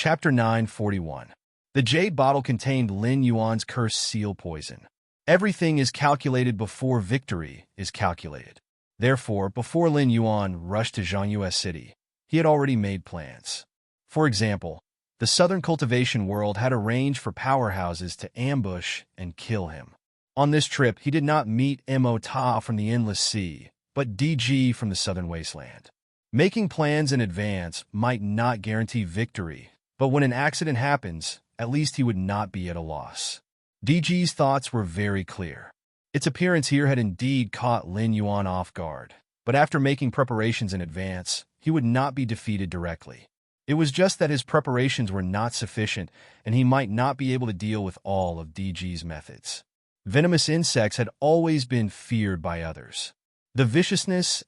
Chapter 941. The jade bottle contained Lin Yuan's cursed seal poison. Everything is calculated before victory is calculated. Therefore, before Lin Yuan rushed to Zhangyue City, he had already made plans. For example, the southern cultivation world had arranged for powerhouses to ambush and kill him. On this trip, he did not meet Mo Ta from the Endless Sea, but DG from the Southern Wasteland. Making plans in advance might not guarantee victory, but when an accident happens, at least he would not be at a loss. DG's thoughts were very clear. Its appearance here had indeed caught Lin Yuan off guard, but after making preparations in advance, he would not be defeated directly. It was just that his preparations were not sufficient, and he might not be able to deal with all of DG's methods. Venomous insects had always been feared by others. The viciousness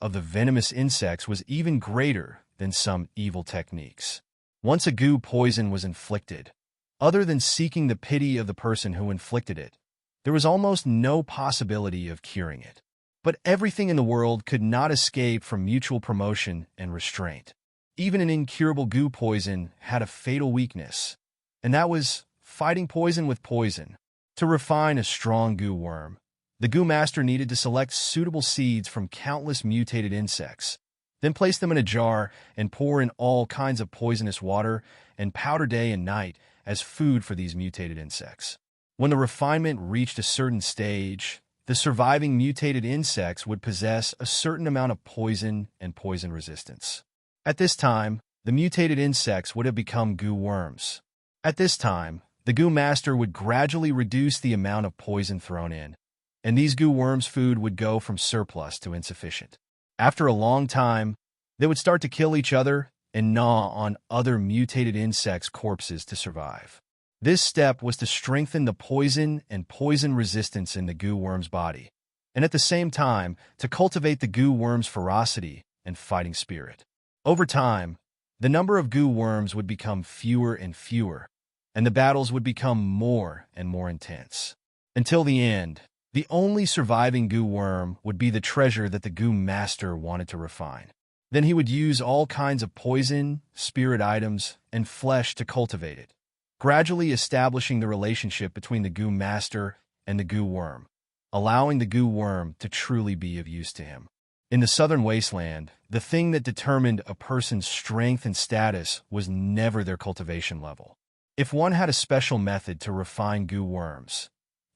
of the venomous insects was even greater than some evil techniques. Once a goo poison was inflicted, other than seeking the pity of the person who inflicted it, there was almost no possibility of curing it. But everything in the world could not escape from mutual promotion and restraint. Even an incurable goo poison had a fatal weakness, and that was fighting poison with poison. To refine a strong goo worm, the goo master needed to select suitable seeds from countless mutated insects, then place them in a jar and pour in all kinds of poisonous water and powder day and night as food for these mutated insects. When the refinement reached a certain stage, the surviving mutated insects would possess a certain amount of poison and poison resistance. At this time, the mutated insects would have become goo worms. At this time, the goo master would gradually reduce the amount of poison thrown in, and these goo worms' food would go from surplus to insufficient. After a long time, they would start to kill each other and gnaw on other mutated insects' corpses to survive. This step was to strengthen the poison and poison resistance in the goo worm's body, and at the same time, to cultivate the goo worm's ferocity and fighting spirit. Over time, the number of goo worms would become fewer and fewer, and the battles would become more and more intense. Until the end, the only surviving goo worm would be the treasure that the goo master wanted to refine. Then he would use all kinds of poison, spirit items, and flesh to cultivate it, gradually establishing the relationship between the goo master and the goo worm, allowing the goo worm to truly be of use to him. In the southern wasteland, the thing that determined a person's strength and status was never their cultivation level. If one had a special method to refine goo worms,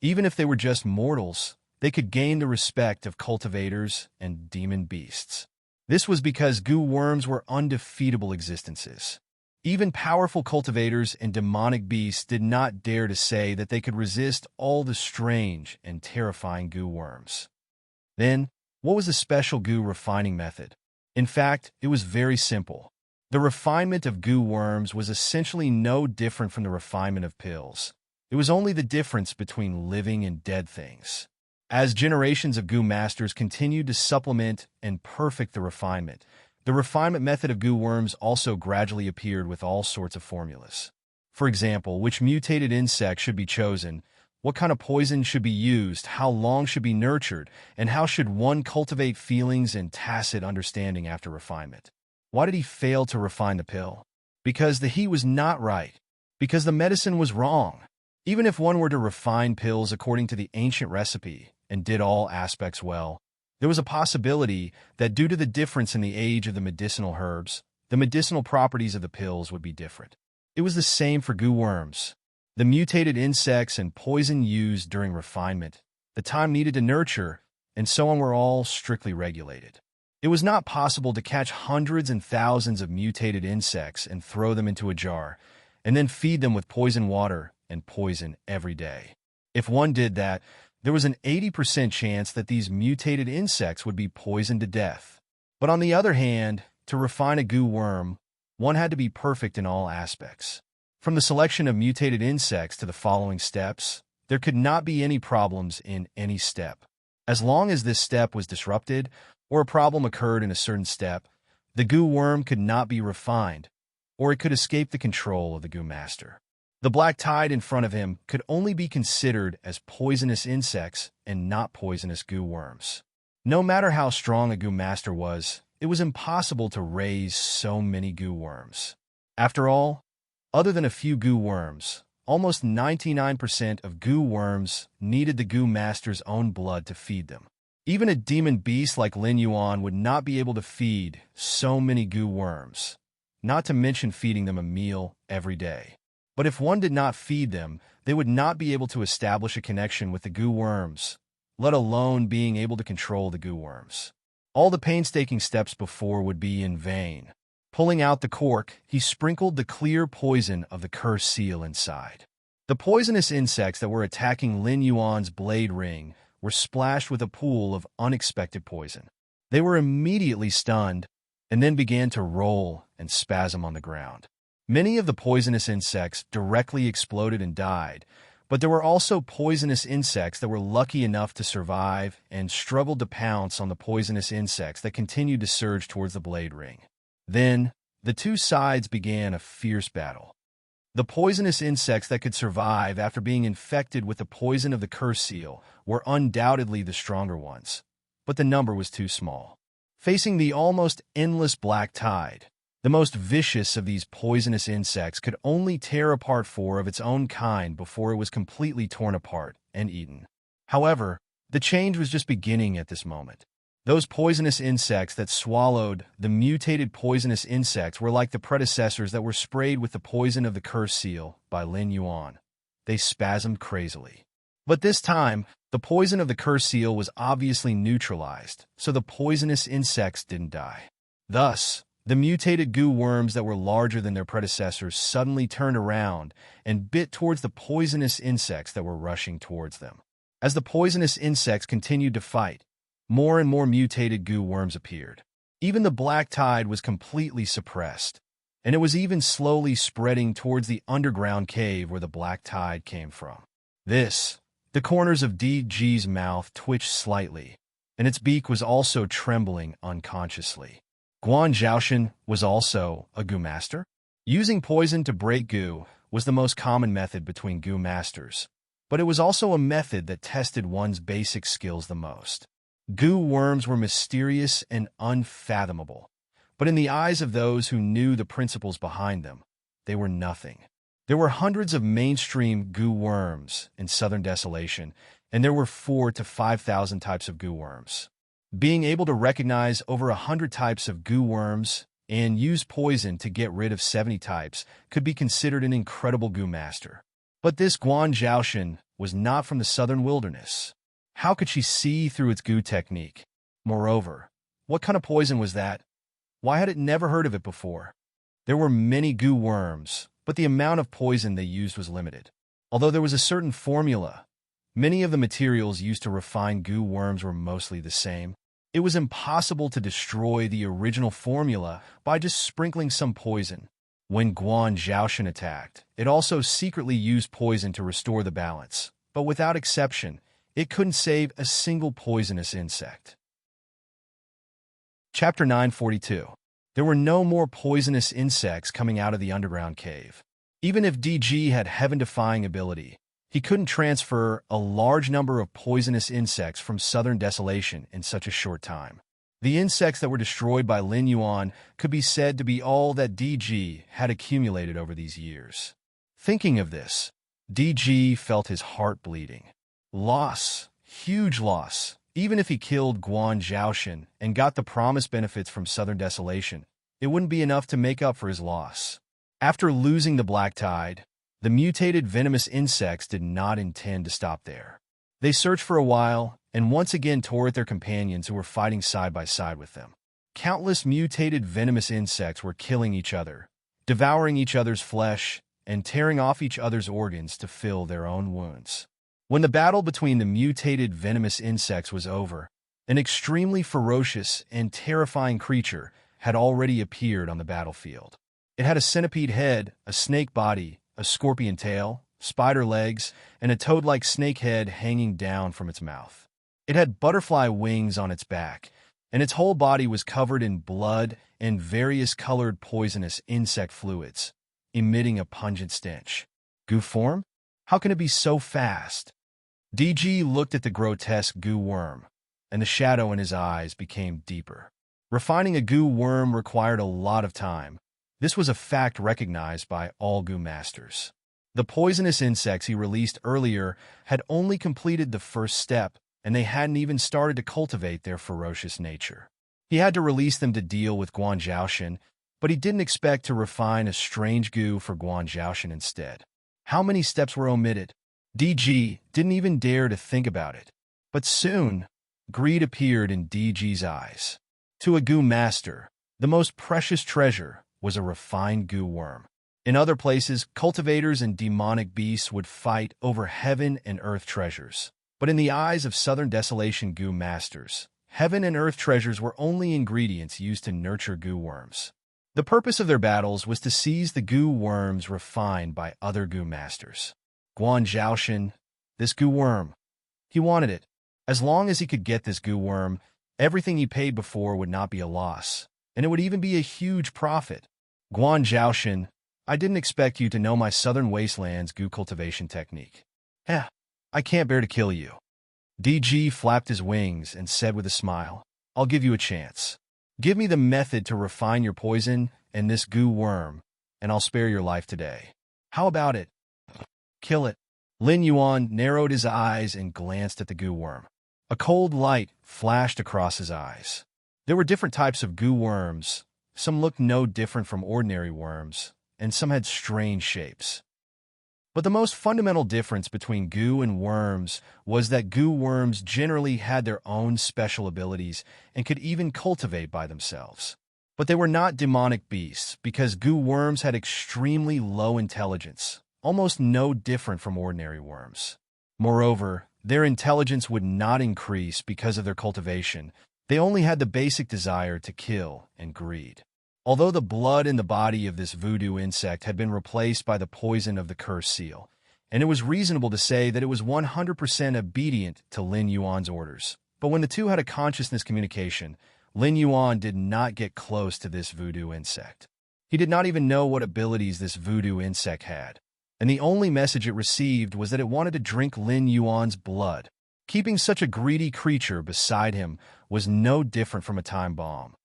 even if they were just mortals, they could gain the respect of cultivators and demon beasts. This was because goo worms were undefeatable existences. Even powerful cultivators and demonic beasts did not dare to say that they could resist all the strange and terrifying goo worms. Then, what was the special goo refining method? In fact, it was very simple. The refinement of goo worms was essentially no different from the refinement of pills. It was only the difference between living and dead things. As generations of goo masters continued to supplement and perfect the refinement method of goo worms also gradually appeared with all sorts of formulas. For example, which mutated insect should be chosen, what kind of poison should be used, how long should be nurtured, and how should one cultivate feelings and tacit understanding after refinement. Why did he fail to refine the pill? Because the heat was not right. Because the medicine was wrong. Even if one were to refine pills according to the ancient recipe and did all aspects well, there was a possibility that due to the difference in the age of the medicinal herbs, the medicinal properties of the pills would be different. It was the same for goo worms. The mutated insects and poison used during refinement, the time needed to nurture, and so on were all strictly regulated. It was not possible to catch hundreds and thousands of mutated insects and throw them into a jar, and then feed them with poison water and poison every day. If one did that, there was an 80% chance that these mutated insects would be poisoned to death. But on the other hand, to refine a goo worm, one had to be perfect in all aspects. From the selection of mutated insects to the following steps, there could not be any problems in any step. As long as this step was disrupted, or a problem occurred in a certain step, the goo worm could not be refined, or it could escape the control of the goo master. The black tide in front of him could only be considered as poisonous insects and not poisonous goo worms. No matter how strong a goo master was, it was impossible to raise so many goo worms. After all, other than a few goo worms, almost 99% of goo worms needed the goo master's own blood to feed them. Even a demon beast like Lin Yuan would not be able to feed so many goo worms, not to mention feeding them a meal every day. But if one did not feed them, they would not be able to establish a connection with the goo worms, let alone being able to control the goo worms. All the painstaking steps before would be in vain. Pulling out the cork, he sprinkled the clear poison of the cursed seal inside. The poisonous insects that were attacking Lin Yuan's blade ring were splashed with a pool of unexpected poison. They were immediately stunned and then began to roll and spasm on the ground. Many of the poisonous insects directly exploded and died, but there were also poisonous insects that were lucky enough to survive and struggled to pounce on the poisonous insects that continued to surge towards the blade ring. Then, the two sides began a fierce battle. The poisonous insects that could survive after being infected with the poison of the cursed seal were undoubtedly the stronger ones, but the number was too small. Facing the almost endless black tide, the most vicious of these poisonous insects could only tear apart four of its own kind before it was completely torn apart and eaten. However, the change was just beginning at this moment. Those poisonous insects that swallowed the mutated poisonous insects were like the predecessors that were sprayed with the poison of the cursed seal by Lin Yuan. They spasmed crazily. But this time, the poison of the cursed seal was obviously neutralized, so the poisonous insects didn't die. Thus, the mutated goo worms that were larger than their predecessors suddenly turned around and bit towards the poisonous insects that were rushing towards them. As the poisonous insects continued to fight, more and more mutated goo worms appeared. Even the black tide was completely suppressed, and it was even slowly spreading towards the underground cave where the black tide came from. The corners of DG's mouth twitched slightly, and its beak was also trembling unconsciously. Guan Zhaoshan was also a goo master. Using poison to break goo was the most common method between goo masters, but it was also a method that tested one's basic skills the most. Goo worms were mysterious and unfathomable, but in the eyes of those who knew the principles behind them, they were nothing. There were hundreds of mainstream goo worms in Southern Desolation, and there were 4,000 to 5,000 types of goo worms. Being able to recognize over 100 types of goo worms and use poison to get rid of 70 types could be considered an incredible goo master. But this Guan Zhaoshan was not from the southern wilderness. How could she see through its goo technique? Moreover, what kind of poison was that? Why had it never heard of it before? There were many goo worms, but the amount of poison they used was limited. Although there was a certain formula, many of the materials used to refine goo worms were mostly the same. It was impossible to destroy the original formula by just sprinkling some poison. When Guan Zhaoshan attacked, it also secretly used poison to restore the balance, but without exception, it couldn't save a single poisonous insect. Chapter 942. There were no more poisonous insects coming out of the underground cave. Even if DG had heaven-defying ability, he couldn't transfer a large number of poisonous insects from Southern Desolation in such a short time. The insects that were destroyed by Lin Yuan could be said to be all that DG had accumulated over these years. Thinking of this, DG felt his heart bleeding. Loss, huge loss. Even if he killed Guan Zhaoshan and got the promised benefits from Southern Desolation, it wouldn't be enough to make up for his loss. After losing the black tide, the mutated venomous insects did not intend to stop there. They searched for a while and once again tore at their companions who were fighting side by side with them. Countless mutated venomous insects were killing each other, devouring each other's flesh, and tearing off each other's organs to fill their own wounds. When the battle between the mutated venomous insects was over, an extremely ferocious and terrifying creature had already appeared on the battlefield. It had a centipede head, a snake body, a scorpion tail, spider legs, and a toad-like snake head hanging down from its mouth. It had butterfly wings on its back, and its whole body was covered in blood and various colored poisonous insect fluids, emitting a pungent stench. Goo form? How can it be so fast? DG looked at the grotesque goo worm, and the shadow in his eyes became deeper. Refining a goo worm required a lot of time, This was a fact recognized by all goo masters. The poisonous insects he released earlier had only completed the first step, and they hadn't even started to cultivate their ferocious nature. He had to release them to deal with Guanzhaoshan, but he didn't expect to refine a strange goo for Guanzhaoshan instead. How many steps were omitted? DG didn't even dare to think about it. But soon, greed appeared in DG's eyes. To a goo master, the most precious treasure was a refined goo worm. In other places, cultivators and demonic beasts would fight over heaven and earth treasures. But in the eyes of Southern Desolation goo masters, heaven and earth treasures were only ingredients used to nurture goo worms. The purpose of their battles was to seize the goo worms refined by other goo masters. Guanzhaoshan, this goo worm. He wanted it. As long as he could get this goo worm, everything he paid before would not be a loss, and it would even be a huge profit. Guanzhaoshan, I didn't expect you to know my Southern Wastelands goo cultivation technique. I can't bear to kill you. DG flapped his wings and said with a smile, I'll give you a chance. Give me the method to refine your poison and this goo worm, and I'll spare your life today. How about it? Kill it. Lin Yuan narrowed his eyes and glanced at the goo worm. A cold light flashed across his eyes. There were different types of goo worms. Some looked no different from ordinary worms, and some had strange shapes. But the most fundamental difference between goo and worms was that goo worms generally had their own special abilities and could even cultivate by themselves. But they were not demonic beasts because goo worms had extremely low intelligence, almost no different from ordinary worms. Moreover, their intelligence would not increase because of their cultivation. They only had the basic desire to kill and greed. Although the blood in the body of this voodoo insect had been replaced by the poison of the cursed seal, and it was reasonable to say that it was 100% obedient to Lin Yuan's orders. But when the two had a consciousness communication, Lin Yuan did not get close to this voodoo insect. He did not even know what abilities this voodoo insect had, and the only message it received was that it wanted to drink Lin Yuan's blood. Keeping such a greedy creature beside him was no different from a time bomb.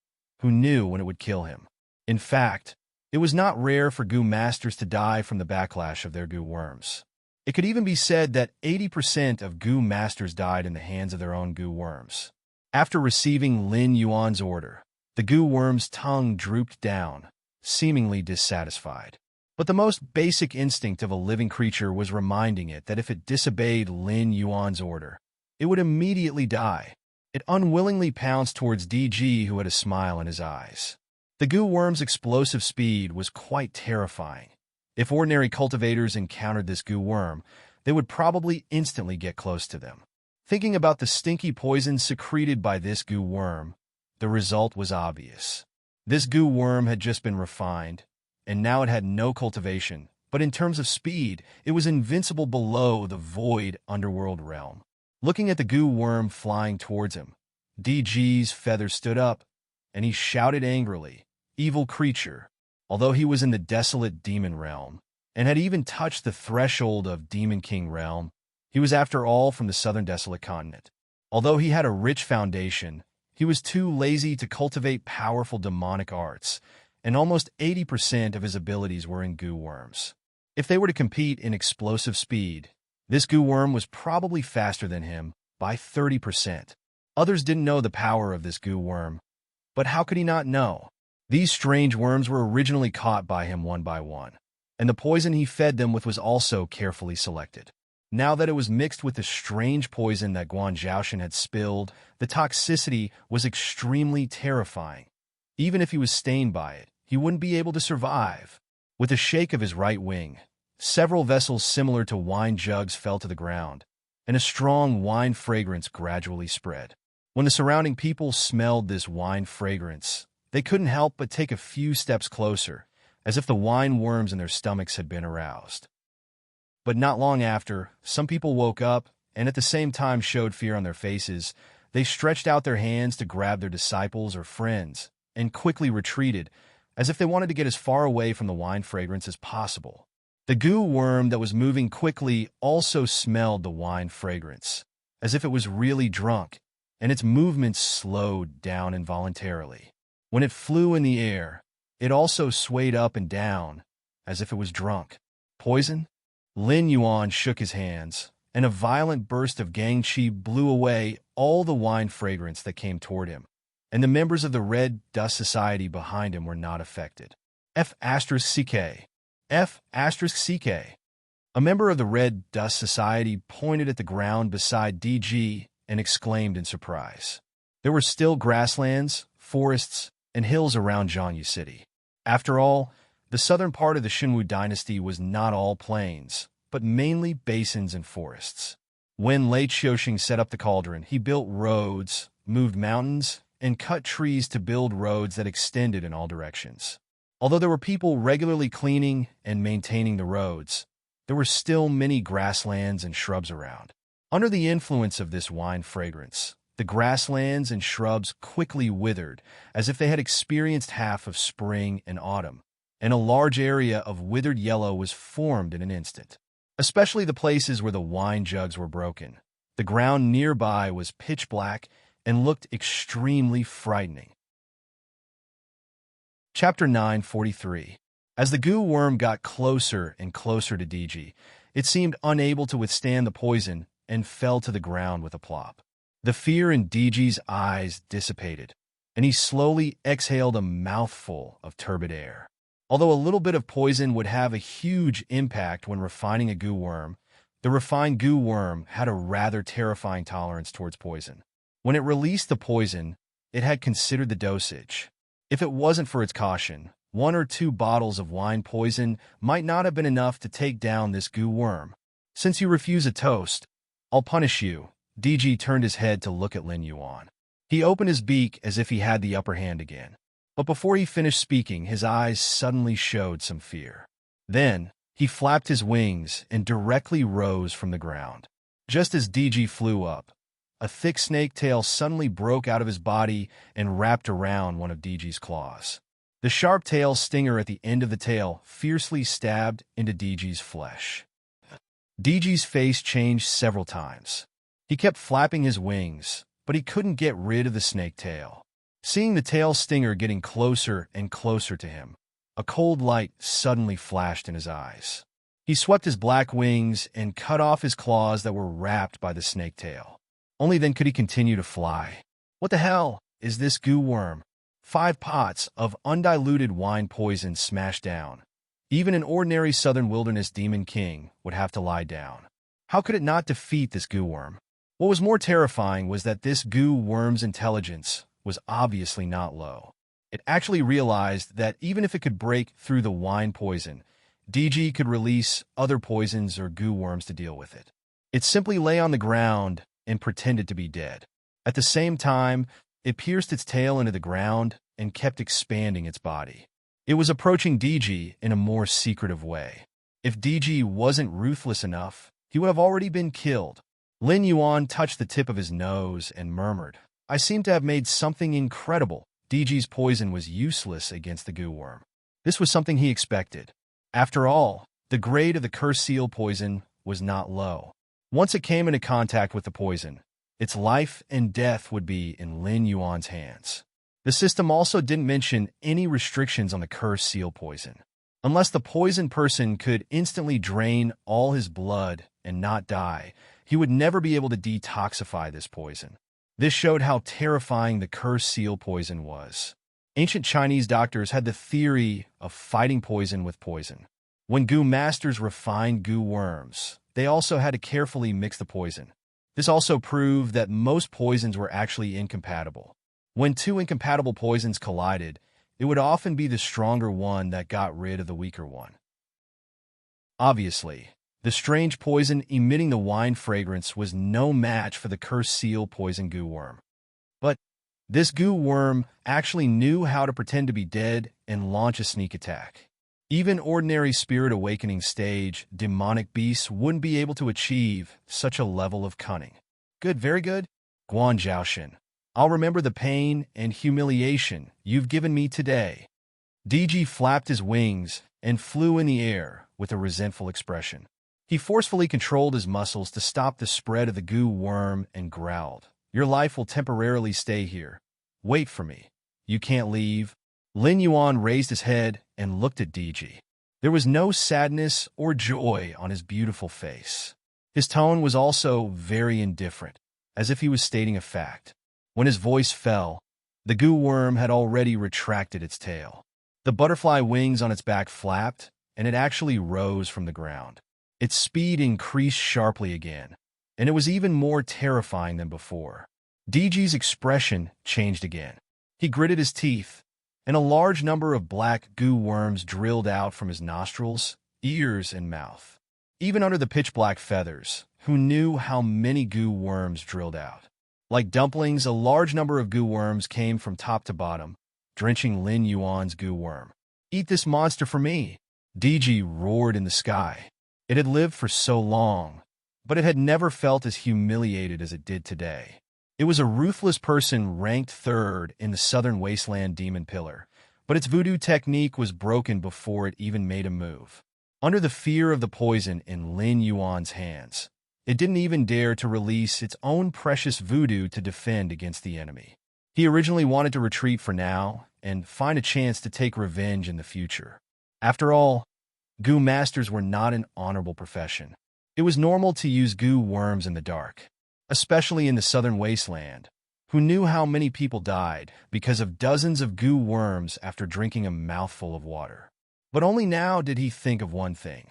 Who knew when it would kill him? In fact, it was not rare for goo masters to die from the backlash of their goo worms. It could even be said that 80% of goo masters died in the hands of their own goo worms. After receiving Lin Yuan's order, the goo worm's tongue drooped down, seemingly dissatisfied. But the most basic instinct of a living creature was reminding it that if it disobeyed Lin Yuan's order, it would immediately die. It unwillingly pounced towards DG, who had a smile in his eyes. The goo worm's explosive speed was quite terrifying. If ordinary cultivators encountered this goo worm, they would probably instantly get close to them. Thinking about the stinky poison secreted by this goo worm, the result was obvious. This goo worm had just been refined, and now it had no cultivation, but in terms of speed, it was invincible below the void underworld realm. Looking at the goo worm flying towards him, DG's feathers stood up, and he shouted angrily, "Evil creature!" Although he was in the desolate demon realm, and had even touched the threshold of Demon King realm, he was after all from the southern desolate continent. Although he had a rich foundation, he was too lazy to cultivate powerful demonic arts, and almost 80% of his abilities were in goo worms. If they were to compete in explosive speed, this goo worm was probably faster than him by 30%. Others didn't know the power of this goo worm, but how could he not know? These strange worms were originally caught by him one by one, and the poison he fed them with was also carefully selected. Now that it was mixed with the strange poison that Guanzhaoshan had spilled, the toxicity was extremely terrifying. Even if he was stained by it, he wouldn't be able to survive. With a shake of his right wing, several vessels similar to wine jugs fell to the ground, and a strong wine fragrance gradually spread. When the surrounding people smelled this wine fragrance, they couldn't help but take a few steps closer, as if the wine worms in their stomachs had been aroused. But not long after, some people woke up and at the same time showed fear on their faces. They stretched out their hands to grab their disciples or friends and quickly retreated, as if they wanted to get as far away from the wine fragrance as possible. The goo worm that was moving quickly also smelled the wine fragrance, as if it was really drunk, and its movements slowed down involuntarily. When it flew in the air, It also swayed up and down, as if it was drunk. Poison? Lin Yuan shook his hands, and a violent burst of gang qi blew away all the wine fragrance that came toward him, and the members of the Red Dust Society behind him were not affected. F***CK. F***CK. A member of the Red Dust Society pointed at the ground beside DG and exclaimed in surprise. There were still grasslands, forests, and hills around Zhangyu City. After all, the southern part of the Xinwu dynasty was not all plains, but mainly basins and forests. When Lei Qiuxing set up the cauldron, he built roads, moved mountains, and cut trees to build roads that extended in all directions. Although there were people regularly cleaning and maintaining the roads, there were still many grasslands and shrubs around. Under the influence of this wine fragrance, the grasslands and shrubs quickly withered, as if they had experienced half of spring and autumn, and a large area of withered yellow was formed in an instant. Especially the places where the wine jugs were broken. The ground nearby was pitch black and looked extremely frightening. Chapter 943. As the goo worm got closer and closer to DG, it seemed unable to withstand the poison and fell to the ground with a plop. The fear in DG's eyes dissipated, and he slowly exhaled a mouthful of turbid air. Although a little bit of poison would have a huge impact when refining a goo worm, the refined goo worm had a rather terrifying tolerance towards poison. When it released the poison, it had considered the dosage. If it wasn't for its caution, 1 or 2 bottles of wine poison might not have been enough to take down this goo worm. Since you refuse a toast, I'll punish you. DG turned his head to look at Lin Yuan. He opened his beak as if he had the upper hand again. But before he finished speaking, his eyes suddenly showed some fear. Then, he flapped his wings and directly rose from the ground. Just as DG flew up, a thick snake tail suddenly broke out of his body and wrapped around one of DG's claws. The sharp tail stinger at the end of the tail fiercely stabbed into DG's flesh. DG's face changed several times. He kept flapping his wings, but he couldn't get rid of the snake tail. Seeing the tail stinger getting closer and closer to him, a cold light suddenly flashed in his eyes. He swept his black wings and cut off his claws that were wrapped by the snake tail. Only then could he continue to fly. What the hell is this goo worm? 5 pots of undiluted wine poison smashed down. Even an ordinary southern wilderness demon king would have to lie down. How could it not defeat this goo worm? What was more terrifying was that this goo worm's intelligence was obviously not low. It actually realized that even if it could break through the wine poison, DG could release other poisons or goo worms to deal with it. It simply lay on the ground and pretended to be dead. At the same time, it pierced its tail into the ground and kept expanding its body. It was approaching DG in a more secretive way. If DG wasn't ruthless enough, he would have already been killed. Lin Yuan touched the tip of his nose and murmured, "I seem to have made something incredible." DG's poison was useless against the goo worm. This was something he expected. After all, the grade of the cursed seal poison was not low. Once it came into contact with the poison, its life and death would be in Lin Yuan's hands. The system also didn't mention any restrictions on the cursed seal poison. Unless the poisoned person could instantly drain all his blood and not die, he would never be able to detoxify this poison. This showed how terrifying the cursed seal poison was. Ancient Chinese doctors had the theory of fighting poison with poison. When goo masters refined goo worms, they also had to carefully mix the poison. This also proved that most poisons were actually incompatible. When 2 incompatible poisons collided, it would often be the stronger one that got rid of the weaker one. Obviously, the strange poison emitting the wine fragrance was no match for the cursed seal poison goo worm. But this goo worm actually knew how to pretend to be dead and launch a sneak attack. Even ordinary spirit awakening stage demonic beasts wouldn't be able to achieve such a level of cunning. Good, very good. Guan Zhaoxin, I'll remember the pain and humiliation you've given me today. DG flapped his wings and flew in the air with a resentful expression. He forcefully controlled his muscles to stop the spread of the goo worm and growled, "Your life will temporarily stay here. Wait for me. You can't leave." Lin Yuan raised his head and looked at DG. There was no sadness or joy on his beautiful face. His tone was also very indifferent, as if he was stating a fact. When his voice fell, the goo worm had already retracted its tail. The butterfly wings on its back flapped, and it actually rose from the ground. Its speed increased sharply again, and it was even more terrifying than before. DG's expression changed again. He gritted his teeth, and a large number of black goo worms drilled out from his nostrils, ears, and mouth. Even under the pitch-black feathers, who knew how many goo worms drilled out? Like dumplings, a large number of goo worms came from top to bottom, drenching Lin Yuan's goo worm. "Eat this monster for me!" DG roared in the sky. It had lived for so long, but it had never felt as humiliated as it did today. It was a ruthless person ranked third in the Southern Wasteland Demon Pillar, but its voodoo technique was broken before it even made a move. Under the fear of the poison in Lin Yuan's hands, it didn't even dare to release its own precious voodoo to defend against the enemy. He originally wanted to retreat for now and find a chance to take revenge in the future. After all, goo masters were not an honorable profession. It was normal to use goo worms in the dark, especially in the Southern Wasteland, who knew how many people died because of dozens of goo worms after drinking a mouthful of water. But only now did he think of one thing.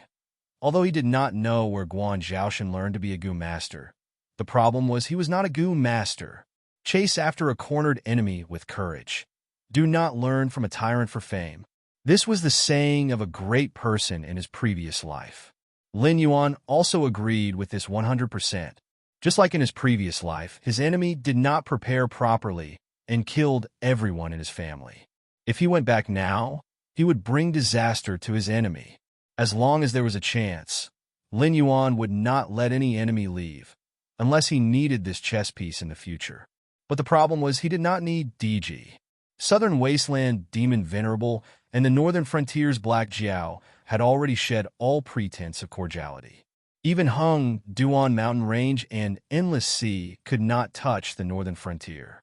Although he did not know where Guan Zhaoshan learned to be a goo master, the problem was he was not a goo master. Chase after a cornered enemy with courage. Do not learn from a tyrant for fame. This was the saying of a great person in his previous life. Lin Yuan also agreed with this 100%. Just like in his previous life, his enemy did not prepare properly and killed everyone in his family. If he went back now, he would bring disaster to his enemy. As long as there was a chance, Lin Yuan would not let any enemy leave, unless he needed this chess piece in the future. But the problem was he did not need DG. Southern Wasteland Demon Venerable and the Northern Frontier's Black Jiao had already shed all pretense of cordiality. Even Hung, Duan Mountain Range, and Endless Sea could not touch the Northern Frontier.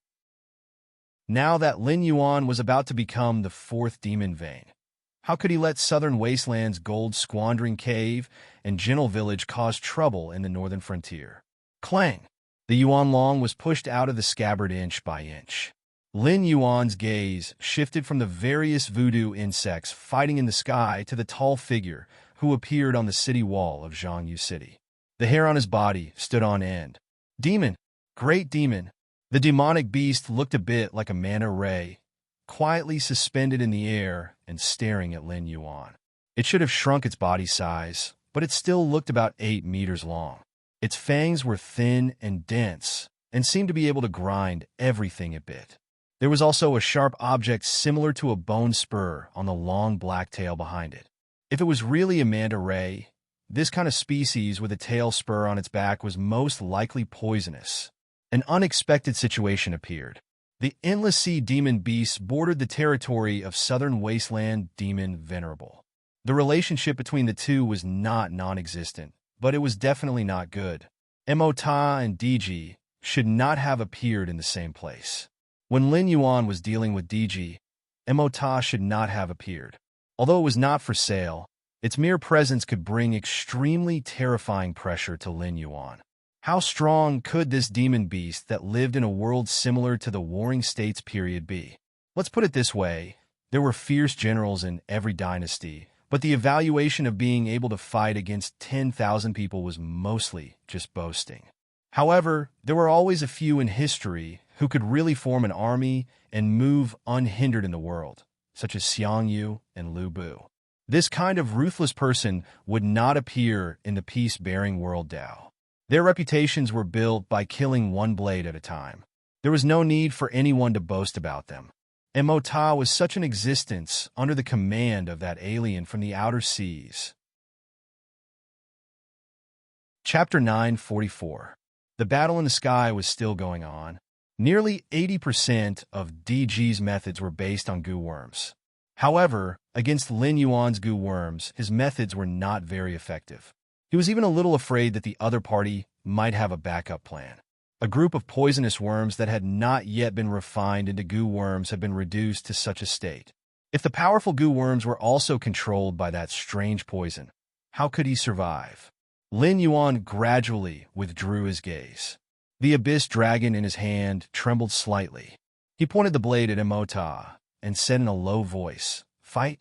Now that Lin Yuan was about to become the fourth demon vein, how could he let Southern Wasteland's gold squandering cave and gentle village cause trouble in the Northern Frontier? Clang! The Yuan Long was pushed out of the scabbard inch by inch. Lin Yuan's gaze shifted from the various voodoo insects fighting in the sky to the tall figure who appeared on the city wall of Zhangyu City. The hair on his body stood on end. Demon! Great demon! The demonic beast looked a bit like a manta ray, quietly suspended in the air and staring at Lin Yuan. It should have shrunk its body size, but it still looked about 8 meters long. Its fangs were thin and dense and seemed to be able to grind everything it bit. There was also a sharp object similar to a bone spur on the long black tail behind it. If it was really a manta ray, this kind of species with a tail spur on its back was most likely poisonous. An unexpected situation appeared. The Endless Sea demon beasts bordered the territory of Southern Wasteland Demon Venerable. The relationship between the two was not non-existent, but it was definitely not good. Mota and DG should not have appeared in the same place. When Lin Yuan was dealing with DG, Mota should not have appeared. Although it was not for sale, its mere presence could bring extremely terrifying pressure to Lin Yuan. How strong could this demon beast that lived in a world similar to the Warring States period be? Let's put it this way, there were fierce generals in every dynasty, but the evaluation of being able to fight against 10,000 people was mostly just boasting. However, there were always a few in history who could really form an army and move unhindered in the world, such as Xiang Yu and Lu Bu. This kind of ruthless person would not appear in the peace-bearing world Dao. Their reputations were built by killing one blade at a time. There was no need for anyone to boast about them. Mota was such an existence under the command of that alien from the outer seas. Chapter 944. The battle in the sky was still going on. Nearly 80% of DG's methods were based on goo worms. However, against Lin Yuan's goo worms, his methods were not very effective. He was even a little afraid that the other party might have a backup plan. A group of poisonous worms that had not yet been refined into goo worms had been reduced to such a state. If the powerful goo worms were also controlled by that strange poison, how could he survive? Lin Yuan gradually withdrew his gaze. The abyss dragon in his hand trembled slightly. He pointed the blade at Emota and said in a low voice, "Fight."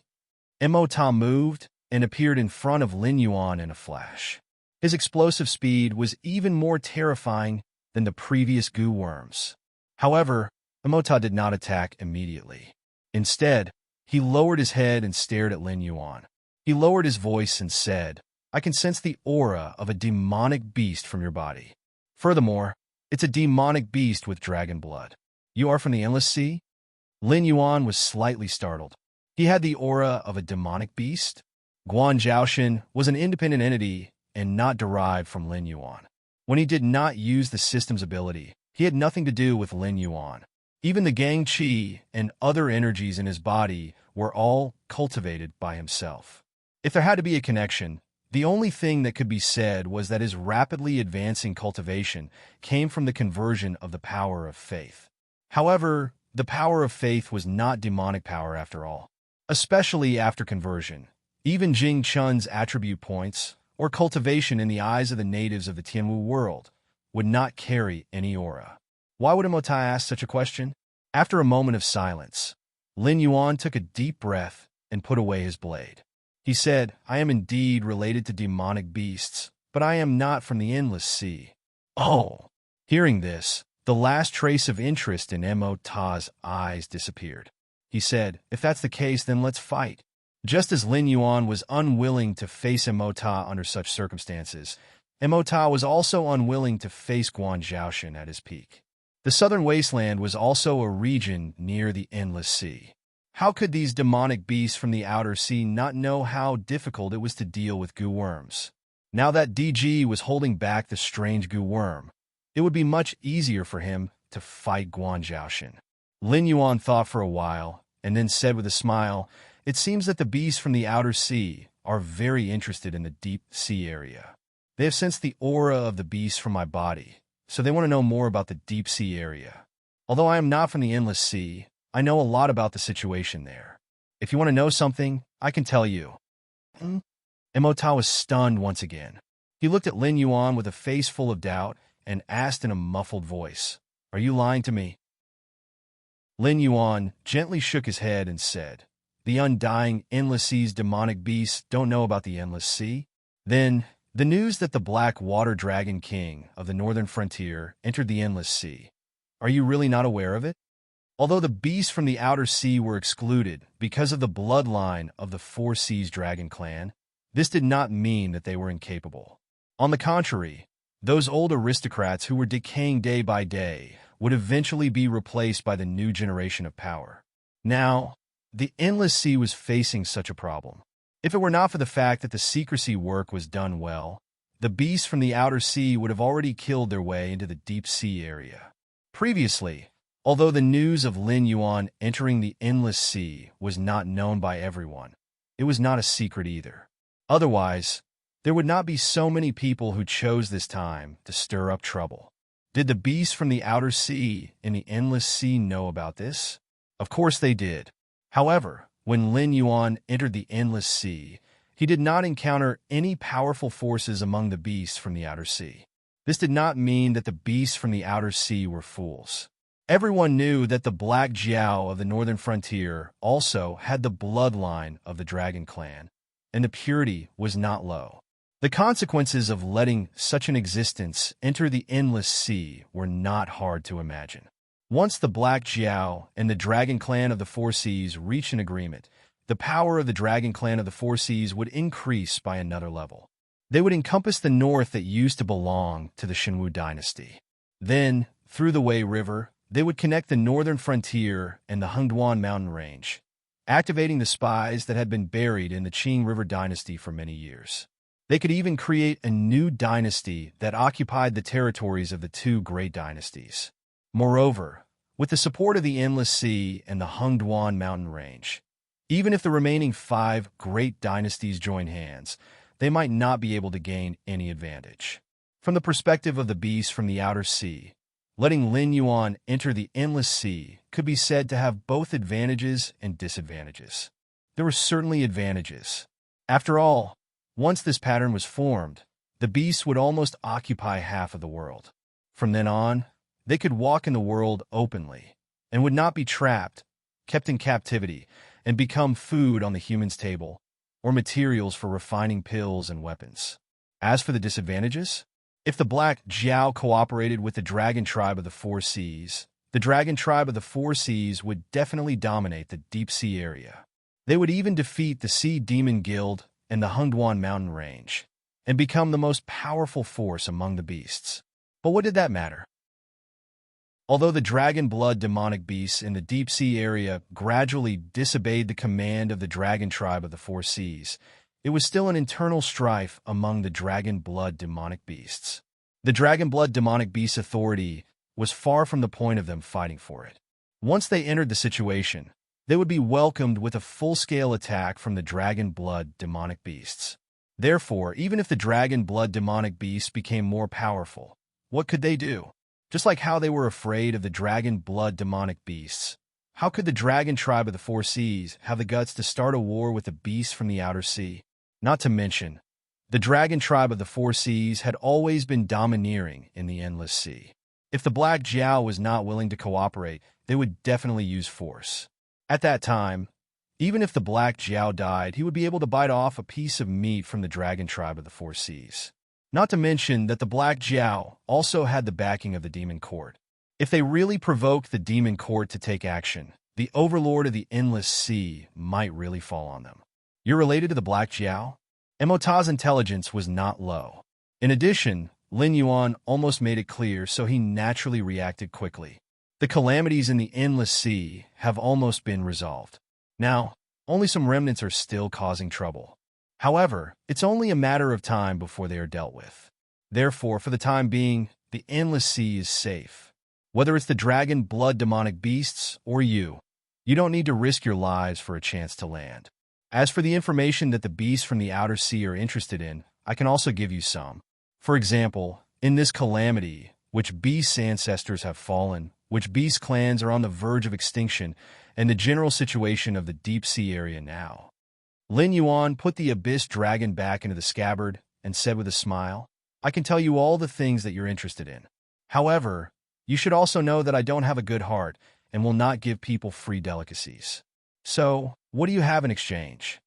Emota moved and appeared in front of Lin Yuan in a flash. His explosive speed was even more terrifying than the previous goo worms. However, Emota did not attack immediately. Instead, he lowered his head and stared at Lin Yuan. He lowered his voice and said, "I can sense the aura of a demonic beast from your body. Furthermore, it's a demonic beast with dragon blood. You are from the Endless Sea?" Lin Yuan was slightly startled. He had the aura of a demonic beast? Guan Zhaoshan was an independent entity and not derived from Lin Yuan. When he did not use the system's ability, he had nothing to do with Lin Yuan. Even the Gang Qi and other energies in his body were all cultivated by himself. If there had to be a connection, the only thing that could be said was that his rapidly advancing cultivation came from the conversion of the power of faith. However, the power of faith was not demonic power after all. Especially after conversion, even Jing Chun's attribute points, or cultivation in the eyes of the natives of the Tianwu world, would not carry any aura. Why would Emotai ask such a question? After a moment of silence, Lin Yuan took a deep breath and put away his blade. He said, "I am indeed related to demonic beasts, but I am not from the Endless Sea." Oh! Hearing this, the last trace of interest in Emota's eyes disappeared. He said, "If that's the case, then let's fight." Just as Lin Yuan was unwilling to face Emota under such circumstances, Emota was also unwilling to face Guan Zhaoshan at his peak. The southern wasteland was also a region near the Endless Sea. How could these demonic beasts from the outer sea not know how difficult it was to deal with goo worms? Now that DG was holding back the strange goo worm, it would be much easier for him to fight Guan Zhaoshan. Lin Yuan thought for a while, and then said with a smile, "It seems that the beasts from the outer sea are very interested in the deep sea area. They have sensed the aura of the beasts from my body, so they want to know more about the deep sea area. Although I am not from the Endless Sea, I know a lot about the situation there. If you want to know something, I can tell you." Emota was stunned once again. He looked at Lin Yuan with a face full of doubt and asked in a muffled voice, "Are you lying to me?" Lin Yuan gently shook his head and said, "The undying Endless Sea's demonic beasts don't know about the Endless Sea." Then, the news that the Black Water Dragon King of the Northern Frontier entered the Endless Sea. Are you really not aware of it? Although the beasts from the outer sea were excluded because of the bloodline of the Four Seas Dragon Clan, this did not mean that they were incapable. On the contrary, those old aristocrats who were decaying day by day would eventually be replaced by the new generation of power. Now, the Endless Sea was facing such a problem. If it were not for the fact that the secrecy work was done well, the beasts from the outer sea would have already killed their way into the deep sea area. Previously, although the news of Lin Yuan entering the Endless Sea was not known by everyone, it was not a secret either. Otherwise, there would not be so many people who chose this time to stir up trouble. Did the beasts from the outer sea in the Endless Sea know about this? Of course they did. However, when Lin Yuan entered the Endless Sea, he did not encounter any powerful forces among the beasts from the outer sea. This did not mean that the beasts from the outer sea were fools. Everyone knew that the Black Jiao of the Northern Frontier also had the bloodline of the Dragon Clan, and the purity was not low. The consequences of letting such an existence enter the Endless Sea were not hard to imagine. Once the Black Jiao and the Dragon Clan of the Four Seas reached an agreement, the power of the Dragon Clan of the Four Seas would increase by another level. They would encompass the north that used to belong to the Shenwu dynasty. Then, through the Wei River, they would connect the northern frontier and the Hengduan mountain range, activating the spies that had been buried in the Qing River dynasty for many years. They could even create a new dynasty that occupied the territories of the two great dynasties. Moreover, with the support of the Endless Sea and the Hengduan mountain range, even if the remaining 5 great dynasties joined hands, they might not be able to gain any advantage. From the perspective of the beasts from the outer sea, Letting Lin Yuan enter the endless sea could be said to have both advantages and disadvantages. There were certainly advantages. After all, once this pattern was formed, the beasts would almost occupy half of the world. From then on, they could walk in the world openly and would not be trapped, kept in captivity, and become food on the human's table or materials for refining pills and weapons. As for the disadvantages, if the Black Jiao cooperated with the Dragon Tribe of the Four Seas, the Dragon Tribe of the Four Seas would definitely dominate the deep sea area. They would even defeat the Sea Demon Guild and the Hungduan Mountain Range, and become the most powerful force among the beasts. But what did that matter? Although the dragon blood demonic beasts in the deep sea area gradually disobeyed the command of the Dragon Tribe of the Four Seas, it was still an internal strife among the dragon blood demonic beasts. The dragon blood demonic beasts' authority was far from the point of them fighting for it. Once they entered the situation, they would be welcomed with a full-scale attack from the dragon blood demonic beasts. Therefore, even if the dragon blood demonic beasts became more powerful, what could they do? Just like how they were afraid of the dragon blood demonic beasts, how could the Dragon Tribe of the Four Seas have the guts to start a war with the beasts from the outer sea? Not to mention, the Dragon Tribe of the Four Seas had always been domineering in the Endless Sea. If the Black Jiao was not willing to cooperate, they would definitely use force. At that time, even if the Black Jiao died, he would be able to bite off a piece of meat from the Dragon Tribe of the Four Seas. Not to mention that the Black Jiao also had the backing of the Demon Court. If they really provoked the Demon Court to take action, the Overlord of the Endless Sea might really fall on them. You're related to the Black Jiao? Emota's intelligence was not low. In addition, Lin Yuan almost made it clear, so he naturally reacted quickly. The calamities in the Endless Sea have almost been resolved. Now, only some remnants are still causing trouble. However, it's only a matter of time before they are dealt with. Therefore, for the time being, the Endless Sea is safe. Whether it's the dragon blood demonic beasts or you don't need to risk your lives for a chance to land. As for the information that the beasts from the outer sea are interested in, I can also give you some. For example, in this calamity, which beasts' ancestors have fallen, which beast clans are on the verge of extinction, and the general situation of the deep sea area now. Lin Yuan put the abyss dragon back into the scabbard and said with a smile, I can tell you all the things that you're interested in. However, you should also know that I don't have a good heart and will not give people free delicacies. So, what do you have in exchange?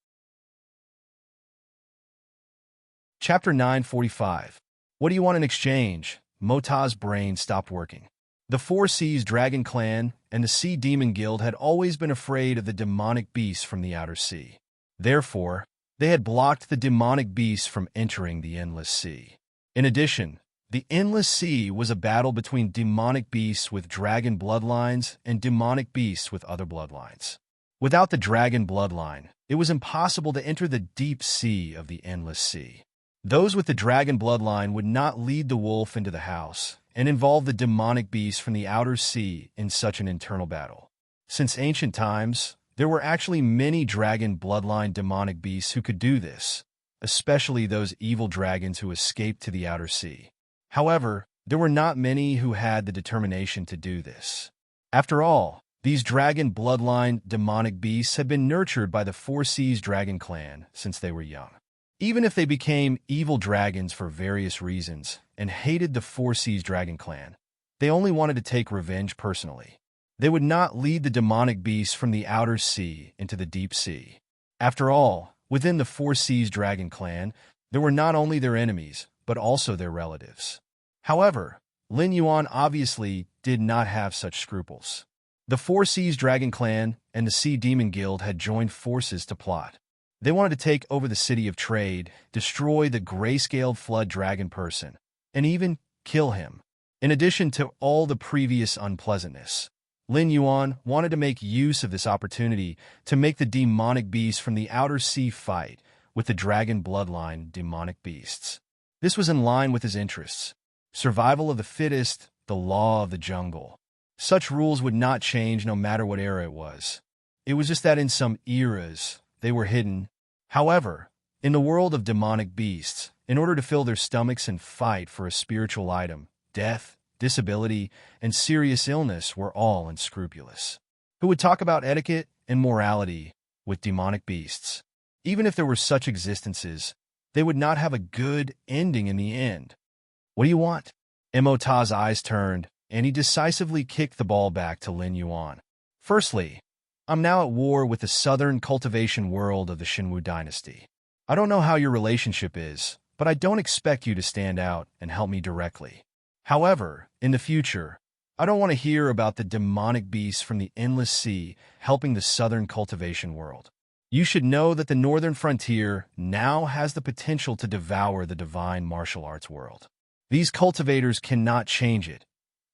Chapter 945. What do you want in exchange? Mota's brain stopped working. The Four Seas Dragon Clan and the Sea Demon Guild had always been afraid of the demonic beasts from the outer sea. Therefore, they had blocked the demonic beasts from entering the Endless Sea. In addition, the Endless Sea was a battle between demonic beasts with dragon bloodlines and demonic beasts with other bloodlines. Without the dragon bloodline, it was impossible to enter the deep sea of the Endless Sea. Those with the dragon bloodline would not lead the wolf into the house and involve the demonic beasts from the outer sea in such an internal battle. Since ancient times, there were actually many dragon bloodline demonic beasts who could do this, especially those evil dragons who escaped to the outer sea. However, there were not many who had the determination to do this. After all, these dragon bloodline demonic beasts had been nurtured by the Four Seas Dragon Clan since they were young. Even if they became evil dragons for various reasons and hated the Four Seas Dragon Clan, they only wanted to take revenge personally. They would not lead the demonic beasts from the outer sea into the deep sea. After all, within the Four Seas Dragon Clan, there were not only their enemies, but also their relatives. However, Lin Yuan obviously did not have such scruples. The Four Seas Dragon Clan and the Sea Demon Guild had joined forces to plot. They wanted to take over the City of Trade, destroy the gray-scaled flood dragon person, and even kill him. In addition to all the previous unpleasantness, Lin Yuan wanted to make use of this opportunity to make the demonic beasts from the outer sea fight with the dragon bloodline demonic beasts. This was in line with his interests. Survival of the fittest, the law of the jungle. Such rules would not change no matter what era it was. It was just that in some eras, they were hidden. However, in the world of demonic beasts, in order to fill their stomachs and fight for a spiritual item, death disability, and serious illness were all unscrupulous, who would talk about etiquette and morality with demonic beasts. Even if there were such existences, they would not have a good ending in the end. What do you want? Emota's eyes turned, and he decisively kicked the ball back to Lin Yuan. Firstly, I'm now at war with the southern cultivation world of the Xinwu dynasty. I don't know how your relationship is, but I don't expect you to stand out and help me directly. However, in the future, I don't want to hear about the demonic beasts from the endless sea helping the southern cultivation world. You should know that the northern frontier now has the potential to devour the divine martial arts world. These cultivators cannot change it,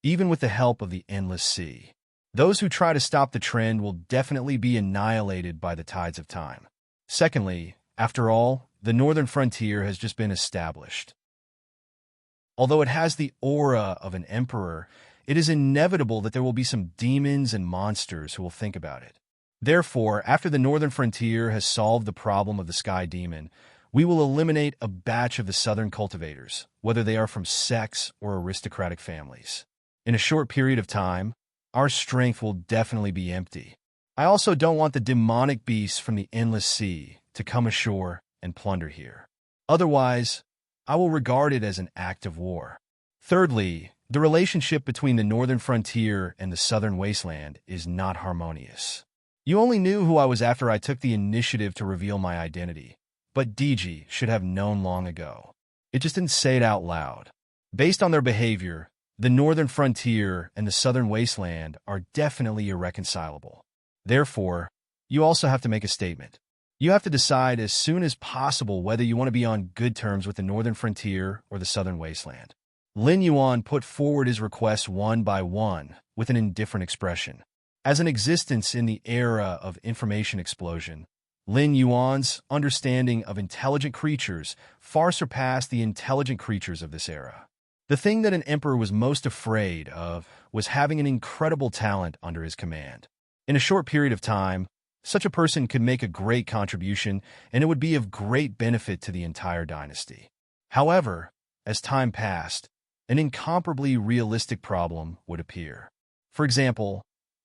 even with the help of the endless sea. Those who try to stop the trend will definitely be annihilated by the tides of time. Secondly, after all, the northern frontier has just been established. Although it has the aura of an emperor, it is inevitable that there will be some demons and monsters who will think about it. Therefore, after the northern frontier has solved the problem of the sky demon, we will eliminate a batch of the southern cultivators, whether they are from sects or aristocratic families. In a short period of time, our strength will definitely be empty. I also don't want the demonic beasts from the endless sea to come ashore and plunder here. Otherwise, I will regard it as an act of war. Thirdly, the relationship between the northern frontier and the southern wasteland is not harmonious. You only knew who I was after I took the initiative to reveal my identity, but DG should have known long ago. It just didn't say it out loud. Based on their behavior, the northern frontier and the southern wasteland are definitely irreconcilable. Therefore, you also have to make a statement. You have to decide as soon as possible whether you want to be on good terms with the northern frontier or the southern wasteland. Lin Yuan put forward his requests one by one with an indifferent expression. As an existence in the era of information explosion, Lin Yuan's understanding of intelligent creatures far surpassed the intelligent creatures of this era. The thing that an emperor was most afraid of was having an incredible talent under his command. In a short period of time, such a person could make a great contribution, and it would be of great benefit to the entire dynasty. However, as time passed, an incomparably realistic problem would appear. For example,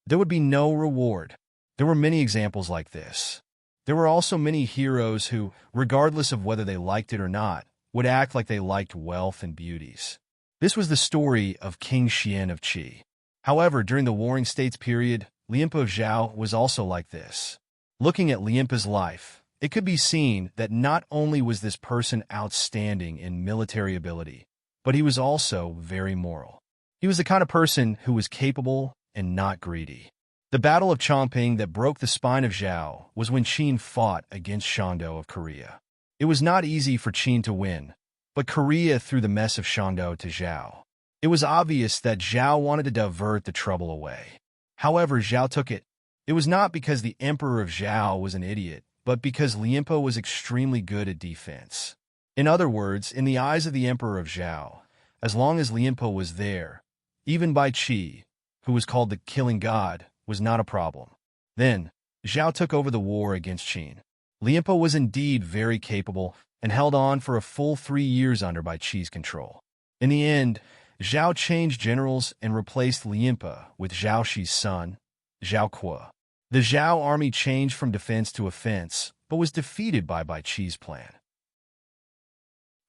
there would be no reward. There were many examples like this. There were also many heroes who, regardless of whether they liked it or not, would act like they liked wealth and beauties. This was the story of King Xian of Qi. However, during the Warring States period, Lianpa of Zhao was also like this. Looking at Lianpa's life, it could be seen that not only was this person outstanding in military ability, but he was also very moral. He was the kind of person who was capable and not greedy. The Battle of Chongping that broke the spine of Zhao was when Qin fought against Shangdo of Korea. It was not easy for Qin to win, but Korea threw the mess of Shangdo to Zhao. It was obvious that Zhao wanted to divert the trouble away. However, Zhao took it. It was not because the Emperor of Zhao was an idiot, but because Lianpa was extremely good at defense. In other words, in the eyes of the Emperor of Zhao, as long as Lianpa was there, even Bai Qi, who was called the Killing God, was not a problem. Then, Zhao took over the war against Qin. Lianpa was indeed very capable and held on for a full 3 years under Bai Qi's control. In the end, Zhao changed generals and replaced Lianpa with Zhao Shi's son, Zhao Kuo. The Zhao army changed from defense to offense, but was defeated by Bai Qi's plan.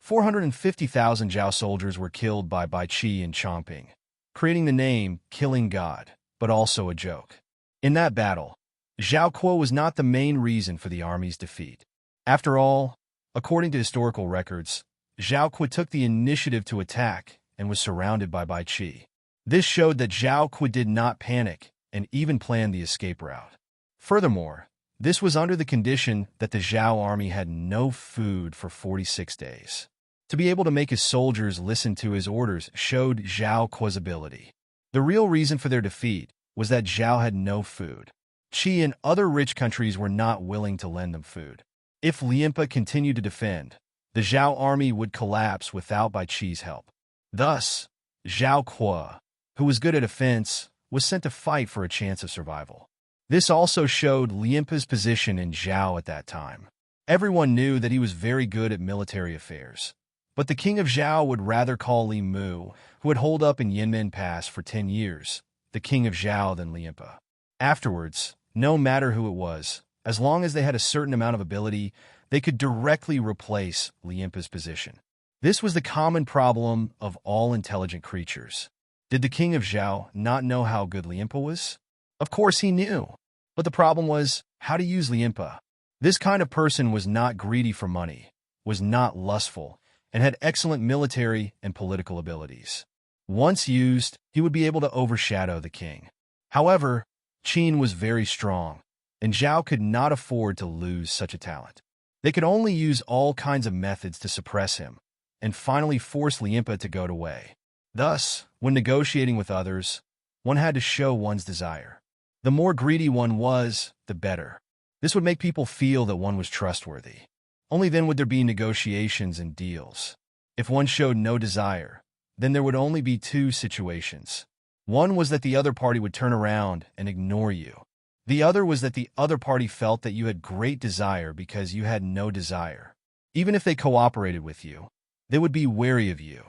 450,000 Zhao soldiers were killed by Bai Qi in Chongping, creating the name Killing God, but also a joke. In that battle, Zhao Kuo was not the main reason for the army's defeat. After all, according to historical records, Zhao Kuo took the initiative to attack and was surrounded by Bai Qi. This showed that Zhao Kuo did not panic and even planned the escape route. Furthermore, this was under the condition that the Zhao army had no food for 46 days. To be able to make his soldiers listen to his orders showed Zhao Kuo's ability. The real reason for their defeat was that Zhao had no food. Qi and other rich countries were not willing to lend them food. If Lianpa continued to defend, the Zhao army would collapse without Bai Qi's help. Thus, Zhao Kuo, who was good at offense, was sent to fight for a chance of survival. This also showed Lianpa's position in Zhao at that time. Everyone knew that he was very good at military affairs, But the king of Zhao would rather call Li Mu, who had holed up in Yinmen Pass for 10 years, the king of Zhao than Lianpa. Afterwards, no matter who it was, as long as they had a certain amount of ability, they could directly replace Lianpa's position. This was the common problem of all intelligent creatures. Did the king of Zhao not know how good Lianpa was? Of course he knew. But the problem was how to use Lianpa. This kind of person was not greedy for money, was not lustful, and had excellent military and political abilities. Once used, he would be able to overshadow the king. However, Qin was very strong, and Zhao could not afford to lose such a talent. They could only use all kinds of methods to suppress him, and finally force Lianpa to go away. Thus, when negotiating with others, one had to show one's desire. The more greedy one was, the better. This would make people feel that one was trustworthy. Only then would there be negotiations and deals. If one showed no desire, then there would only be two situations. One was that the other party would turn around and ignore you. The other was that the other party felt that you had great desire because you had no desire. Even if they cooperated with you, they would be wary of you.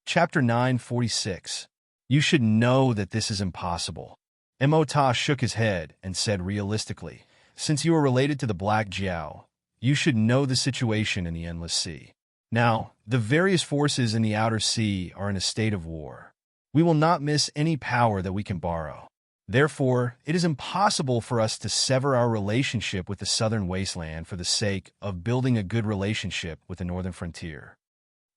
Chapter 946. You should know that this is impossible. Emota shook his head and said realistically, since you are related to the Black Jiao, you should know the situation in the Endless Sea. Now, the various forces in the Outer Sea are in a state of war. We will not miss any power that we can borrow. Therefore, it is impossible for us to sever our relationship with the Southern Wasteland for the sake of building a good relationship with the Northern Frontier.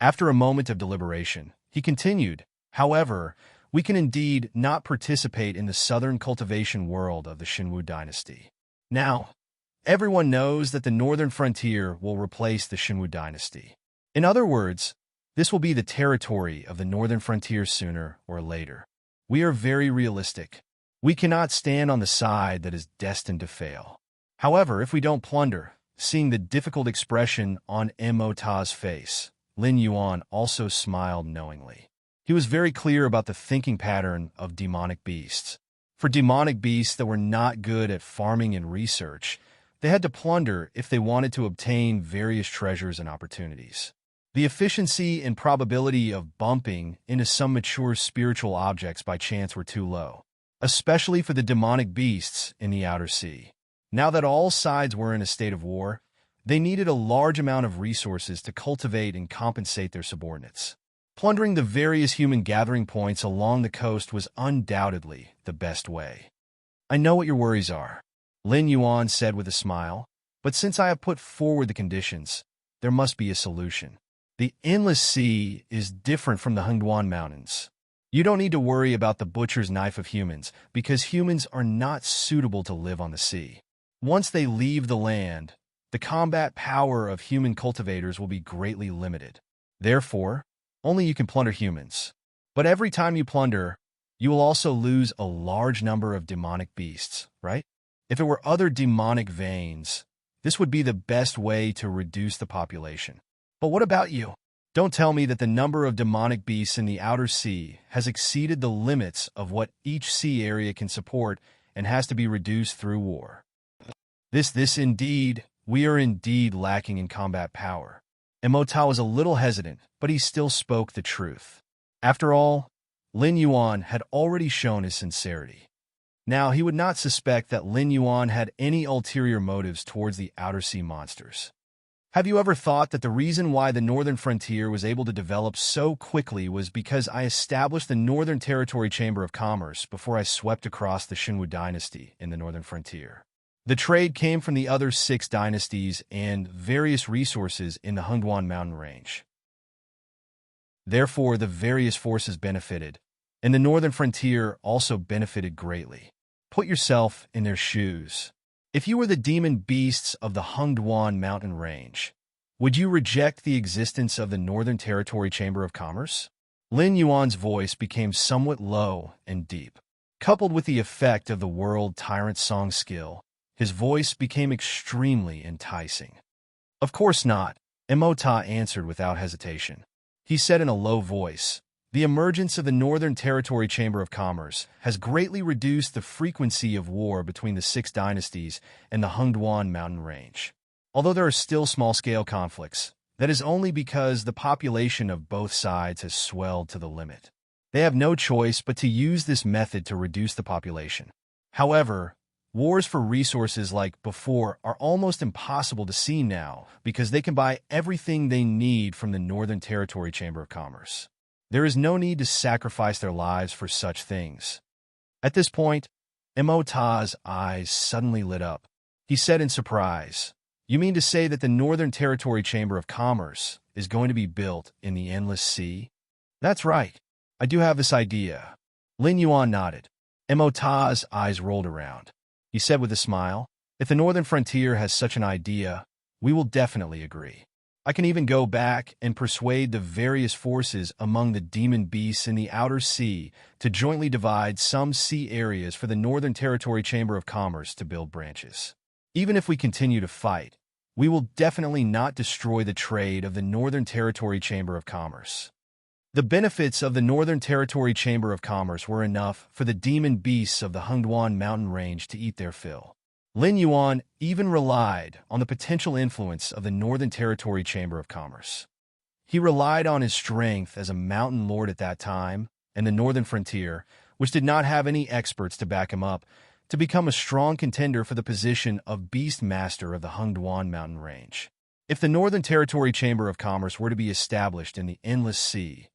After a moment of deliberation, he continued, however, we can indeed not participate in the southern cultivation world of the Xinwu dynasty. Now, everyone knows that the Northern Frontier will replace the Xinwu dynasty. In other words, this will be the territory of the Northern Frontier sooner or later. We are very realistic. We cannot stand on the side that is destined to fail. However, if we don't plunder, seeing the difficult expression on Emota's face, Lin Yuan also smiled knowingly. He was very clear about the thinking pattern of demonic beasts. For demonic beasts that were not good at farming and research, they had to plunder if they wanted to obtain various treasures and opportunities. The efficiency and probability of bumping into some mature spiritual objects by chance were too low, especially for the demonic beasts in the Outer Sea. Now that all sides were in a state of war, they needed a large amount of resources to cultivate and compensate their subordinates. Plundering the various human gathering points along the coast was undoubtedly the best way. I know what your worries are, Lin Yuan said with a smile, but since I have put forward the conditions, there must be a solution. The Endless Sea is different from the Hengduan Mountains. You don't need to worry about the butcher's knife of humans, because humans are not suitable to live on the sea. Once they leave the land, the combat power of human cultivators will be greatly limited. Therefore, only you can plunder humans. But every time you plunder, you will also lose a large number of demonic beasts, right? If it were other demonic veins, this would be the best way to reduce the population. But what about you? Don't tell me that the number of demonic beasts in the Outer Sea has exceeded the limits of what each sea area can support and has to be reduced through war. This indeed, we are indeed lacking in combat power. Emota was a little hesitant, but he still spoke the truth. After all, Lin Yuan had already shown his sincerity. Now he would not suspect that Lin Yuan had any ulterior motives towards the Outer Sea monsters. Have you ever thought that the reason why the Northern Frontier was able to develop so quickly was because I established the Northern Territory Chamber of Commerce before I swept across the Xinwu dynasty in the Northern Frontier? The trade came from the other 6 dynasties and various resources in the Hengduan mountain range. Therefore, the various forces benefited, and the Northern Frontier also benefited greatly. Put yourself in their shoes. If you were the demon beasts of the Hengduan mountain range, would you reject the existence of the Northern Territory Chamber of Commerce? Lin Yuan's voice became somewhat low and deep. Coupled with the effect of the World Tyrant Song skill, his voice became extremely enticing. Of course not, Emota answered without hesitation. He said in a low voice, the emergence of the Northern Territory Chamber of Commerce has greatly reduced the frequency of war between the 6 dynasties and the Hengduan mountain range. Although there are still small-scale conflicts, that is only because the population of both sides has swelled to the limit. They have no choice but to use this method to reduce the population. However, wars for resources like before are almost impossible to see now because they can buy everything they need from the Northern Territory Chamber of Commerce. There is no need to sacrifice their lives for such things. At this point, Emota's eyes suddenly lit up. He said in surprise, "You mean to say that the Northern Territory Chamber of Commerce is going to be built in the Endless Sea?" "That's right. I do have this idea." Lin Yuan nodded. Emota's eyes rolled around. He said with a smile, "If the Northern Frontier has such an idea, we will definitely agree. I can even go back and persuade the various forces among the demon beasts in the Outer Sea to jointly divide some sea areas for the Northern Territory Chamber of Commerce to build branches. Even if we continue to fight, we will definitely not destroy the trade of the Northern Territory Chamber of Commerce." The benefits of the Northern Territory Chamber of Commerce were enough for the demon beasts of the Hengduan mountain range to eat their fill. Lin Yuan even relied on the potential influence of the Northern Territory Chamber of Commerce. He relied on his strength as a mountain lord at that time, and the Northern Frontier, which did not have any experts to back him up, to become a strong contender for the position of Beast Master of the Hengduan mountain range. If the Northern Territory Chamber of Commerce were to be established in the Endless Sea,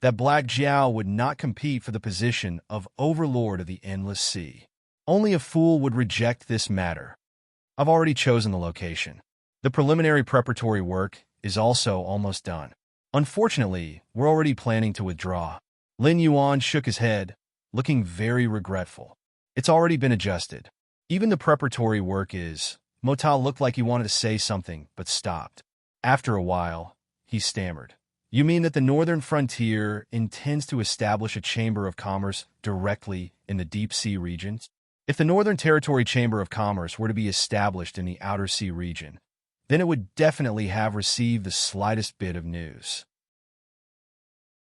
that Black Jiao would not compete for the position of Overlord of the Endless Sea. Only a fool would reject this matter. I've already chosen the location. The preliminary preparatory work is also almost done. Unfortunately, we're already planning to withdraw. Lin Yuan shook his head, looking very regretful. It's already been adjusted. Even the preparatory work is. Mota looked like he wanted to say something, but stopped. After a while, he stammered. "You mean that the Northern Frontier intends to establish a Chamber of Commerce directly in the Deep Sea regions? If the Northern Territory Chamber of Commerce were to be established in the Outer Sea region, then it would definitely have received the slightest bit of news.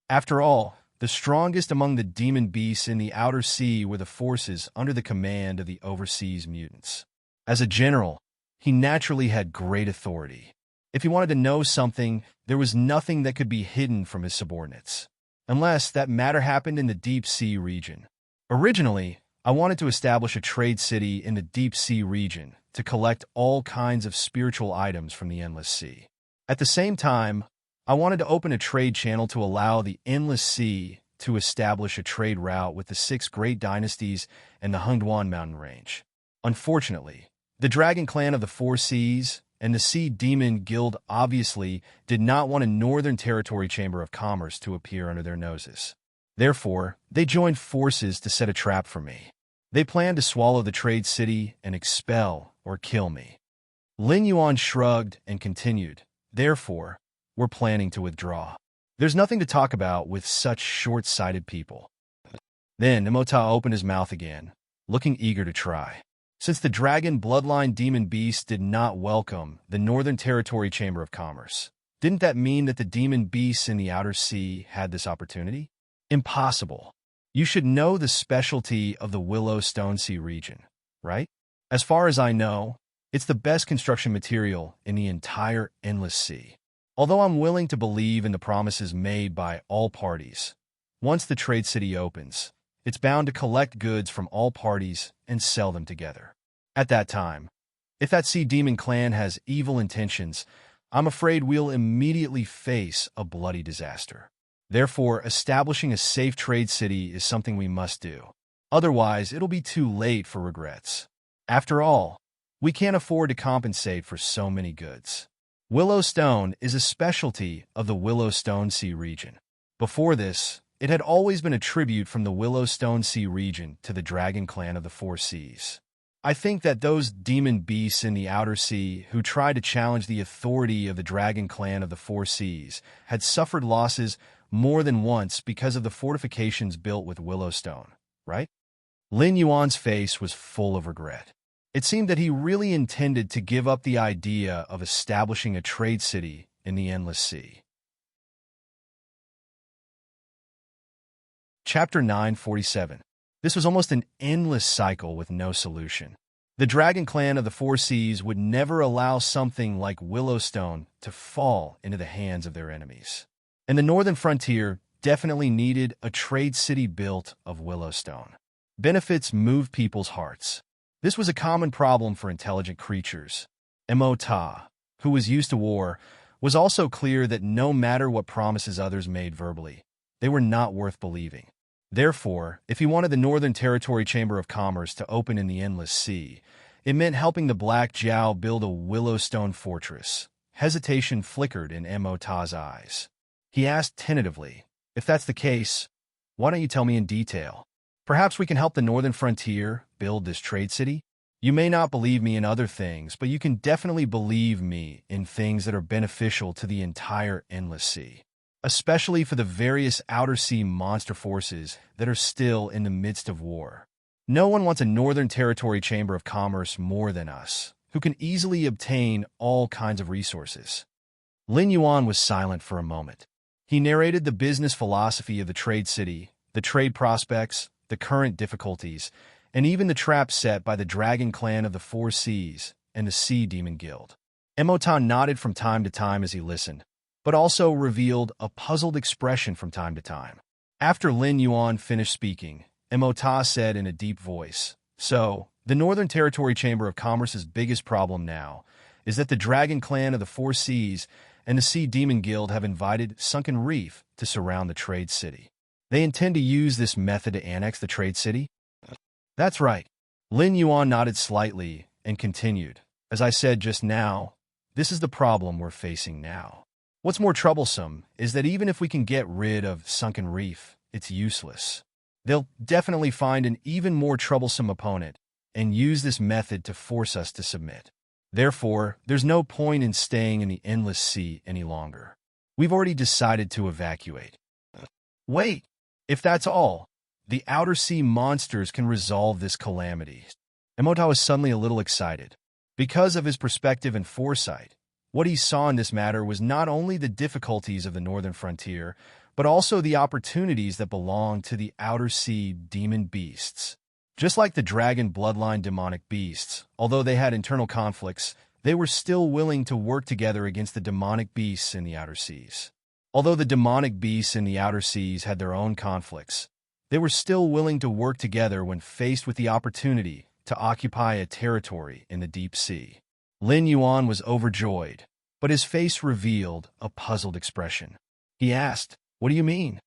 After all, the strongest among the demon beasts in the Outer Sea were the forces under the command of the overseas mutants. As a general, he naturally had great authority. If he wanted to know something, there was nothing that could be hidden from his subordinates. Unless that matter happened in the Deep Sea region. Originally, I wanted to establish a trade city in the Deep Sea region to collect all kinds of spiritual items from the Endless Sea. At the same time, I wanted to open a trade channel to allow the Endless Sea to establish a trade route with the 6 great dynasties and the Hengduan mountain range. Unfortunately, the Dragon Clan of the Four Seas and the Sea Demon Guild obviously did not want a Northern Territory Chamber of Commerce to appear under their noses. Therefore, they joined forces to set a trap for me. They planned to swallow the trade city and expel or kill me. Lin Yuan shrugged and continued, "Therefore, we're planning to withdraw. There's nothing to talk about with such short-sighted people." Then Emota opened his mouth again, looking eager to try. Since the dragon bloodline demon beast did not welcome the Northern Territory Chamber of Commerce, didn't that mean that the demon beasts in the Outer Sea had this opportunity? Impossible. You should know the specialty of the Willow Stone Sea region, right? As far as I know, it's the best construction material in the entire Endless Sea. Although I'm willing to believe in the promises made by all parties, once the trade city opens, it's bound to collect goods from all parties and sell them together. At that time, if that Sea Demon clan has evil intentions, I'm afraid we'll immediately face a bloody disaster. Therefore, establishing a safe trade city is something we must do. Otherwise, it'll be too late for regrets. After all, we can't afford to compensate for so many goods. Willow Stone is a specialty of the Willow Stone Sea region. Before this, it had always been a tribute from the Willow Stone Sea region to the Dragon Clan of the Four Seas. I think that those demon beasts in the Outer Sea who tried to challenge the authority of the Dragon Clan of the Four Seas had suffered losses more than once because of the fortifications built with Willow Stone, right? Lin Yuan's face was full of regret. It seemed that he really intended to give up the idea of establishing a trade city in the Endless Sea. Chapter 947. This was almost an endless cycle with no solution. The Dragon Clan of the Four Seas would never allow something like Willowstone to fall into the hands of their enemies. And the northern frontier definitely needed a trade city built of Willowstone. Benefits moved people's hearts. This was a common problem for intelligent creatures. Emota, who was used to war, was also clear that no matter what promises others made verbally, they were not worth believing. Therefore, if he wanted the Northern Territory Chamber of Commerce to open in the Endless Sea, it meant helping the Black Jiao build a Willowstone fortress. Hesitation flickered in Emota's eyes. He asked tentatively, "If that's the case, why don't you tell me in detail? Perhaps we can help the Northern Frontier build this trade city? You may not believe me in other things, but you can definitely believe me in things that are beneficial to the entire Endless Sea, especially for the various outer sea monster forces that are still in the midst of war. No one wants a Northern Territory Chamber of Commerce more than us, who can easily obtain all kinds of resources." Lin Yuan was silent for a moment. He narrated the business philosophy of the trade city, the trade prospects, the current difficulties, and even the traps set by the Dragon Clan of the Four Seas and the Sea Demon Guild. Emotan nodded from time to time as he listened, but also revealed a puzzled expression from time to time. After Lin Yuan finished speaking, Emota said in a deep voice, "So, the Northern Territory Chamber of Commerce's biggest problem now is that the Dragon Clan of the Four Seas and the Sea Demon Guild have invited Sunken Reef to surround the trade city. They intend to use this method to annex the trade city?" "That's right." Lin Yuan nodded slightly and continued, "As I said just now, this is the problem we're facing now. What's more troublesome is that even if we can get rid of Sunken Reef, it's useless. They'll definitely find an even more troublesome opponent and use this method to force us to submit. Therefore, there's no point in staying in the Endless Sea any longer. We've already decided to evacuate." "Wait, if that's all, the outer sea monsters can resolve this calamity." Emota was suddenly a little excited. Because of his perspective and foresight, what he saw in this matter was not only the difficulties of the northern frontier, but also the opportunities that belong to the outer sea demon beasts. Just like the dragon bloodline demonic beasts, although they had internal conflicts, they were still willing to work together against the demonic beasts in the outer seas. Although the demonic beasts in the outer seas had their own conflicts, they were still willing to work together when faced with the opportunity to occupy a territory in the deep sea. Lin Yuan was overjoyed, but his face revealed a puzzled expression. He asked, "What do you mean?"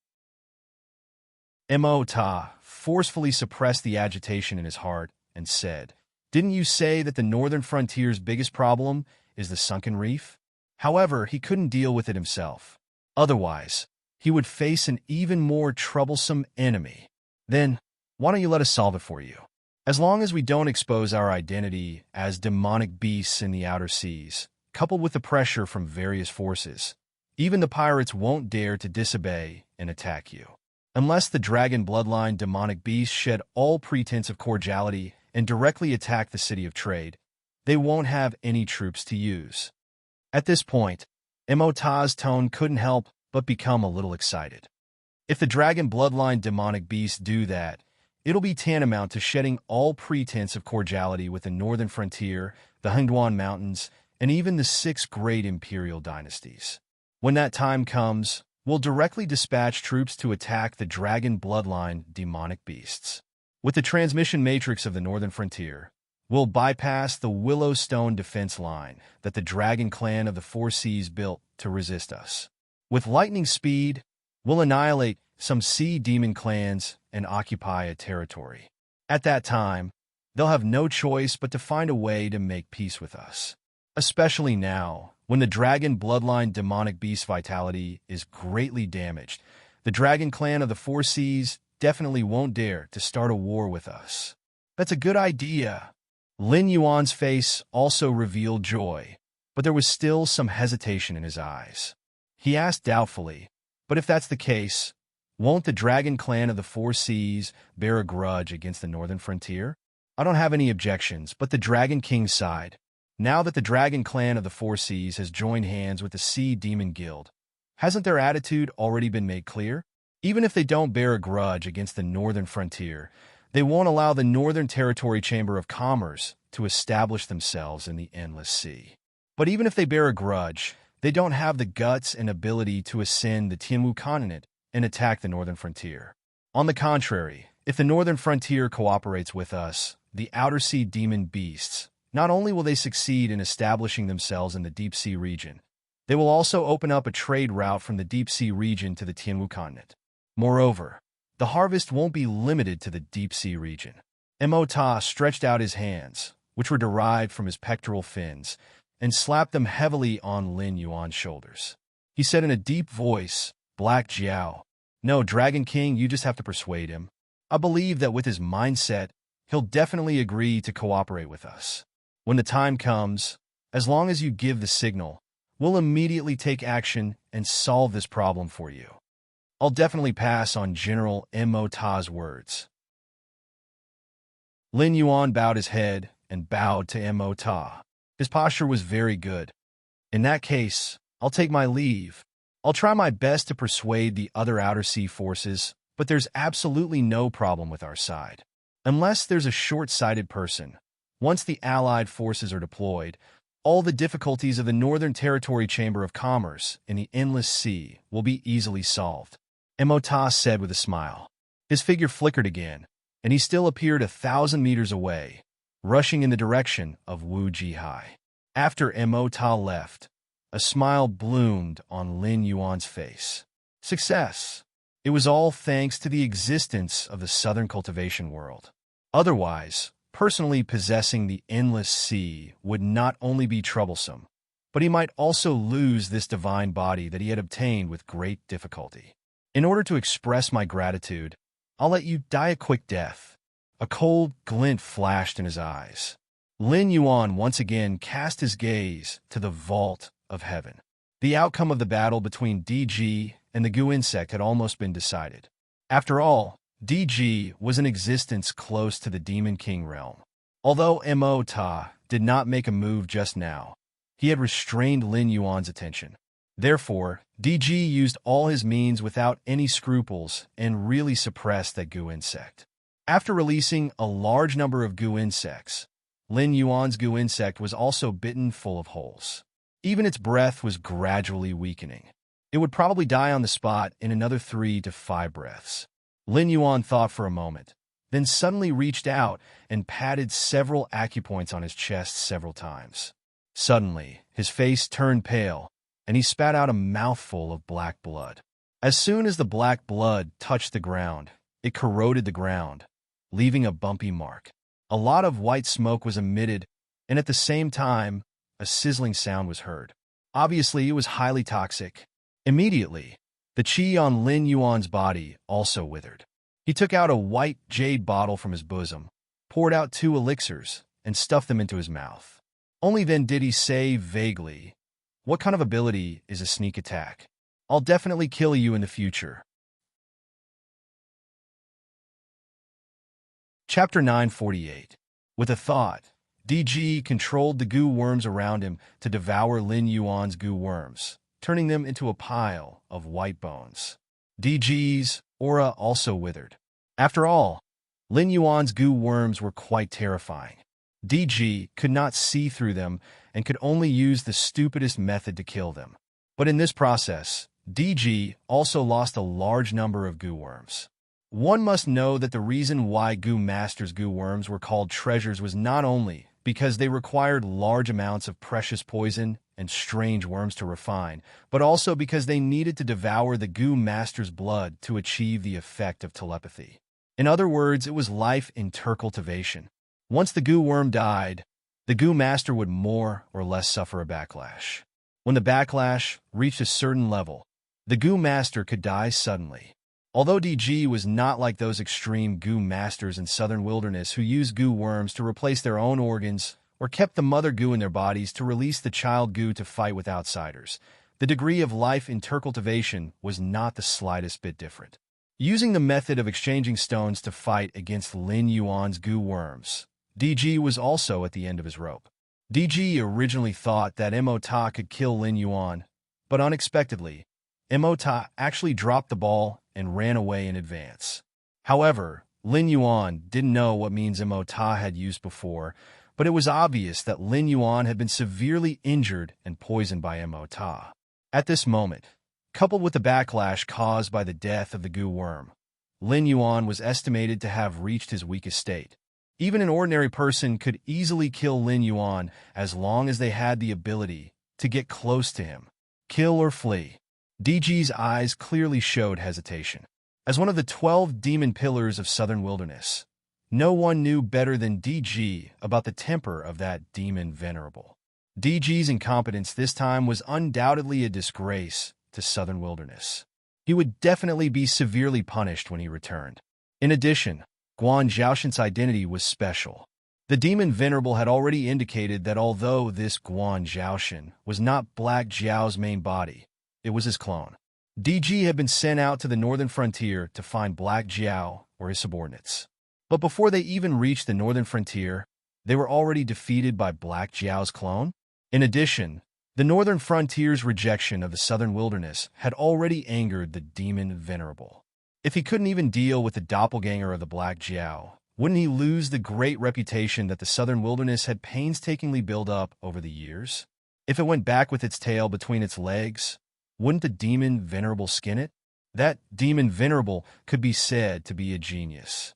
Emota forcefully suppressed the agitation in his heart and said, "Didn't you say that the northern frontier's biggest problem is the sunken reef?" However, he couldn't deal with it himself. Otherwise, he would face an even more troublesome enemy. "Then, why don't you let us solve it for you? As long as we don't expose our identity as demonic beasts in the outer seas, coupled with the pressure from various forces, even the pirates won't dare to disobey and attack you. Unless the dragon bloodline demonic beasts shed all pretense of cordiality and directly attack the city of trade, they won't have any troops to use." At this point, Emota's tone couldn't help but become a little excited. If the dragon bloodline demonic beasts do that, it'll be tantamount to shedding all pretense of cordiality with the northern frontier, the Hengduan Mountains, and even the 6 great imperial dynasties. When that time comes, we'll directly dispatch troops to attack the dragon bloodline demonic beasts. With the transmission matrix of the northern frontier, we'll bypass the Willowstone defense line that the Dragon Clan of the Four Seas built to resist us. With lightning speed, we'll annihilate some sea demon clans and occupy a territory. At that time, they'll have no choice but to find a way to make peace with us. Especially now, when the dragon bloodline demonic beast vitality is greatly damaged, the Dragon Clan of the Four Seas definitely won't dare to start a war with us. "That's a good idea." Lin Yuan's face also revealed joy, but there was still some hesitation in his eyes. He asked doubtfully, "But if that's the case, won't the Dragon Clan of the Four Seas bear a grudge against the northern frontier?" "I don't have any objections, but the Dragon King's side. Now that the Dragon Clan of the Four Seas has joined hands with the Sea Demon Guild, hasn't their attitude already been made clear? Even if they don't bear a grudge against the northern frontier, they won't allow the Northern Territory Chamber of Commerce to establish themselves in the endless sea. But even if they bear a grudge, they don't have the guts and ability to ascend the Tianwu continent and attack the northern frontier. On the contrary, if the northern frontier cooperates with us, the outer sea demon beasts, not only will they succeed in establishing themselves in the deep sea region, they will also open up a trade route from the deep sea region to the Tianwu continent. Moreover, the harvest won't be limited to the deep sea region. Emota stretched out his hands, which were derived from his pectoral fins, and slapped them heavily on Lin Yuan's shoulders. He said in a deep voice, "Black Jiao, no, Dragon King, you just have to persuade him. I believe that with his mindset, he'll definitely agree to cooperate with us. When the time comes, as long as you give the signal, we'll immediately take action and solve this problem for you." I'll definitely pass on General Emota's words. Lin Yuan bowed his head and bowed to Emota. His posture was very good. "In that case, I'll take my leave. I'll try my best to persuade the other outer sea forces, but there's absolutely no problem with our side. Unless there's a short-sighted person. Once the Allied forces are deployed, all the difficulties of the Northern Territory Chamber of Commerce in the Endless Sea will be easily solved," Emota said with a smile. His figure flickered again, and he still appeared 1,000 meters away, rushing in the direction of Wu Jihai. After Emota left, a smile bloomed on Lin Yuan's face. Success! It was all thanks to the existence of the Southern Cultivation World. Otherwise, personally possessing the Endless Sea would not only be troublesome, but he might also lose this divine body that he had obtained with great difficulty. In order to express my gratitude, I'll let you die a quick death. A cold glint flashed in his eyes. Lin Yuan once again cast his gaze to the vault of heaven. The outcome of the battle between DG and the goo insect had almost been decided. After all, DG was in existence close to the Demon King realm. Although Emota did not make a move just now, he had restrained Lin Yuan's attention. Therefore, DG used all his means without any scruples and really suppressed that goo insect. After releasing a large number of goo insects, Lin Yuan's goo insect was also bitten full of holes. Even its breath was gradually weakening. It would probably die on the spot in another 3 to 5 breaths. Lin Yuan thought for a moment, then suddenly reached out and patted several acupoints on his chest several times. Suddenly, his face turned pale, and he spat out a mouthful of black blood. As soon as the black blood touched the ground, it corroded the ground, leaving a bumpy mark. A lot of white smoke was emitted, and at the same time, a sizzling sound was heard. Obviously, it was highly toxic. Immediately, the qi on Lin Yuan's body also withered. He took out a white jade bottle from his bosom, poured out 2 elixirs, and stuffed them into his mouth. Only then did he say vaguely, "What kind of ability is a sneak attack? I'll definitely kill you in the future." Chapter 948. With a thought, DG controlled the goo worms around him to devour Lin Yuan's goo worms, turning them into a pile of white bones. DG's aura also withered. After all, Lin Yuan's goo worms were quite terrifying. DG could not see through them and could only use the stupidest method to kill them. But in this process, DG also lost a large number of goo worms. One must know that the reason why Goo Master's goo worms were called treasures was not only because they required large amounts of precious poison and strange worms to refine, but also because they needed to devour the Goo Master's blood to achieve the effect of telepathy. In other words, it was life in cultivation. Once the goo worm died, the Goo Master would more or less suffer a backlash. When the backlash reached a certain level, the Goo Master could die suddenly. Although DG was not like those extreme goo masters in southern wilderness who used goo worms to replace their own organs or kept the mother goo in their bodies to release the child goo to fight with outsiders, the degree of life in cultivation was not the slightest bit different. Using the method of exchanging stones to fight against Lin Yuan's goo worms, DG was also at the end of his rope. DG originally thought that Emota could kill Lin Yuan, but unexpectedly, Emota actually dropped the ball and ran away in advance. However, Lin Yuan didn't know what means Emota had used before, but it was obvious that Lin Yuan had been severely injured and poisoned by Emota. At this moment, coupled with the backlash caused by the death of the goo worm, Lin Yuan was estimated to have reached his weakest state. Even an ordinary person could easily kill Lin Yuan as long as they had the ability to get close to him. Kill or flee. DG's eyes clearly showed hesitation. As one of the 12 demon pillars of Southern Wilderness, no one knew better than DG about the temper of that demon venerable. DG's incompetence this time was undoubtedly a disgrace to Southern Wilderness. He would definitely be severely punished when he returned. In addition, Guan Zhaoshan's identity was special. The demon venerable had already indicated that although this Guan Zhaoshan was not Black Jiao's main body, it was his clone. DG had been sent out to the northern frontier to find Black Jiao or his subordinates. But before they even reached the northern frontier, they were already defeated by Black Jiao's clone. In addition, the northern frontier's rejection of the southern wilderness had already angered the demon venerable. If he couldn't even deal with the doppelganger of the Black Jiao, wouldn't he lose the great reputation that the southern wilderness had painstakingly built up over the years? If it went back with its tail between its legs, wouldn't the demon venerable skin it? That demon venerable could be said to be a genius.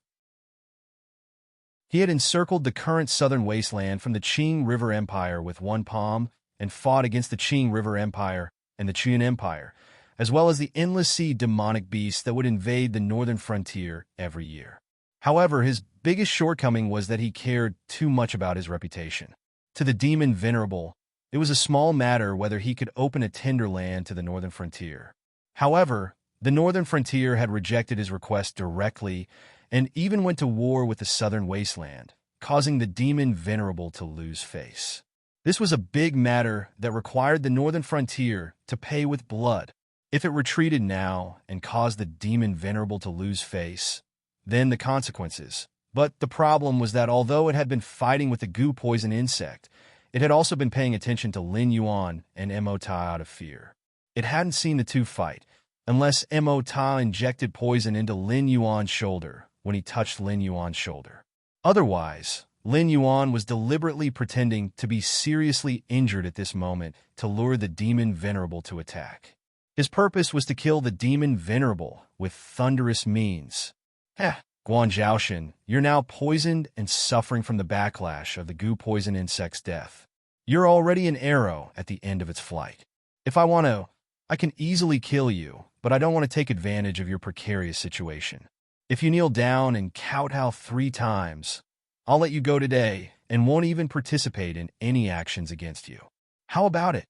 He had encircled the current southern wasteland from the Qing River Empire with one palm and fought against the Qing River Empire and the Qian Empire, as well as the endless sea demonic beasts that would invade the northern frontier every year. However, his biggest shortcoming was that he cared too much about his reputation. To the demon venerable, it was a small matter whether he could open a tender land to the northern frontier. However, the northern frontier had rejected his request directly and even went to war with the southern wasteland, causing the demon venerable to lose face. This was a big matter that required the northern frontier to pay with blood. If it retreated now and caused the demon venerable to lose face, then the consequences. But the problem was that although it had been fighting with the goo poison insect, it had also been paying attention to Lin Yuan and Emota out of fear. It hadn't seen the two fight, unless Emota injected poison into Lin Yuan's shoulder when he touched Lin Yuan's shoulder. Otherwise, Lin Yuan was deliberately pretending to be seriously injured at this moment to lure the demon venerable to attack. His purpose was to kill the demon venerable with thunderous means. Guan Zhaoshan, you're now poisoned and suffering from the backlash of the goo poison insect's death. You're already an arrow at the end of its flight. If I want to, I can easily kill you, but I don't want to take advantage of your precarious situation. If you kneel down and kowtow 3 times, I'll let you go today and won't even participate in any actions against you. How about it?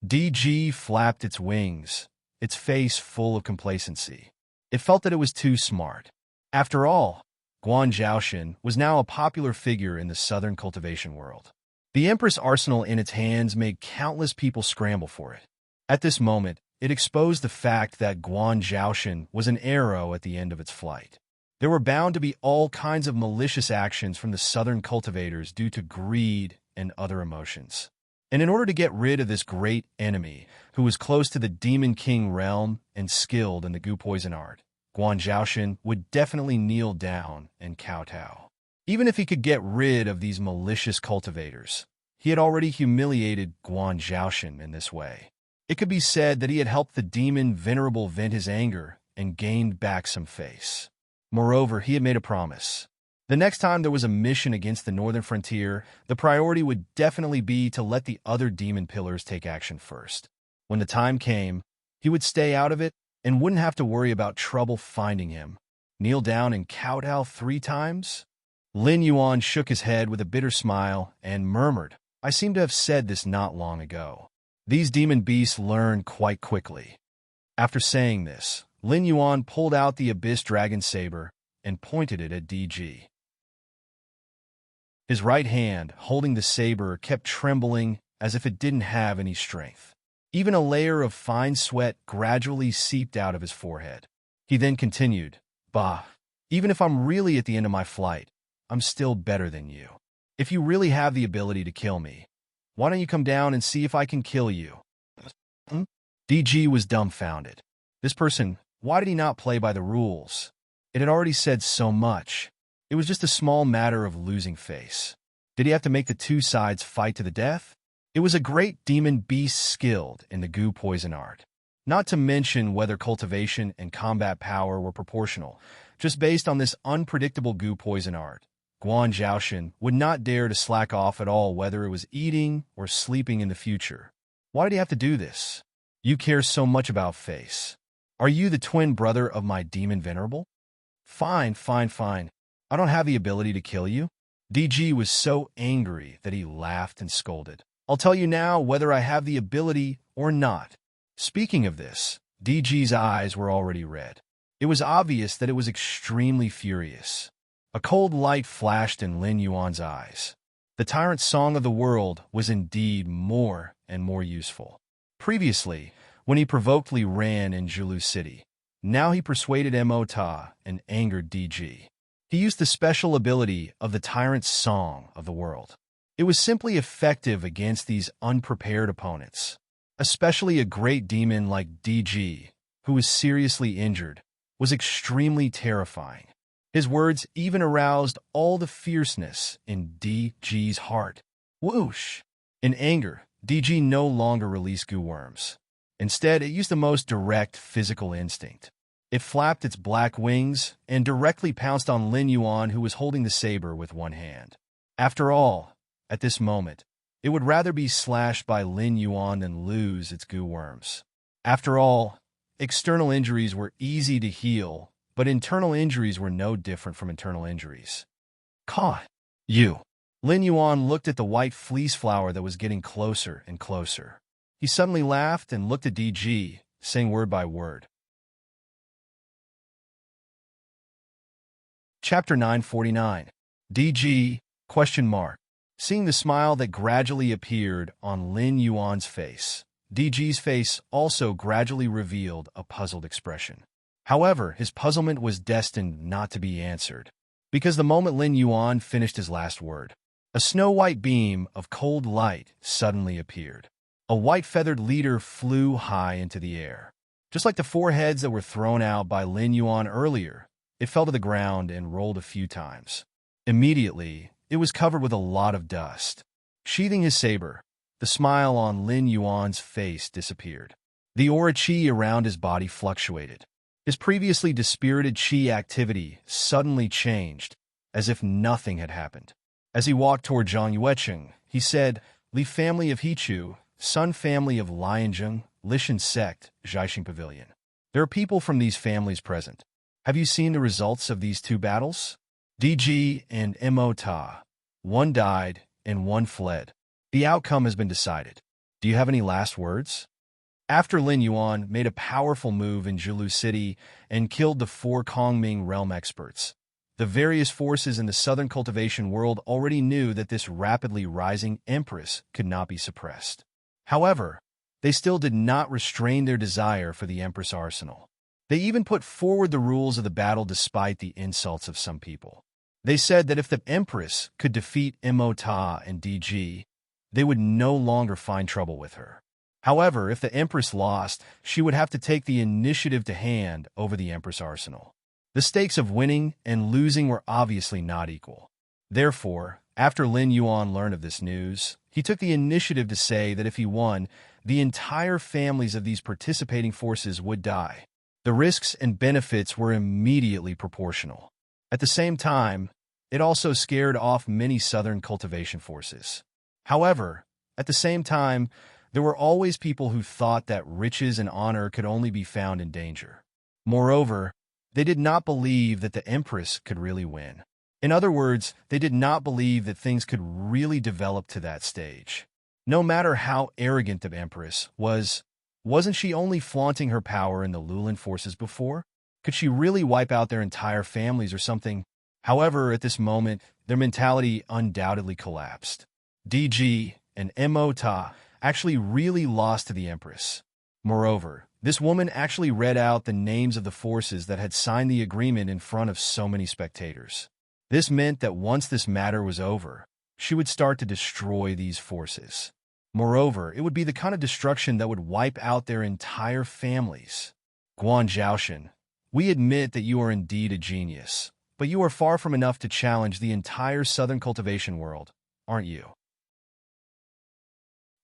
DG flapped its wings, its face full of complacency. It felt that it was too smart. After all, Guan Zhaoshan was now a popular figure in the southern cultivation world. The Empress arsenal in its hands made countless people scramble for it. At this moment, it exposed the fact that Guan Zhaoshan was an arrow at the end of its flight. There were bound to be all kinds of malicious actions from the southern cultivators due to greed and other emotions. And in order to get rid of this great enemy, who was close to the Demon King realm and skilled in the goo poison art, Guan Zhaoshan would definitely kneel down and kowtow. Even if he could get rid of these malicious cultivators, he had already humiliated Guan Zhaoshan in this way. It could be said that he had helped the demon venerable vent his anger and gained back some face. Moreover, he had made a promise. The next time there was a mission against the northern frontier, the priority would definitely be to let the other demon pillars take action first. When the time came, he would stay out of it and wouldn't have to worry about trouble finding him. Kneel down and kowtow 3 times? Lin Yuan shook his head with a bitter smile and murmured, I seem to have said this not long ago. These demon beasts learn quite quickly. After saying this, Lin Yuan pulled out the Abyss Dragon Saber and pointed it at DG. His right hand, holding the saber, kept trembling as if it didn't have any strength. Even a layer of fine sweat gradually seeped out of his forehead. He then continued, Bah, even if I'm really at the end of my flight, I'm still better than you. If you really have the ability to kill me, why don't you come down and see if I can kill you? DG was dumbfounded. This person, why did he not play by the rules? It had already said so much. It was just a small matter of losing face. Did he have to make the two sides fight to the death? It was a great demon beast skilled in the goo poison art. Not to mention whether cultivation and combat power were proportional. Just based on this unpredictable goo poison art, Guan Zhaoshan would not dare to slack off at all, whether it was eating or sleeping in the future. Why did he have to do this? You care so much about face. Are you the twin brother of my demon venerable? Fine, fine, fine. I don't have the ability to kill you. DG was so angry that he laughed and scolded. I'll tell you now whether I have the ability or not. Speaking of this, DG's eyes were already red. It was obvious that it was extremely furious. A cold light flashed in Lin Yuan's eyes. The tyrant's song of the world was indeed more and more useful. Previously, when he provokedly ran in Zhulu City, now he persuaded Mo Ta and angered DG. He used the special ability of the tyrant's song of the world. It was simply effective against these unprepared opponents, especially a great demon like DG, who was seriously injured, was extremely terrifying. His words even aroused all the fierceness in DG's heart. Whoosh! In anger, DG no longer released goo worms. Instead, it used the most direct physical instinct. It flapped its black wings and directly pounced on Lin Yuan, who was holding the saber with one hand. After all, at this moment, it would rather be slashed by Lin Yuan than lose its goo worms. After all, external injuries were easy to heal, but internal injuries were no different from internal injuries. Caught. You. Lin Yuan looked at the white fleece flower that was getting closer and closer. He suddenly laughed and looked at DG, saying word by word. Chapter 949. DG, ? Seeing the smile that gradually appeared on Lin Yuan's face, DG's face also gradually revealed a puzzled expression. However, his puzzlement was destined not to be answered, because the moment Lin Yuan finished his last word, a snow-white beam of cold light suddenly appeared. A white-feathered leader flew high into the air. Just like the four heads that were thrown out by Lin Yuan earlier, it fell to the ground and rolled a few times. Immediately, it was covered with a lot of dust. Sheathing his saber, the smile on Lin Yuan's face disappeared. The aura qi around his body fluctuated. His previously dispirited qi activity suddenly changed, as if nothing had happened. As he walked toward Zhang Yuecheng, he said, Li family of Hichu, Sun family of Lianzheng, Lishan sect, Zhaixing Pavilion. There are people from these families present. Have you seen the results of these two battles? DG and Mo Ta. One died and one fled. The outcome has been decided. Do you have any last words? After Lin Yuan made a powerful move in Zhulu City and killed the four Kongming realm experts, the various forces in the southern cultivation world already knew that this rapidly rising empress could not be suppressed. However, they still did not restrain their desire for the empress arsenal. They even put forward the rules of the battle despite the insults of some people. They said that if the empress could defeat Mo Ta and DG, they would no longer find trouble with her. However, if the empress lost, she would have to take the initiative to hand over the empress arsenal. The stakes of winning and losing were obviously not equal. Therefore, after Lin Yuan learned of this news, he took the initiative to say that if he won, the entire families of these participating forces would die. The risks and benefits were immediately proportional. At the same time, it also scared off many southern cultivation forces. However, at the same time, there were always people who thought that riches and honor could only be found in danger. Moreover, they did not believe that the empress could really win. In other words, they did not believe that things could really develop to that stage. No matter how arrogant the empress was, wasn't she only flaunting her power in the Lulan forces before? Could she really wipe out their entire families or something? However, at this moment, their mentality undoubtedly collapsed. DG and Mo Ta actually really lost to the empress. Moreover, this woman actually read out the names of the forces that had signed the agreement in front of so many spectators. This meant that once this matter was over, she would start to destroy these forces. Moreover, it would be the kind of destruction that would wipe out their entire families. Guan Zhaoshan, we admit that you are indeed a genius, but you are far from enough to challenge the entire southern cultivation world. aren't you?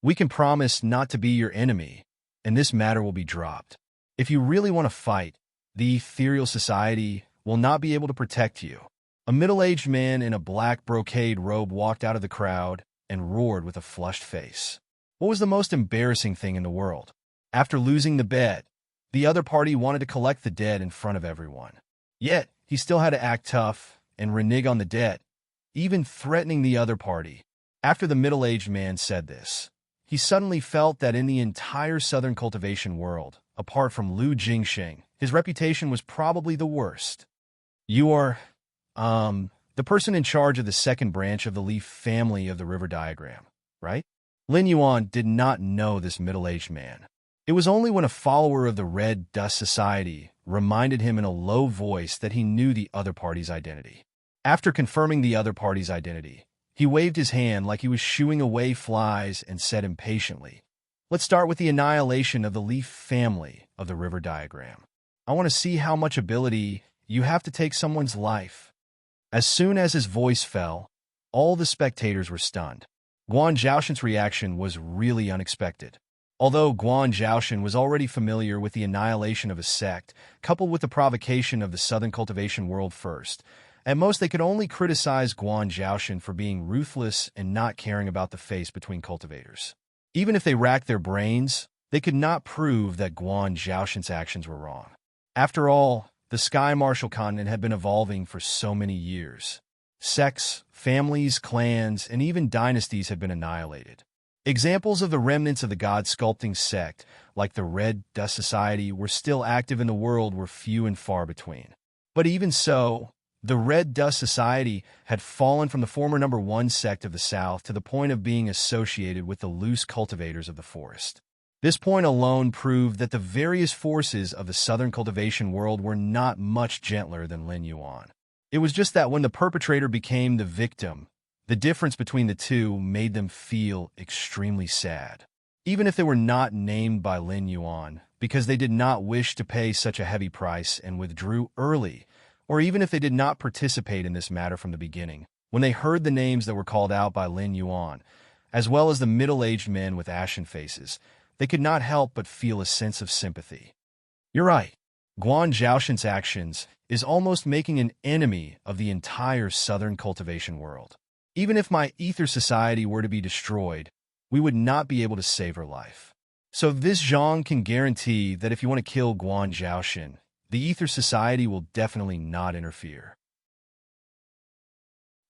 We can promise not to be your enemy, and this matter will be dropped. If you really want to fight, the ethereal society will not be able to protect you. A middle-aged man in a black brocade robe walked out of the crowd and roared with a flushed face. What was the most embarrassing thing in the world? After losing the bet, the other party wanted to collect the debt in front of everyone. Yet, he still had to act tough and renege on the debt, even threatening the other party. After the middle-aged man said this, he suddenly felt that in the entire southern cultivation world, apart from Lu Jingxing, his reputation was probably the worst. You are, the person in charge of the second branch of the leaf family of the river diagram, right? Lin Yuan did not know this middle-aged man. It was only when a follower of the Red Dust Society reminded him in a low voice that he knew the other party's identity. After confirming the other party's identity, he waved his hand like he was shooing away flies and said impatiently, "Let's start with the annihilation of the leaf family of the river diagram. I want to see how much ability you have to take someone's life." As soon as his voice fell, all the spectators were stunned. Guan Zhaoshan's reaction was really unexpected. Although Guan Zhaoshan was already familiar with the annihilation of a sect, coupled with the provocation of the southern cultivation world first, at most they could only criticize Guan Zhaoshan for being ruthless and not caring about the face between cultivators. Even if they racked their brains, they could not prove that Guan Zhaoshan's actions were wrong. After all, the Sky Martial continent had been evolving for so many years. Sects, families, clans, and even dynasties had been annihilated. Examples of the remnants of the god-sculpting sect, like the Red Dust Society, were still active in the world were few and far between. But even so, the Red Dust Society had fallen from the former number one sect of the South to the point of being associated with the loose cultivators of the forest. This point alone proved that the various forces of the southern cultivation world were not much gentler than Lin Yuan. It was just that when the perpetrator became the victim, the difference between the two made them feel extremely sad. Even if they were not named by Lin Yuan, because they did not wish to pay such a heavy price and withdrew early, or even if they did not participate in this matter from the beginning, when they heard the names that were called out by Lin Yuan, as well as the middle-aged men with ashen faces, they could not help but feel a sense of sympathy. You're right. Guan Zhaoshan's actions is almost making an enemy of the entire southern cultivation world. Even if my ether society were to be destroyed, we would not be able to save her life. So this Zhang can guarantee that if you want to kill Guan Zhaoshan, the ether society will definitely not interfere.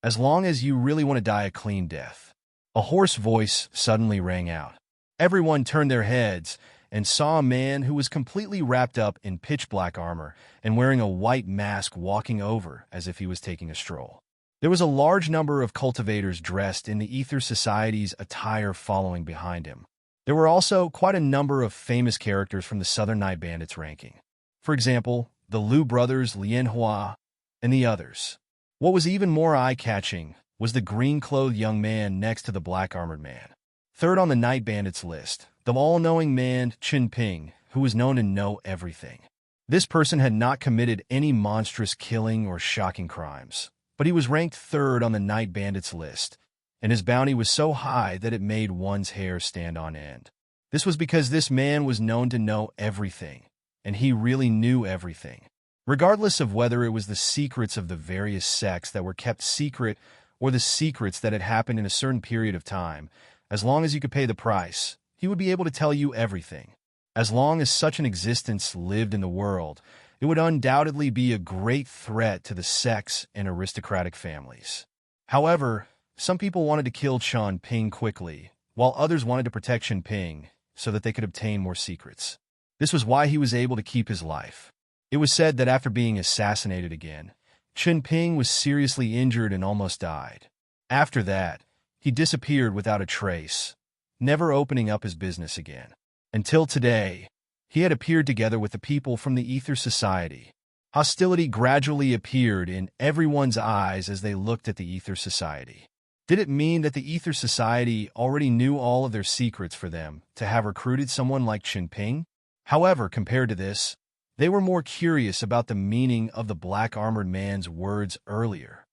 As long as you really want to die a clean death. A hoarse voice suddenly rang out. Everyone turned their heads and saw a man who was completely wrapped up in pitch-black armor and wearing a white mask walking over as if he was taking a stroll. There was a large number of cultivators dressed in the Ether Society's attire following behind him. There were also quite a number of famous characters from the Southern Night Bandits ranking. For example, the Liu brothers, Lian Hua, and the others. What was even more eye-catching was the green-clothed young man next to the black-armored man. Third on the Night Bandits list, the all-knowing man Qin Ping, who was known to know everything. This person had not committed any monstrous killing or shocking crimes, but he was ranked third on the Night Bandits list, and his bounty was so high that it made one's hair stand on end. This was because this man was known to know everything, and he really knew everything. Regardless of whether it was the secrets of the various sects that were kept secret or the secrets that had happened in a certain period of time, as long as you could pay the price, he would be able to tell you everything. As long as such an existence lived in the world, it would undoubtedly be a great threat to the sects and aristocratic families. However, some people wanted to kill Chen Ping quickly, while others wanted to protect Chen Ping so that they could obtain more secrets. This was why he was able to keep his life. It was said that after being assassinated again, Chen Ping was seriously injured and almost died. After that, he disappeared without a trace, never opening up his business again. Until today, he had appeared together with the people from the Ether Society. Hostility gradually appeared in everyone's eyes as they looked at the Ether Society. Did it mean that the Ether Society already knew all of their secrets for them to have recruited someone like Qin Ping? However, compared to this, they were more curious about the meaning of the black-armored man's words earlier.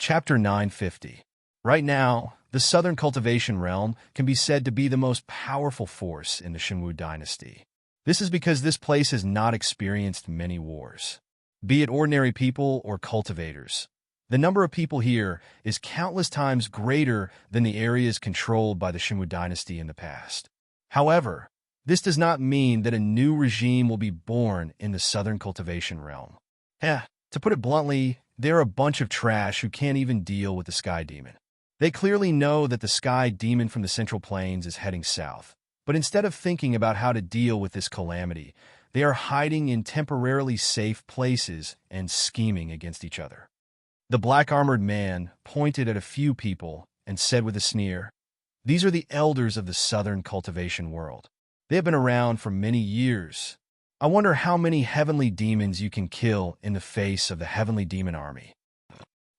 Chapter 950. Right now, the southern cultivation realm can be said to be the most powerful force in the Shinwu dynasty. This is because this place has not experienced many wars. Be it ordinary people or cultivators, the number of people here is countless times greater than the areas controlled by the Shinwu dynasty in the past. However, this does not mean that a new regime will be born in the southern cultivation realm. To put it bluntly, they're a bunch of trash who can't even deal with the Sky Demon. They clearly know that the Sky Demon from the Central Plains is heading south, but instead of thinking about how to deal with this calamity, they are hiding in temporarily safe places and scheming against each other. The black-armored man pointed at a few people and said with a sneer, "These are the elders of the southern cultivation world. They have been around for many years. I wonder how many heavenly demons you can kill in the face of the heavenly demon army.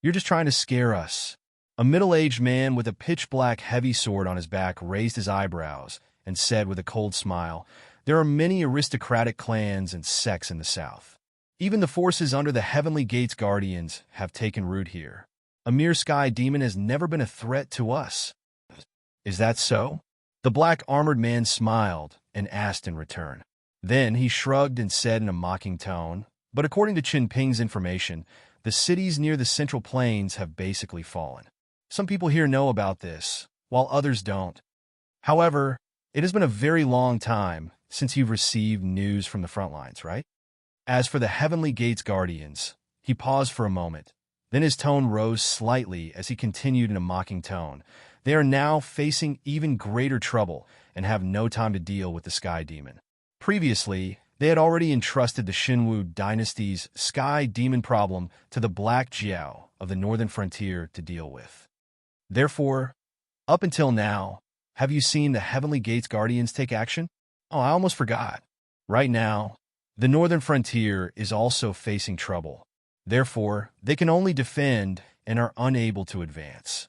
You're just trying to scare us." A middle-aged man with a pitch-black heavy sword on his back raised his eyebrows and said with a cold smile, "There are many aristocratic clans and sects in the south. Even the forces under the Heavenly Gates Guardians have taken root here. A mere sky demon has never been a threat to us." "Is that so?" The black-armored man smiled and asked in return. Then he shrugged and said in a mocking tone, "But according to Qin Ping's information, the cities near the Central Plains have basically fallen. Some people here know about this, while others don't. However, it has been a very long time since you've received news from the front lines, right? As for the Heavenly Gates Guardians," he paused for a moment. Then his tone rose slightly as he continued in a mocking tone. "They are now facing even greater trouble and have no time to deal with the Sky Demon. Previously, they had already entrusted the Shinwu dynasty's Sky Demon problem to the Black Jiao of the Northern Frontier to deal with. Therefore, up until now, have you seen the Heavenly Gates Guardians take action? Oh, I almost forgot. Right now, the Northern Frontier is also facing trouble. Therefore, they can only defend and are unable to advance.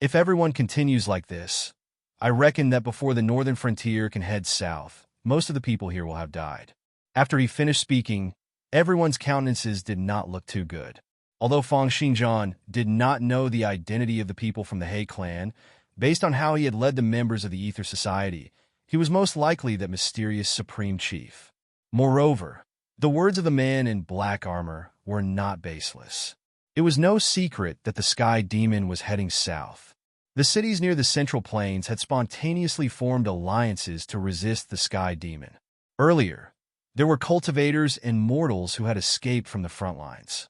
If everyone continues like this, I reckon that before the Northern Frontier can head south, most of the people here will have died." After he finished speaking, everyone's countenances did not look too good. Although Fang Xinjian did not know the identity of the people from the He clan, based on how he had led the members of the Ether Society, he was most likely that mysterious Supreme Chief. Moreover, the words of the man in black armor were not baseless. It was no secret that the Sky Demon was heading south. The cities near the Central Plains had spontaneously formed alliances to resist the Sky Demon. Earlier, there were cultivators and mortals who had escaped from the front lines.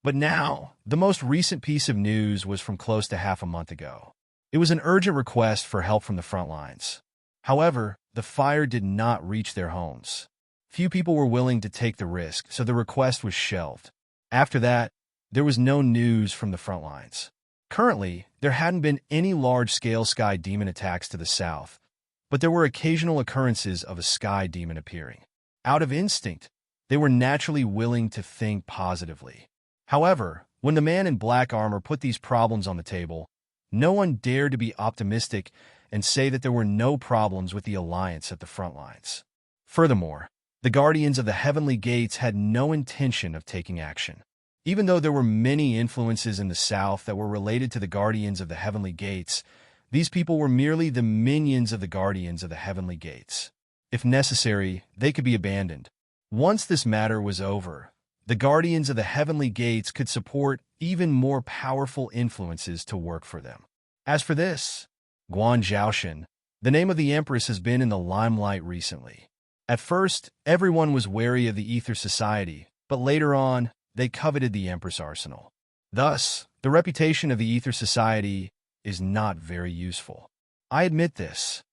But now, the most recent piece of news was from close to half a month ago. It was an urgent request for help from the front lines. However, the fire did not reach their homes. Few people were willing to take the risk, so the request was shelved. After that, there was no news from the front lines. Currently, there hadn't been any large-scale Sky Demon attacks to the south, but there were occasional occurrences of a Sky Demon appearing. Out of instinct, they were naturally willing to think positively. However, when the man in black armor put these problems on the table, no one dared to be optimistic and say that there were no problems with the alliance at the front lines. Furthermore, the Guardians of the Heavenly Gates had no intention of taking action. Even though there were many influences in the south that were related to the Guardians of the Heavenly Gates, these people were merely the minions of the Guardians of the Heavenly Gates. If necessary, they could be abandoned. Once this matter was over, the Guardians of the Heavenly Gates could support even more powerful influences to work for them. As for this, Guan Zhaoshan, the name of the Empress, has been in the limelight recently. At first, everyone was wary of the Ether Society, but later on, they coveted the Empress arsenal. Thus, the reputation of the Ether Society is not very useful. I admit this.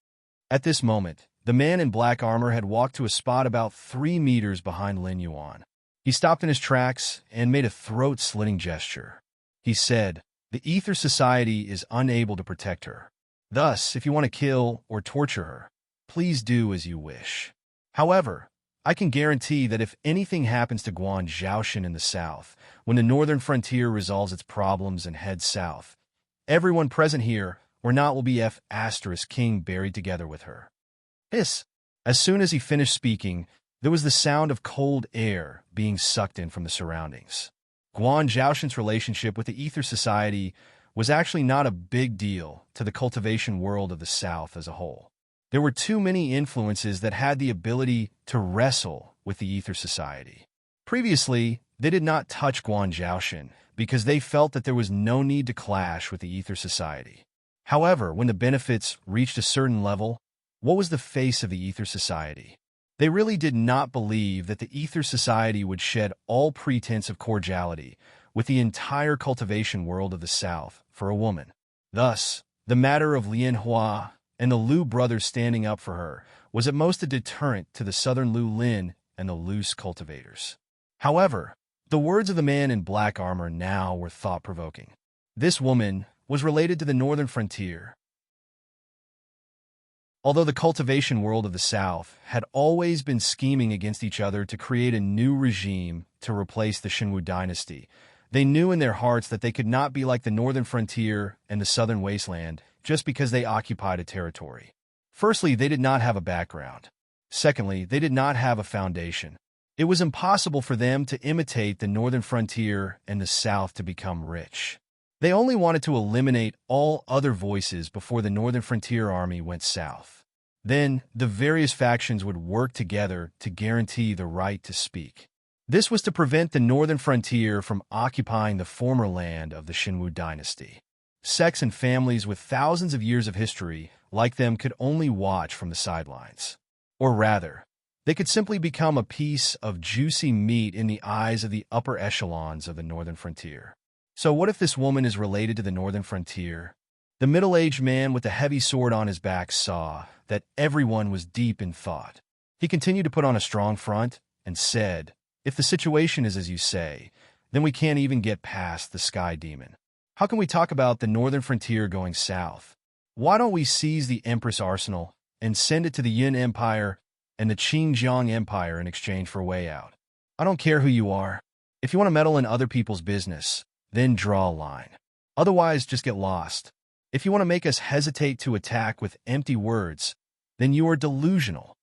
At this moment, the man in black armor had walked to a spot about 3 meters behind Lin Yuan. He stopped in his tracks and made a throat-slitting gesture. He said, "The Ether Society is unable to protect her. Thus, if you want to kill or torture her, please do as you wish. However, I can guarantee that if anything happens to Guan Zhaoshan in the south, when the Northern Frontier resolves its problems and heads south, everyone present here or not will be King buried together with her." Hiss! As soon as he finished speaking, there was the sound of cold air being sucked in from the surroundings. Guan Zhaoshan's relationship with the Ether Society was actually not a big deal to the cultivation world of the South as a whole. There were too many influences that had the ability to wrestle with the Ether Society. Previously, they did not touch Guan Zhaoshan because they felt that there was no need to clash with the Ether Society. However, when the benefits reached a certain level, what was the face of the Ether Society? They really did not believe that the Ether Society would shed all pretense of cordiality with the entire cultivation world of the South for a woman. Thus, the matter of Lian Hua and the Liu brothers standing up for her was at most a deterrent to the southern Liu Lin and the loose cultivators. However, the words of the man in black armor now were thought-provoking. This woman was related to the northern frontier. Although the cultivation world of the South had always been scheming against each other to create a new regime to replace the Shenwu dynasty, they knew in their hearts that they could not be like the northern frontier and the southern wasteland just because they occupied a territory. Firstly, they did not have a background. Secondly, they did not have a foundation. It was impossible for them to imitate the northern frontier and the South to become rich. They only wanted to eliminate all other voices before the Northern Frontier Army went south. Then, the various factions would work together to guarantee the right to speak. This was to prevent the Northern Frontier from occupying the former land of the Shenwu dynasty. Sects and families with thousands of years of history, like them, could only watch from the sidelines. Or rather, they could simply become a piece of juicy meat in the eyes of the upper echelons of the Northern Frontier. So what if this woman is related to the northern frontier? The middle-aged man with the heavy sword on his back saw that everyone was deep in thought. He continued to put on a strong front and said, "If the situation is as you say, then we can't even get past the Sky Demon. How can we talk about the northern frontier going south? Why don't we seize the Empress Arsenal and send it to the Yin Empire and the Qingjiang Empire in exchange for a way out? I don't care who you are. If you want to meddle in other people's business, then draw a line. Otherwise, just get lost. If you want to make us hesitate to attack with empty words, then you are delusional."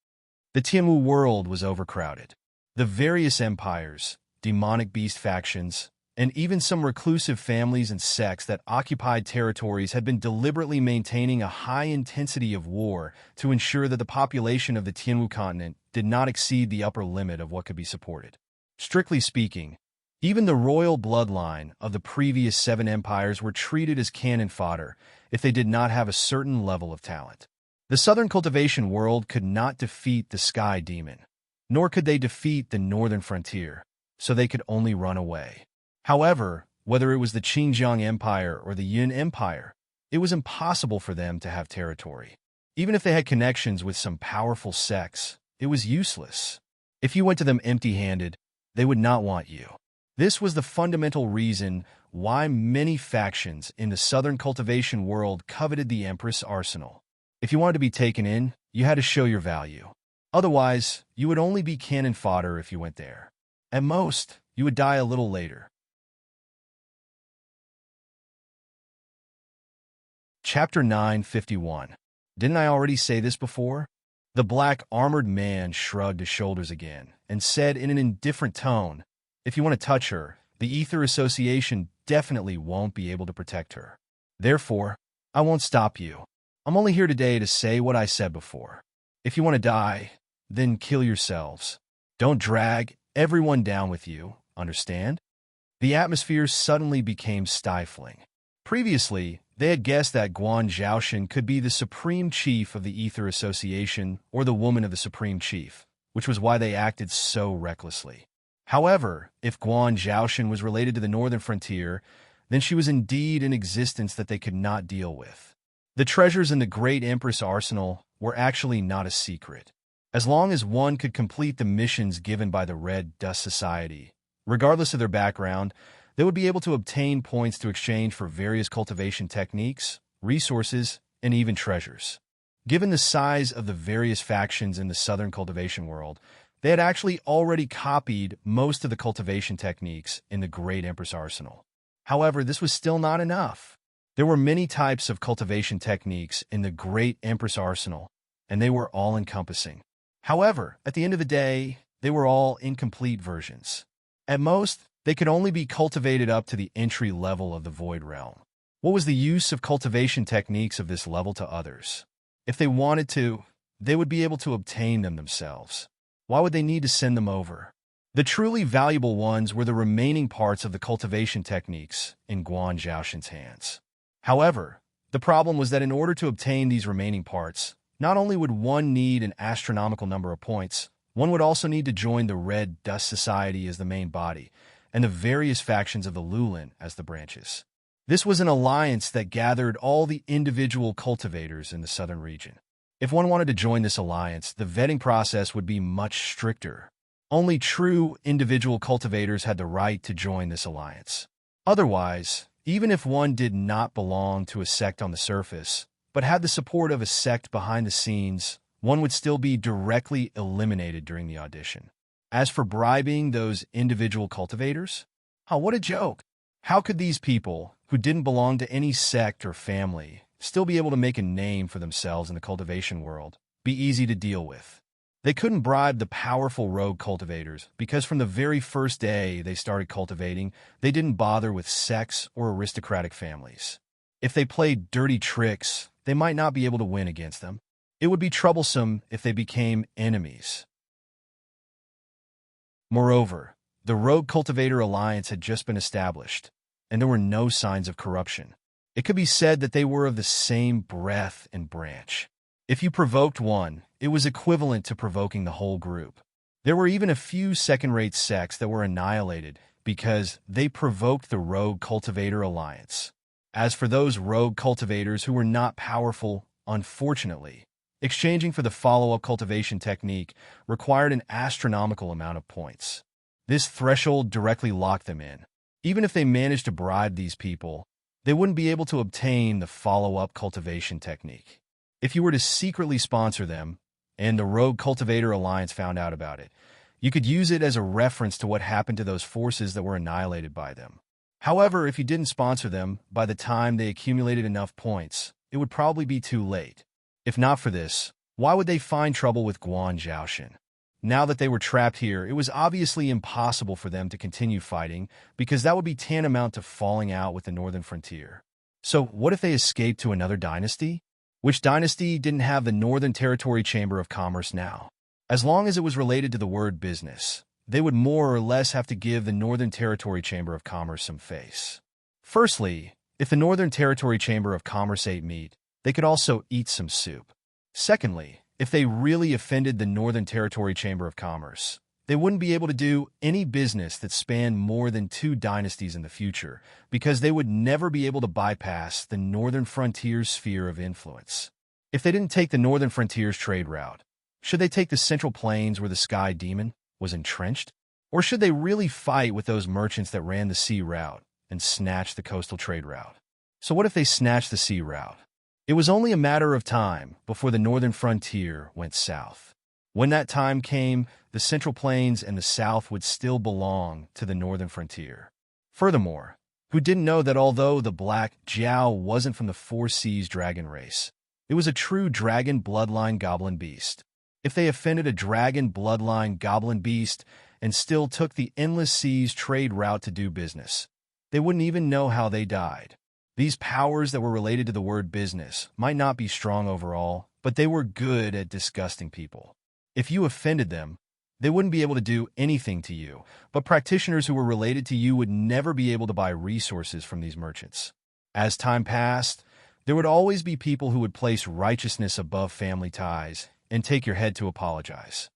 The Tianwu world was overcrowded. The various empires, demonic beast factions, and even some reclusive families and sects that occupied territories had been deliberately maintaining a high intensity of war to ensure that the population of the Tianwu continent did not exceed the upper limit of what could be supported. Strictly speaking, even the royal bloodline of the previous 7 empires were treated as cannon fodder if they did not have a certain level of talent. The southern cultivation world could not defeat the Sky Demon, nor could they defeat the northern frontier, so they could only run away. However, whether it was the Qingjiang Empire or the Yin Empire, it was impossible for them to have territory. Even if they had connections with some powerful sects, it was useless. If you went to them empty-handed, they would not want you. This was the fundamental reason why many factions in the southern cultivation world coveted the Empress Arsenal. If you wanted to be taken in, you had to show your value. Otherwise, you would only be cannon fodder if you went there. At most, you would die a little later. Chapter 951. Didn't I already say this before? The black armored man shrugged his shoulders again and said in an indifferent tone, "If you want to touch her, the Ether Association definitely won't be able to protect her. Therefore, I won't stop you. I'm only here today to say what I said before. If you want to die, then kill yourselves. Don't drag everyone down with you, understand?" The atmosphere suddenly became stifling. Previously, they had guessed that Guan Zhaoshan could be the supreme chief of the Ether Association or the woman of the supreme chief, which was why they acted so recklessly. However, if Guan Zhaoshan was related to the northern frontier, then she was indeed an existence that they could not deal with. The treasures in the great Empress Arsenal were actually not a secret. As long as one could complete the missions given by the Red Dust Society, regardless of their background, they would be able to obtain points to exchange for various cultivation techniques, resources, and even treasures. Given the size of the various factions in the southern cultivation world, they had actually already copied most of the cultivation techniques in the Great Empress Arsenal. However, this was still not enough. There were many types of cultivation techniques in the Great Empress Arsenal, and they were all-encompassing. However, at the end of the day, they were all incomplete versions. At most, They could only be cultivated up to the entry level of the void realm. What was the use of cultivation techniques of this level to others? If they wanted to, they would be able to obtain them themselves. Why would they need to send them over? The truly valuable ones were the remaining parts of the cultivation techniques in Guan Zhaoshan's hands. However, the problem was that in order to obtain these remaining parts, not only would one need an astronomical number of points, one would also need to join the Red Dust Society as the main body, and the various factions of the Lulin as the branches. This was an alliance that gathered all the individual cultivators in the southern region. If one wanted to join this alliance, the vetting process would be much stricter. Only true individual cultivators had the right to join this alliance. Otherwise, even if one did not belong to a sect on the surface, but had the support of a sect behind the scenes, one would still be directly eliminated during the audition. As for bribing those individual cultivators, what a joke! How could these people, who didn't belong to any sect or family, still be able to make a name for themselves in the cultivation world, be easy to deal with? They couldn't bribe the powerful rogue cultivators because from the very first day they started cultivating, they didn't bother with sects or aristocratic families. If they played dirty tricks, they might not be able to win against them. It would be troublesome if they became enemies. Moreover, the Rogue Cultivator Alliance had just been established, and there were no signs of corruption. It could be said that they were of the same breath and branch. If you provoked one, it was equivalent to provoking the whole group. There were even a few second-rate sects that were annihilated because they provoked the Rogue Cultivator Alliance. As for those rogue cultivators who were not powerful, unfortunately, exchanging for the follow-up cultivation technique required an astronomical amount of points. This threshold directly locked them in. Even if they managed to bribe these people, they wouldn't be able to obtain the follow-up cultivation technique. If you were to secretly sponsor them, and the Rogue Cultivator Alliance found out about it, you could use it as a reference to what happened to those forces that were annihilated by them. However, if you didn't sponsor them, by the time they accumulated enough points, it would probably be too late. If not for this, why would they find trouble with Guan Zhaoshan? Now that they were trapped here, it was obviously impossible for them to continue fighting because that would be tantamount to falling out with the northern frontier. So what if they escaped to another dynasty? Which dynasty didn't have the Northern Territory Chamber of Commerce now? As long as it was related to the word business, they would more or less have to give the Northern Territory Chamber of Commerce some face. Firstly, if the Northern Territory Chamber of Commerce ate meat, they could also eat some soup. Secondly, if they really offended the Northern Territory Chamber of Commerce, they wouldn't be able to do any business that spanned more than 2 dynasties in the future because they would never be able to bypass the Northern Frontier's sphere of influence. If they didn't take the Northern Frontier's trade route, should they take the Central Plains where the Sky Demon was entrenched? Or should they really fight with those merchants that ran the sea route and snatch the coastal trade route? So what if they snatched the sea route? It was only a matter of time before the Northern Frontier went south. When that time came, the Central Plains and the South would still belong to the Northern Frontier. Furthermore, who didn't know that although the Black Jiao wasn't from the Four Seas dragon race, it was a true dragon bloodline goblin beast. If they offended a dragon bloodline goblin beast and still took the Endless Seas trade route to do business, they wouldn't even know how they died. These powers that were related to the word business might not be strong overall, but they were good at disgusting people. If you offended them, they wouldn't be able to do anything to you, but practitioners who were related to you would never be able to buy resources from these merchants. As time passed, there would always be people who would place righteousness above family ties and take your head to apologize.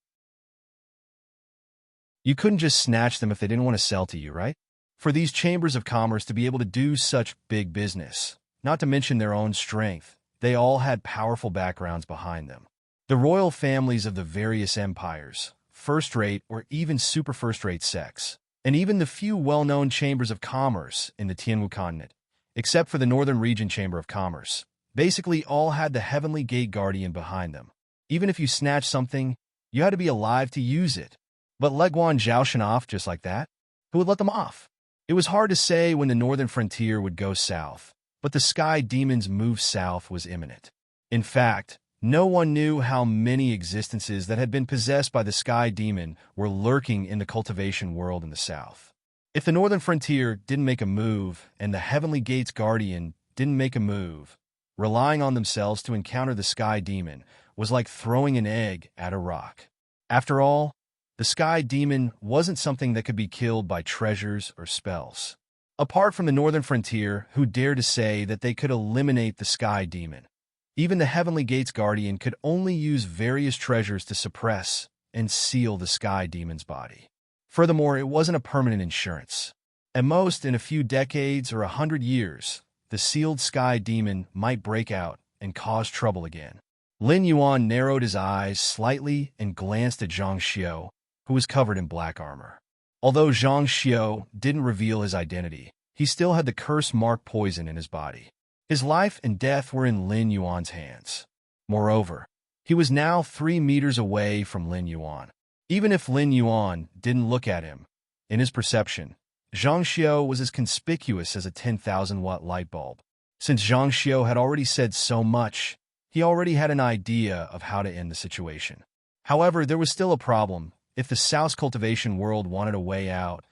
You couldn't just snatch them if they didn't want to sell to you, right? For these chambers of commerce to be able to do such big business, not to mention their own strength, they all had powerful backgrounds behind them. The royal families of the various empires, first-rate or even super first-rate sects, and even the few well-known chambers of commerce in the Tianwu continent, except for the Northern Region Chamber of Commerce, basically all had the Heavenly Gate Guardian behind them. Even if you snatched something, you had to be alive to use it. But let Guan Zhaoshan off just like that? Who would let them off? It was hard to say when the Northern Frontier would go south, but the Sky Demon's move south was imminent. In fact, no one knew how many existences that had been possessed by the Sky Demon were lurking in the cultivation world in the south. If the northern frontier didn't make a move and the Heavenly Gate's guardian didn't make a move, relying on themselves to encounter the Sky Demon was like throwing an egg at a rock. After all, the Sky Demon wasn't something that could be killed by treasures or spells. Apart from the northern frontier, who dared to say that they could eliminate the Sky Demon, even the Heavenly Gate's guardian could only use various treasures to suppress and seal the Sky Demon's body. Furthermore, it wasn't a permanent insurance. At most, in a few decades or 100 years, the sealed Sky Demon might break out and cause trouble again. Lin Yuan narrowed his eyes slightly and glanced at Zhang Xiao, who was covered in black armor. Although Zhang Xiao didn't reveal his identity, he still had the curse-marked poison in his body. His life and death were in Lin Yuan's hands. Moreover, he was now 3 meters away from Lin Yuan. Even if Lin Yuan didn't look at him, in his perception, Zhang Xiao was as conspicuous as a 10,000-watt light bulb. Since Zhang Xiao had already said so much, he already had an idea of how to end the situation. However, there was still a problem. If the South's cultivation world wanted a way out,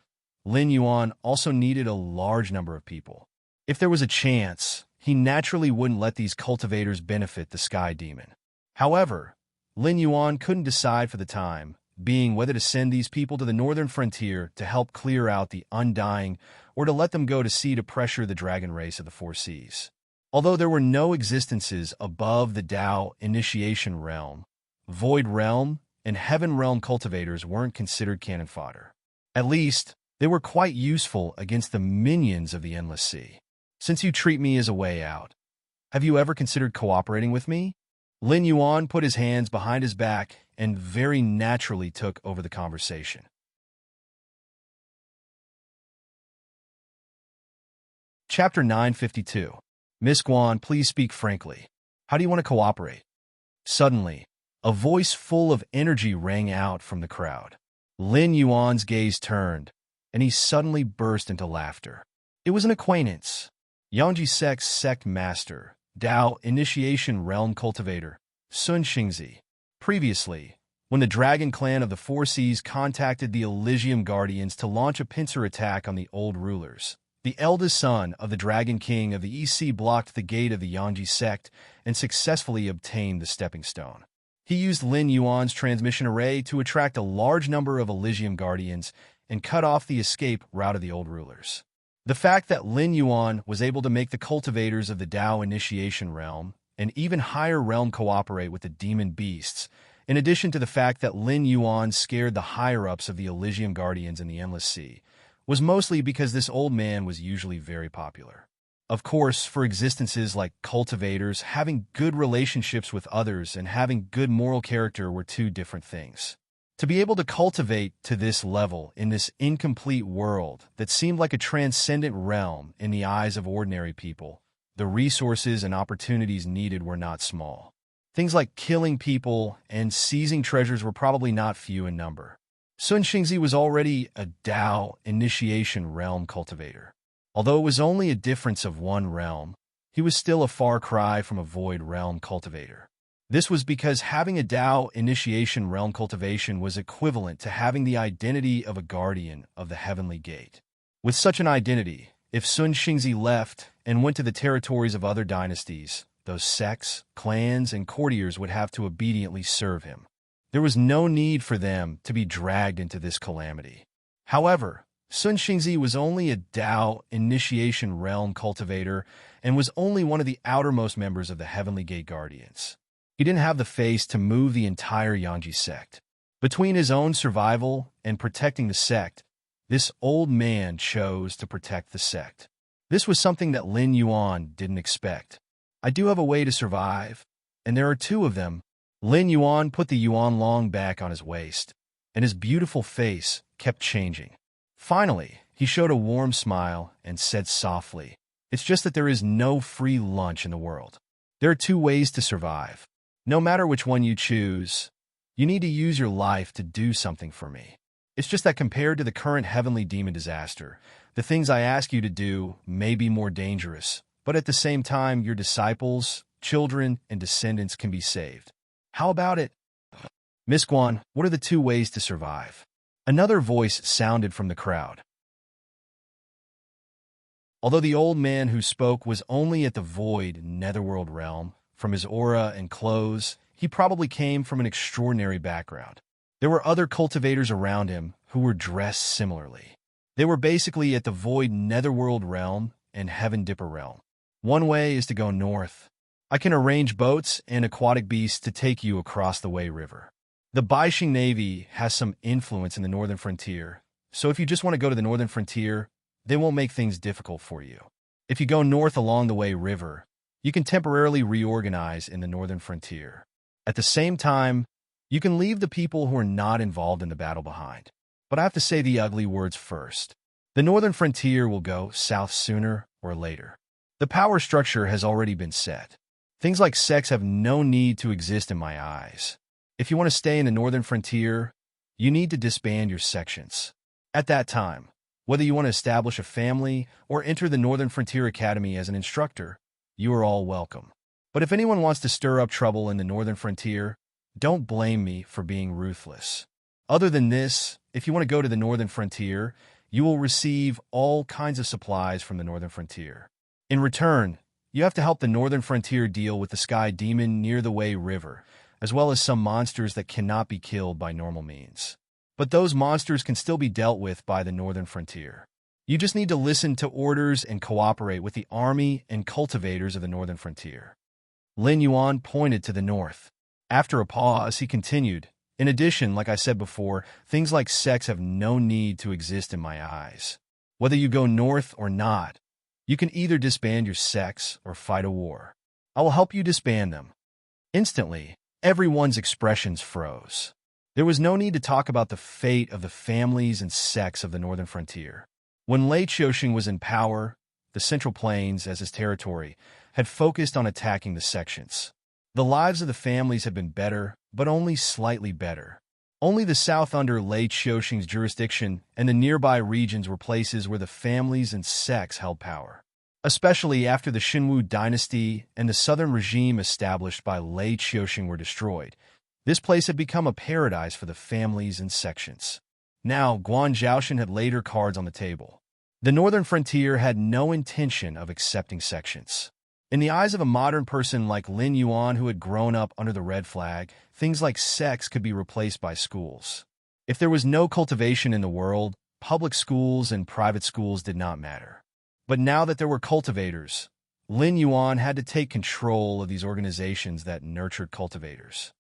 Lin Yuan also needed a large number of people. If there was a chance, he naturally wouldn't let these cultivators benefit the Sky Demon. However, Lin Yuan couldn't decide for the time being whether to send these people to the northern frontier to help clear out the Undying or to let them go to sea to pressure the dragon race of the Four Seas. Although there were no existences above the Tao Initiation Realm, Void Realm, and Heaven Realm cultivators weren't considered cannon fodder. At least, they were quite useful against the minions of the Endless Sea. Since you treat me as a way out, have you ever considered cooperating with me? Lin Yuan put his hands behind his back and very naturally took over the conversation. Chapter 952. Miss Guan, please speak frankly. How do you want to cooperate? Suddenly, a voice full of energy rang out from the crowd. Lin Yuan's gaze turned, and he suddenly burst into laughter. It was an acquaintance. Yangji Sect's sect master, Tao Initiation Realm cultivator, Sun Xingzi. Previously, when the Dragon Clan of the Four Seas contacted the Elysium Guardians to launch a pincer attack on the old rulers, the eldest son of the Dragon King of the EC blocked the gate of the Yangji sect and successfully obtained the stepping stone. He used Lin Yuan's transmission array to attract a large number of Elysium Guardians and cut off the escape route of the old rulers. The fact that Lin Yuan was able to make the cultivators of the Tao Initiation Realm and even higher realm cooperate with the demon beasts, in addition to the fact that Lin Yuan scared the higher-ups of the Elysium Guardians in the Endless Sea, was mostly because this old man was usually very popular. Of course, for existences like cultivators, having good relationships with others and having good moral character were two different things. To be able to cultivate to this level in this incomplete world that seemed like a transcendent realm in the eyes of ordinary people, the resources and opportunities needed were not small. Things like killing people and seizing treasures were probably not few in number. Sun Xingzi was already a Tao Initiation Realm cultivator. Although it was only a difference of one realm, he was still a far cry from a Void Realm cultivator. This was because having a Tao Initiation Realm cultivation was equivalent to having the identity of a guardian of the Heavenly Gate. With such an identity, if Sun Xingzi left and went to the territories of other dynasties, those sects, clans, and courtiers would have to obediently serve him. There was no need for them to be dragged into this calamity. However, Sun Xingzi was only a Tao Initiation Realm cultivator and was only one of the outermost members of the Heavenly Gate Guardians. He didn't have the face to move the entire Yangji sect. Between his own survival and protecting the sect, this old man chose to protect the sect. This was something that Lin Yuan didn't expect. I do have a way to survive, and there are two of them. Lin Yuan put the yuan long back on his waist, and his beautiful face kept changing. Finally, he showed a warm smile and said softly, "It's just that there is no free lunch in the world. There are two ways to survive. No matter which one you choose, you need to use your life to do something for me. It's just that compared to the current heavenly demon disaster, the things I ask you to do may be more dangerous, but at the same time, your disciples, children, and descendants can be saved. How about it? Miss Guan, what are the two ways to survive?" Another voice sounded from the crowd. Although the old man who spoke was only at the void netherworld realm, from his aura and clothes, he probably came from an extraordinary background. There were other cultivators around him who were dressed similarly. They were basically at the void netherworld realm and heaven dipper realm. One way is to go north. I can arrange boats and aquatic beasts to take you across the Wei River. The Baixing Navy has some influence in the northern frontier, so if you just want to go to the northern frontier, they won't make things difficult for you. If you go north along the Wei River, you can temporarily reorganize in the northern frontier. At the same time, you can leave the people who are not involved in the battle behind. But I have to say the ugly words first. The northern frontier will go south sooner or later. The power structure has already been set. Things like sex have no need to exist in my eyes. If you want to stay in the northern frontier, you need to disband your sections. At that time, whether you want to establish a family or enter the Northern Frontier Academy as an instructor, you are all welcome. But if anyone wants to stir up trouble in the Northern Frontier, don't blame me for being ruthless. Other than this, if you want to go to the Northern Frontier, you will receive all kinds of supplies from the Northern Frontier. In return, you have to help the Northern Frontier deal with the Sky Demon near the Wei River, as well as some monsters that cannot be killed by normal means. But those monsters can still be dealt with by the Northern Frontier. You just need to listen to orders and cooperate with the army and cultivators of the Northern Frontier. Lin Yuan pointed to the north. After a pause, he continued, in addition, like I said before, things like sex have no need to exist in my eyes. Whether you go north or not, you can either disband your sects or fight a war. I will help you disband them. Instantly, everyone's expressions froze. There was no need to talk about the fate of the families and sects of the Northern Frontier. When Lei Qiuxing was in power, the Central Plains, as his territory, had focused on attacking the sections. The lives of the families had been better, but only slightly better. Only the south under Lei Qiuxing's jurisdiction and the nearby regions were places where the families and sects held power. Especially after the Xinwu dynasty and the southern regime established by Lei Qiuxing were destroyed, this place had become a paradise for the families and sections. Now, Guan Zhaoshan had laid her cards on the table. The Northern Frontier had no intention of accepting sections. In the eyes of a modern person like Lin Yuan who had grown up under the red flag, things like sex could be replaced by schools. If there was no cultivation in the world, public schools and private schools did not matter. But now that there were cultivators, Lin Yuan had to take control of these organizations that nurtured cultivators.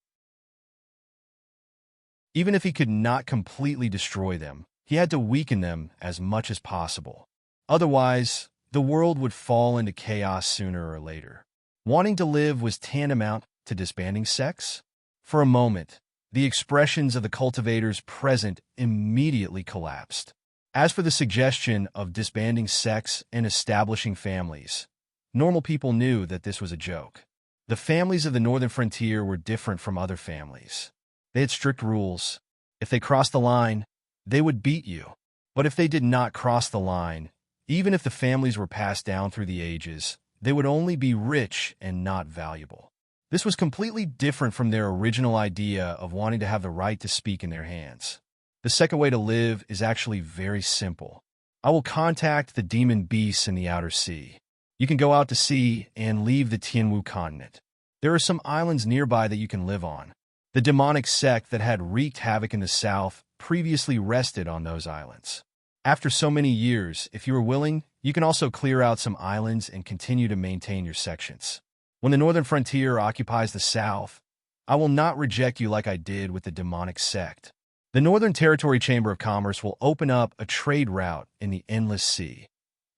Even if he could not completely destroy them, he had to weaken them as much as possible. Otherwise, the world would fall into chaos sooner or later. Wanting to live was tantamount to disbanding sects? For a moment, the expressions of the cultivators present immediately collapsed. As for the suggestion of disbanding sects and establishing families, normal people knew that this was a joke. The families of the Northern Frontier were different from other families. They had strict rules. If they crossed the line, they would beat you. But if they did not cross the line, even if the families were passed down through the ages, they would only be rich and not valuable. This was completely different from their original idea of wanting to have the right to speak in their hands. The second way to live is actually very simple. I will contact the demon beasts in the outer sea. You can go out to sea and leave the Tianwu continent. There are some islands nearby that you can live on. The demonic sect that had wreaked havoc in the south previously rested on those islands. After so many years, if you are willing, you can also clear out some islands and continue to maintain your sections. When the Northern Frontier occupies the south, I will not reject you like I did with the demonic sect. The Northern Territory Chamber of Commerce will open up a trade route in the Endless Sea,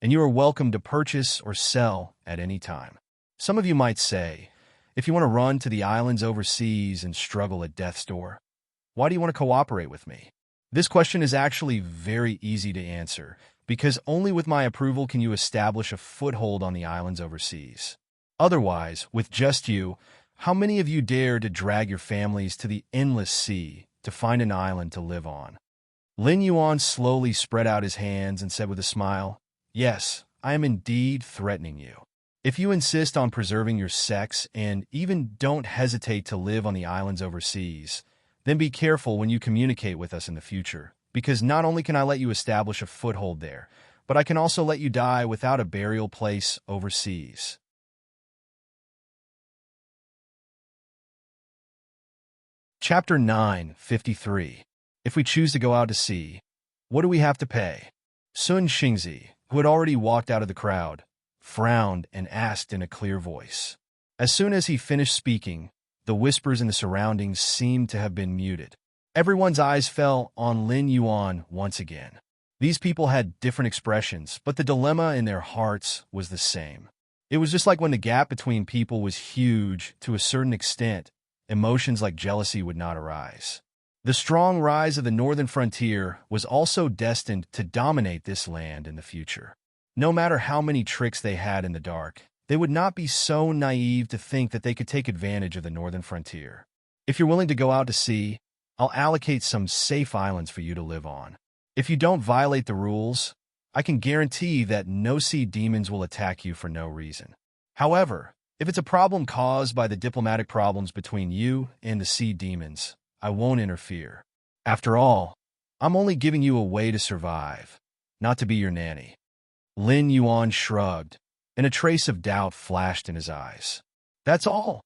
and you are welcome to purchase or sell at any time. Some of you might say, if you want to run to the islands overseas and struggle at death's door, why do you want to cooperate with me? This question is actually very easy to answer, because only with my approval can you establish a foothold on the islands overseas. Otherwise, with just you, how many of you dare to drag your families to the Endless Sea to find an island to live on? Lin Yuan slowly spread out his hands and said with a smile, "Yes, I am indeed threatening you. If you insist on preserving your sex and even don't hesitate to live on the islands overseas, then be careful when you communicate with us in the future, because not only can I let you establish a foothold there, but I can also let you die without a burial place overseas. Chapter 9:53. If we choose to go out to sea, what do we have to pay? Sun Xingzi, who had already walked out of the crowd, frowned and asked in a clear voice. As soon as he finished speaking, the whispers in the surroundings seemed to have been muted. Everyone's eyes fell on Lin Yuan once again. These people had different expressions, but the dilemma in their hearts was the same. It was just like when the gap between people was huge to a certain extent, emotions like jealousy would not arise. The strong rise of the northern frontier was also destined to dominate this land in the future. No matter how many tricks they had in the dark, they would not be so naive to think that they could take advantage of the northern frontier. If you're willing to go out to sea, I'll allocate some safe islands for you to live on. If you don't violate the rules, I can guarantee that no sea demons will attack you for no reason. However, if it's a problem caused by the diplomatic problems between you and the sea demons, I won't interfere. After all, I'm only giving you a way to survive, not to be your nanny. Lin Yuan shrugged, and a trace of doubt flashed in his eyes. That's all.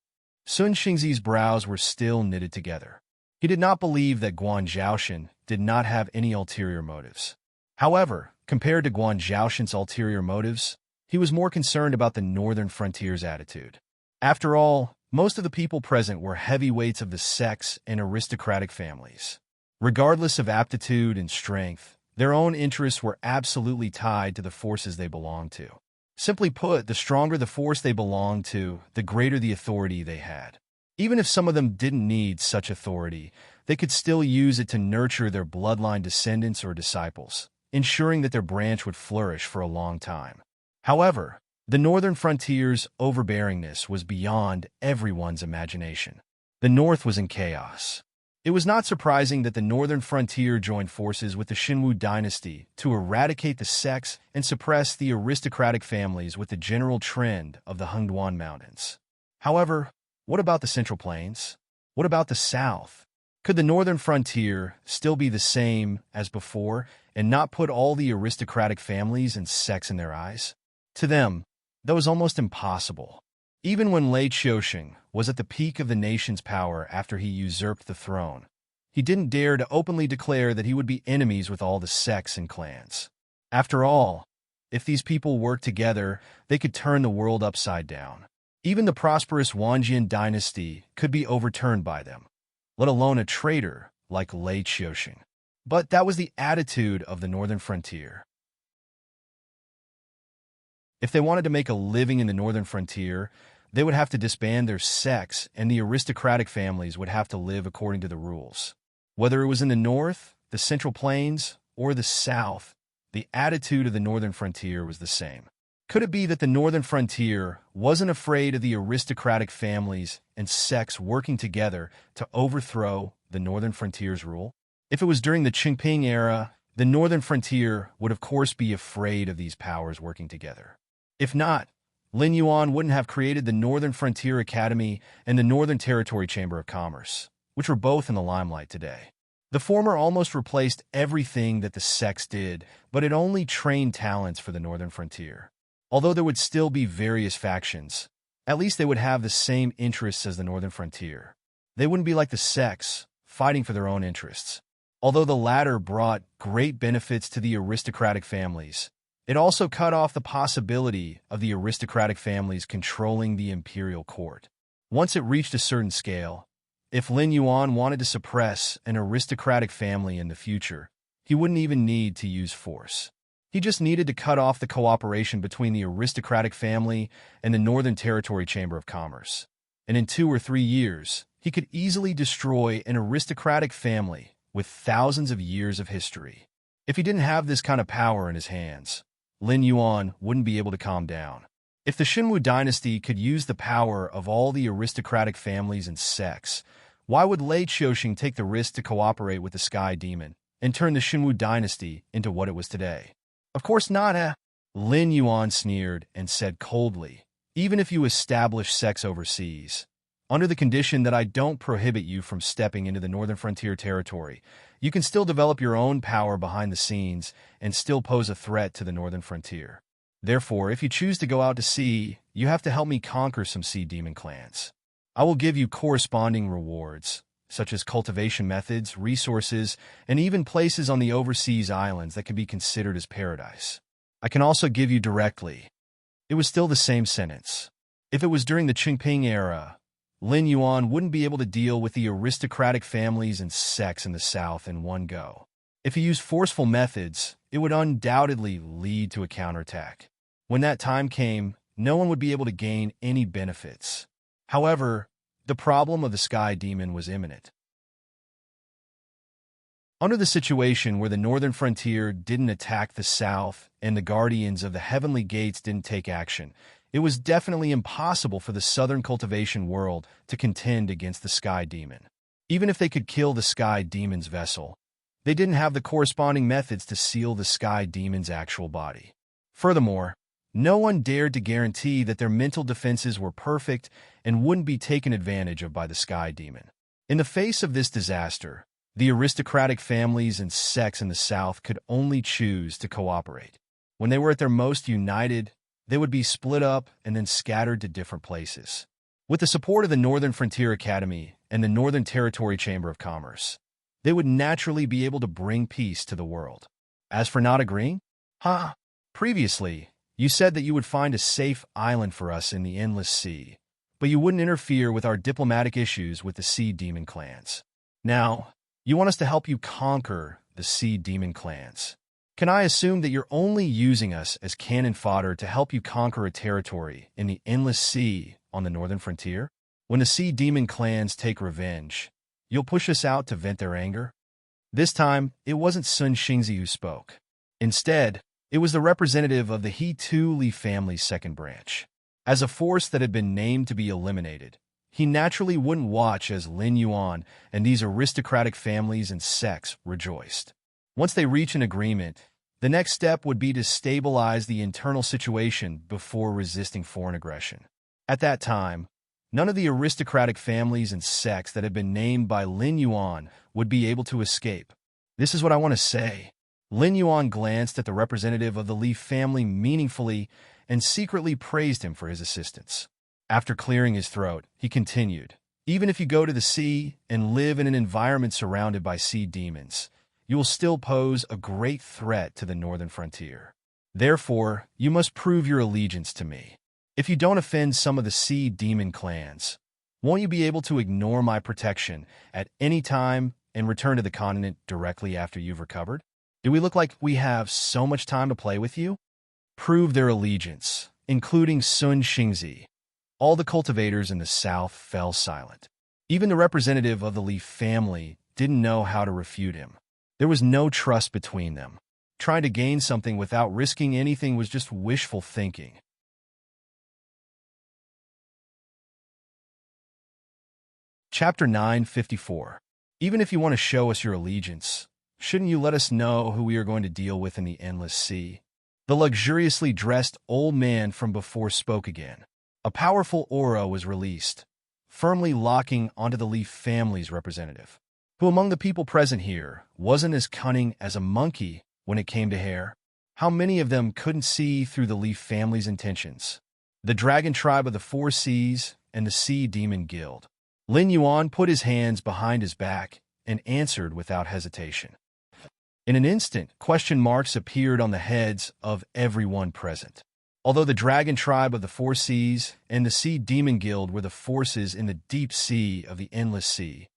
Sun Xingzi's brows were still knitted together. He did not believe that Guan Zhaoshan did not have any ulterior motives. However, compared to Guan Zhaoshan's ulterior motives, he was more concerned about the northern frontier's attitude. After all, most of the people present were heavyweights of the sex and aristocratic families. Regardless of aptitude and strength, their own interests were absolutely tied to the forces they belonged to. Simply put, the stronger the force they belonged to, the greater the authority they had. Even if some of them didn't need such authority, they could still use it to nurture their bloodline descendants or disciples, ensuring that their branch would flourish for a long time. However, the northern frontier's overbearingness was beyond everyone's imagination. The north was in chaos. It was not surprising that the northern frontier joined forces with the Xinwu dynasty to eradicate the sects and suppress the aristocratic families with the general trend of the Hengduan Mountains. However, what about the Central Plains? What about the south? Could the northern frontier still be the same as before and not put all the aristocratic families and sects in their eyes? To them, that was almost impossible. Even when Lei Qiusheng was at the peak of the nation's power after he usurped the throne, he didn't dare to openly declare that he would be enemies with all the sects and clans. After all, if these people worked together, they could turn the world upside down. Even the prosperous Wanjian dynasty could be overturned by them, let alone a traitor like Lei Qiusheng. But that was the attitude of the northern frontier. If they wanted to make a living in the northern frontier, they would have to disband their sects, and the aristocratic families would have to live according to the rules. Whether it was in the north, the Central Plains, or the south, the attitude of the northern frontier was the same. Could it be that the northern frontier wasn't afraid of the aristocratic families and sects working together to overthrow the northern frontier's rule? If it was during the Qingping era, the northern frontier would of course be afraid of these powers working together. If not, Lin Yuan wouldn't have created the Northern Frontier Academy and the Northern Territory Chamber of Commerce, which were both in the limelight today. The former almost replaced everything that the sects did, but it only trained talents for the Northern Frontier. Although there would still be various factions, at least they would have the same interests as the Northern Frontier. They wouldn't be like the sects, fighting for their own interests. Although the latter brought great benefits to the aristocratic families, it also cut off the possibility of the aristocratic families controlling the imperial court. Once it reached a certain scale, if Lin Yuan wanted to suppress an aristocratic family in the future, he wouldn't even need to use force. He just needed to cut off the cooperation between the aristocratic family and the Northern Territory Chamber of Commerce. And in 2 or 3 years, he could easily destroy an aristocratic family with thousands of years of history. If he didn't have this kind of power in his hands, Lin Yuan wouldn't be able to calm down. If the Xinwu dynasty could use the power of all the aristocratic families and sects, why would Lei Qiusheng take the risk to cooperate with the Sky Demon and turn the Xinwu dynasty into what it was today? Of course not, Lin Yuan sneered and said coldly, even if you establish sects overseas, Under the condition that I don't prohibit you from stepping into the Northern Frontier territory, you can still develop your own power behind the scenes and still pose a threat to the Northern Frontier. Therefore, if you choose to go out to sea, you have to help me conquer some sea demon clans. I will give you corresponding rewards, such as cultivation methods, resources, and even places on the overseas islands that can be considered as paradise. I can also give you directly. It was still the same sentence. If it was during the Qingping era, Lin Yuan wouldn't be able to deal with the aristocratic families and sects in the south in one go. If he used forceful methods, it would undoubtedly lead to a counterattack. When that time came, no one would be able to gain any benefits. However, the problem of the sky demon was imminent. Under the situation where the northern frontier didn't attack the south and the guardians of the heavenly gates didn't take action, it was definitely impossible for the southern cultivation world to contend against the sky demon. Even if they could kill the sky demon's vessel, they didn't have the corresponding methods to seal the sky demon's actual body. Furthermore, no one dared to guarantee that their mental defenses were perfect and wouldn't be taken advantage of by the sky demon. In the face of this disaster, the aristocratic families and sects in the south could only choose to cooperate. When they were at their most united, they would be split up and then scattered to different places. With the support of the Northern Frontier Academy and the Northern Territory Chamber of Commerce, they would naturally be able to bring peace to the world. As for not agreeing? Previously, you said that you would find a safe island for us in the Endless Sea, but you wouldn't interfere with our diplomatic issues with the Sea Demon clans. Now, you want us to help you conquer the Sea Demon clans. Can I assume that you're only using us as cannon fodder to help you conquer a territory in the Endless Sea on the Northern Frontier? When the Sea Demon clans take revenge, you'll push us out to vent their anger? This time, it wasn't Sun Xingzi who spoke. Instead, it was the representative of the He Tu Li family's second branch. As a force that had been named to be eliminated, he naturally wouldn't watch as Lin Yuan and these aristocratic families and sects rejoiced. Once they reach an agreement, the next step would be to stabilize the internal situation before resisting foreign aggression. At that time, none of the aristocratic families and sects that had been named by Lin Yuan would be able to escape. This is what I want to say. Lin Yuan glanced at the representative of the Li family meaningfully and secretly praised him for his assistance. After clearing his throat, he continued, "Even if you go to the sea and live in an environment surrounded by sea demons, you will still pose a great threat to the northern frontier. Therefore, you must prove your allegiance to me. If you don't offend some of the sea demon clans, won't you be able to ignore my protection at any time and return to the continent directly after you've recovered? Do we look like we have so much time to play with you?" Prove their allegiance, including Sun Xingzi. All the cultivators in the south fell silent. Even the representative of the Li family didn't know how to refute him. There was no trust between them. Trying to gain something without risking anything was just wishful thinking. Chapter 954. Even if you want to show us your allegiance, shouldn't you let us know who we are going to deal with in the Endless Sea? The luxuriously dressed old man from before spoke again. A powerful aura was released, firmly locking onto the Li family's representative, who among the people present here wasn't as cunning as a monkey when it came to hair. How many of them couldn't see through the Li family's intentions? The dragon tribe of the Four Seas and the Sea Demon Guild. Lin Yuan put his hands behind his back and answered without hesitation. In an instant, question marks appeared on the heads of everyone present. Although the Dragon Tribe of the Four Seas and the Sea Demon Guild were the forces in the deep sea of the Endless Sea,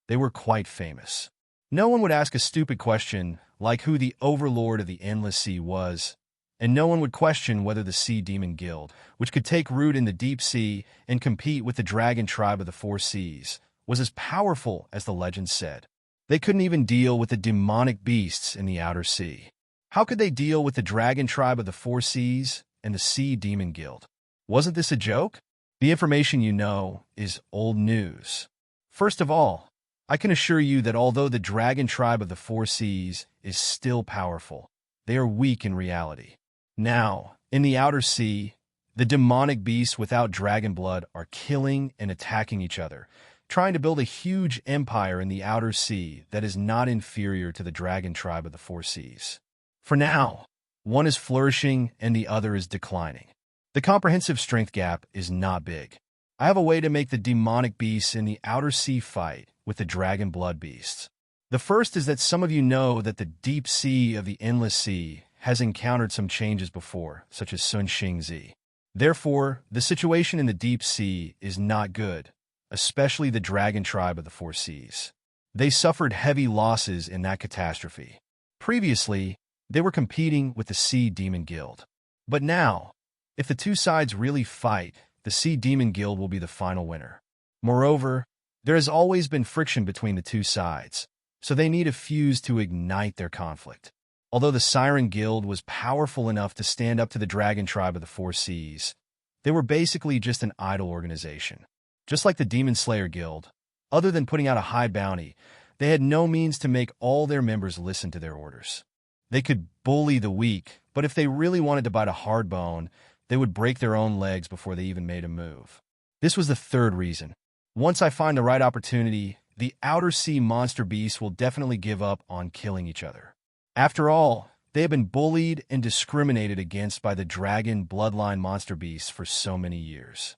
they were quite famous. No one would ask a stupid question like who the overlord of the Endless Sea was, and no one would question whether the Sea Demon Guild, which could take root in the deep sea and compete with the Dragon Tribe of the Four Seas, was as powerful as the legend said. They couldn't even deal with the demonic beasts in the outer sea. How could they deal with the Dragon Tribe of the Four Seas and the Sea Demon Guild? Wasn't this a joke? The information you know is old news. First of all, I can assure you that although the Dragon Tribe of the Four Seas is still powerful, they are weak in reality. Now, in the outer sea, The demonic beasts without dragon blood are killing and attacking each other, trying to build a huge empire in the outer sea that is not inferior to the dragon tribe of the four seas. For now, one is flourishing and the other is declining. The comprehensive strength gap is not big. I have a way to make the demonic beasts in the outer sea fight with the dragon blood beasts. The first is that some of you know that the deep sea of the endless sea has encountered some changes before, such as Sun Xingzi. Therefore, the situation in the deep sea is not good, especially the dragon tribe of the four seas. They suffered heavy losses in that catastrophe. Previously, they were competing with the Sea Demon Guild. But now, if the two sides really fight, the Sea Demon Guild will be the final winner. Moreover, there has always been friction between the two sides, so they need a fuse to ignite their conflict. Although the Siren Guild was powerful enough to stand up to the Dragon Tribe of the Four Seas, they were basically just an idle organization. Just like the Demon Slayer Guild, other than putting out a high bounty, they had no means to make all their members listen to their orders. They could bully the weak, but if they really wanted to bite a hard bone, they would break their own legs before they even made a move. This was the third reason. Once I find the right opportunity, the outer sea monster beasts will definitely give up on killing each other. After all, they have been bullied and discriminated against by the dragon bloodline monster beasts for so many years.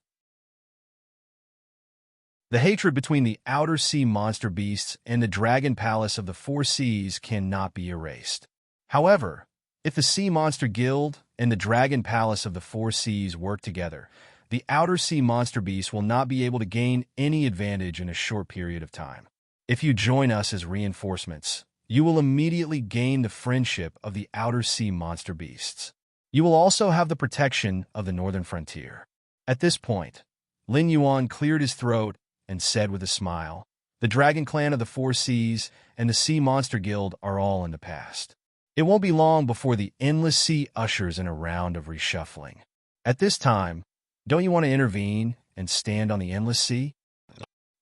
The hatred between the outer sea monster beasts and the dragon palace of the four seas cannot be erased. However, if the Sea Monster Guild and the Dragon Palace of the Four Seas work together, the outer sea monster beasts will not be able to gain any advantage in a short period of time. If you join us as reinforcements, you will immediately gain the friendship of the outer sea monster beasts. You will also have the protection of the northern frontier. At this point, Lin Yuan cleared his throat and said with a smile, "The Dragon Clan of the Four Seas and the Sea Monster Guild are all in the past. It won't be long before the endless sea ushers in a round of reshuffling. At this time, don't you want to intervene and stand on the endless sea?"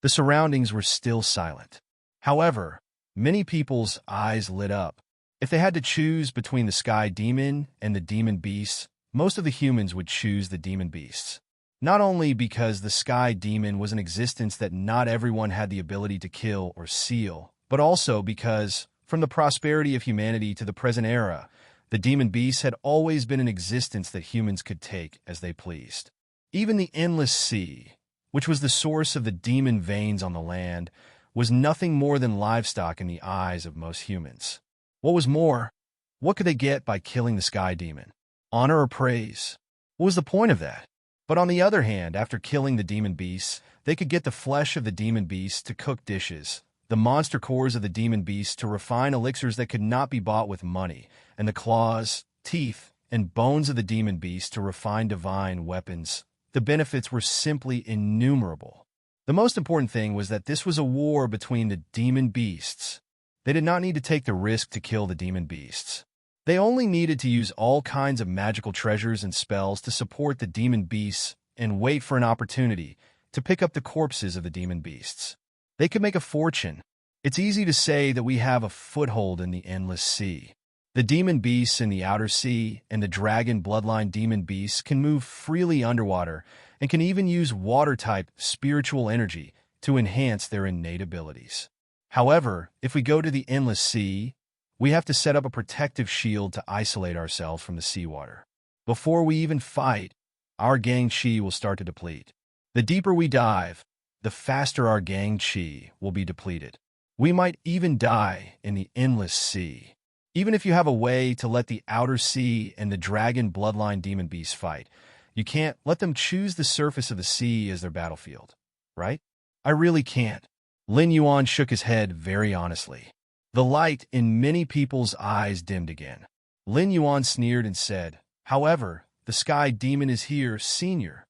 The surroundings were still silent. However, many people's eyes lit up. If they had to choose between the Sky Demon and the Demon Beasts, most of the humans would choose the Demon Beasts. Not only because the Sky Demon was an existence that not everyone had the ability to kill or seal, but also because, from the prosperity of humanity to the present era, the demon beasts had always been an existence that humans could take as they pleased. Even the endless sea, which was the source of the demon veins on the land, was nothing more than livestock in the eyes of most humans. What was more, what could they get by killing the Sky Demon? Honor or praise? What was the point of that? But on the other hand, after killing the demon beasts, they could get the flesh of the demon beasts to cook dishes, the monster cores of the demon beasts to refine elixirs that could not be bought with money, and the claws, teeth, and bones of the demon beasts to refine divine weapons. The benefits were simply innumerable. The most important thing was that this was a war between the demon beasts. They did not need to take the risk to kill the demon beasts. They only needed to use all kinds of magical treasures and spells to support the demon beasts and wait for an opportunity to pick up the corpses of the demon beasts. They could make a fortune. It's easy to say that we have a foothold in the endless sea. The demon beasts in the outer sea and the dragon bloodline demon beasts can move freely underwater and can even use water-type spiritual energy to enhance their innate abilities. However, if we go to the endless sea, we have to set up a protective shield to isolate ourselves from the seawater. Before we even fight, our gang chi will start to deplete. The deeper we dive, the faster our gang chi will be depleted. We might even die in the endless sea. Even if you have a way to let the outer sea and the dragon bloodline demon beasts fight, you can't let them choose the surface of the sea as their battlefield, right? I really can't. Lin Yuan shook his head very honestly. The light in many people's eyes dimmed again. Lin Yuan sneered and said, "However, the Sky Demon is here, senior.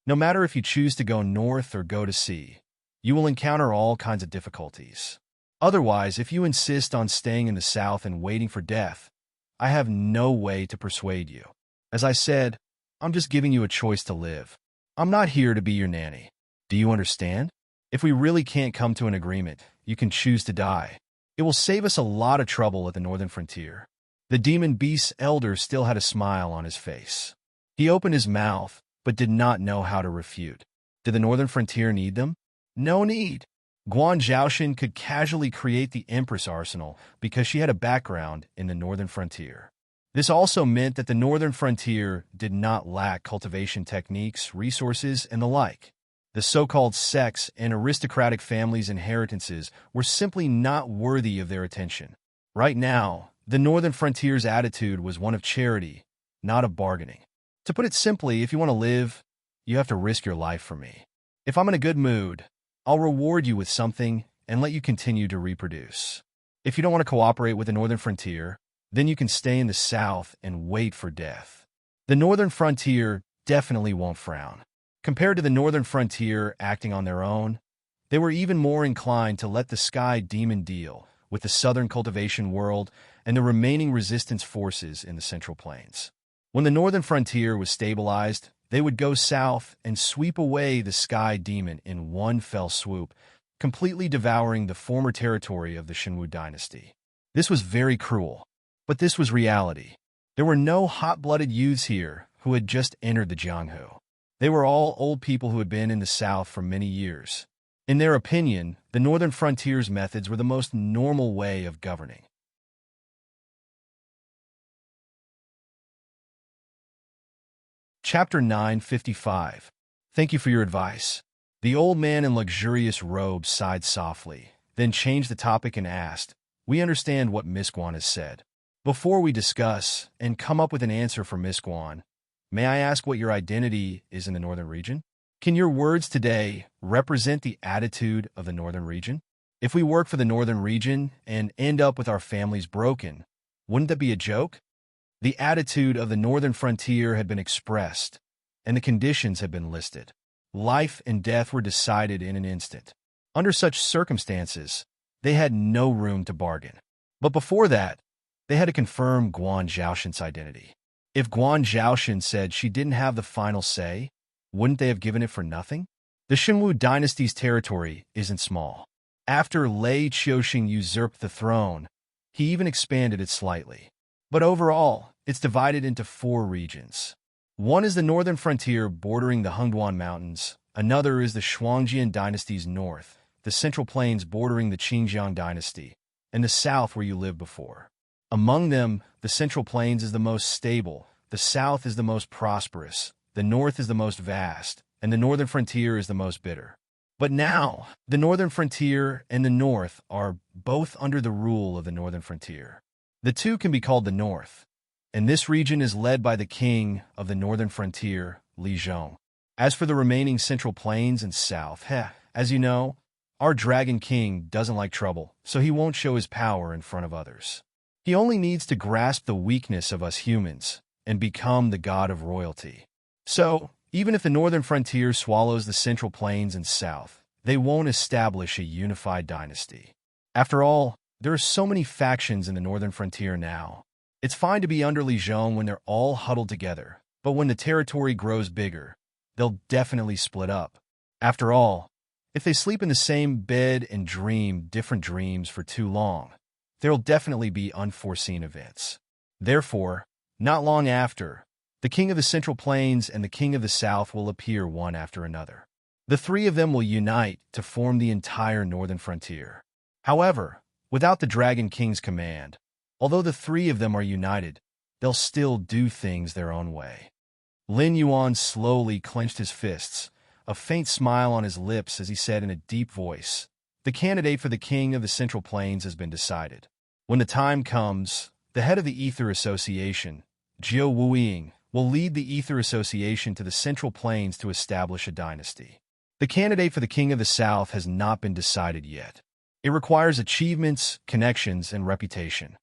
No matter if you choose to go north or go to sea, you will encounter all kinds of difficulties. Otherwise, if you insist on staying in the south and waiting for death, I have no way to persuade you. As I said, I'm just giving you a choice to live. I'm not here to be your nanny. Do you understand? If we really can't come to an agreement, you can choose to die. It will save us a lot of trouble at the northern frontier. The demon beast's elder still had a smile on his face. He opened his mouth, but did not know how to refute. Did the northern frontier need them? No need. Guan Zhaoxin could casually create the Empress arsenal because she had a background in the northern frontier. This also meant that the northern frontier did not lack cultivation techniques, resources, and the like. The so-called sects and aristocratic families' inheritances were simply not worthy of their attention. Right now, the northern frontier's attitude was one of charity, not of bargaining. To put it simply, if you want to live, you have to risk your life for me. If I'm in a good mood, I'll reward you with something and let you continue to reproduce. If you don't want to cooperate with the northern frontier, then you can stay in the south and wait for death. The northern frontier definitely won't frown. Compared to the northern frontier acting on their own, they were even more inclined to let the sky demon deal with the southern cultivation world and the remaining resistance forces in the Central Plains. When the northern frontier was stabilized, they would go south and sweep away the sky demon in one fell swoop, completely devouring the former territory of the Shenwu dynasty. This was very cruel, but this was reality. There were no hot-blooded youths here who had just entered the Jianghu. They were all old people who had been in the south for many years. In their opinion, the northern frontier's methods were the most normal way of governing. Chapter 955. Thank you for your advice. The old man in luxurious robes sighed softly, then changed the topic and asked, "We understand what Miss Guan has said. Before we discuss and come up with an answer for Miss Guan, may I ask what your identity is in the northern region? Can your words today represent the attitude of the northern region? If we work for the northern region and end up with our families broken, wouldn't that be a joke?" The attitude of the northern frontier had been expressed, and the conditions had been listed. Life and death were decided in an instant. Under such circumstances, they had no room to bargain. But before that, they had to confirm Guan Zhaoxin's identity. If Guan Zhaoxin said she didn't have the final say, wouldn't they have given it for nothing? The Shenwu dynasty's territory isn't small. After Lei Qiuxing usurped the throne, he even expanded it slightly. But overall, it's divided into 4 regions. One is the northern frontier bordering the Hengduan Mountains. Another is the Shuangjian dynasty's north, the Central Plains bordering the Qinjiang dynasty, and the south where you lived before. Among them, the Central Plains is the most stable, the south is the most prosperous, the north is the most vast, and the northern frontier is the most bitter. But now, the northern frontier and the north are both under the rule of the northern frontier. The two can be called the north, and this region is led by the king of the northern frontier, Li Zhong. As for the remaining Central Plains and south, as you know, our Dragon King doesn't like trouble, so he won't show his power in front of others. He only needs to grasp the weakness of us humans and become the god of royalty. So, even if the northern frontier swallows the Central Plains and south, they won't establish a unified dynasty. After all, there are so many factions in the northern frontier now. It's fine to be under Li Zhong when they're all huddled together, but when the territory grows bigger, they'll definitely split up. After all, if they sleep in the same bed and dream different dreams for too long, there'll definitely be unforeseen events. Therefore, not long after, the king of the Central Plains and the king of the South will appear one after another. The 3 of them will unite to form the entire northern frontier. However, without the Dragon King's command, although the 3 of them are united, they'll still do things their own way. Lin Yuan slowly clenched his fists, a faint smile on his lips as he said in a deep voice, "The candidate for the king of the Central Plains has been decided. When the time comes, the head of the Ether Association, Jiu Wuying, will lead the Ether Association to the Central Plains to establish a dynasty. The candidate for the king of the South has not been decided yet. It requires achievements, connections, and reputation."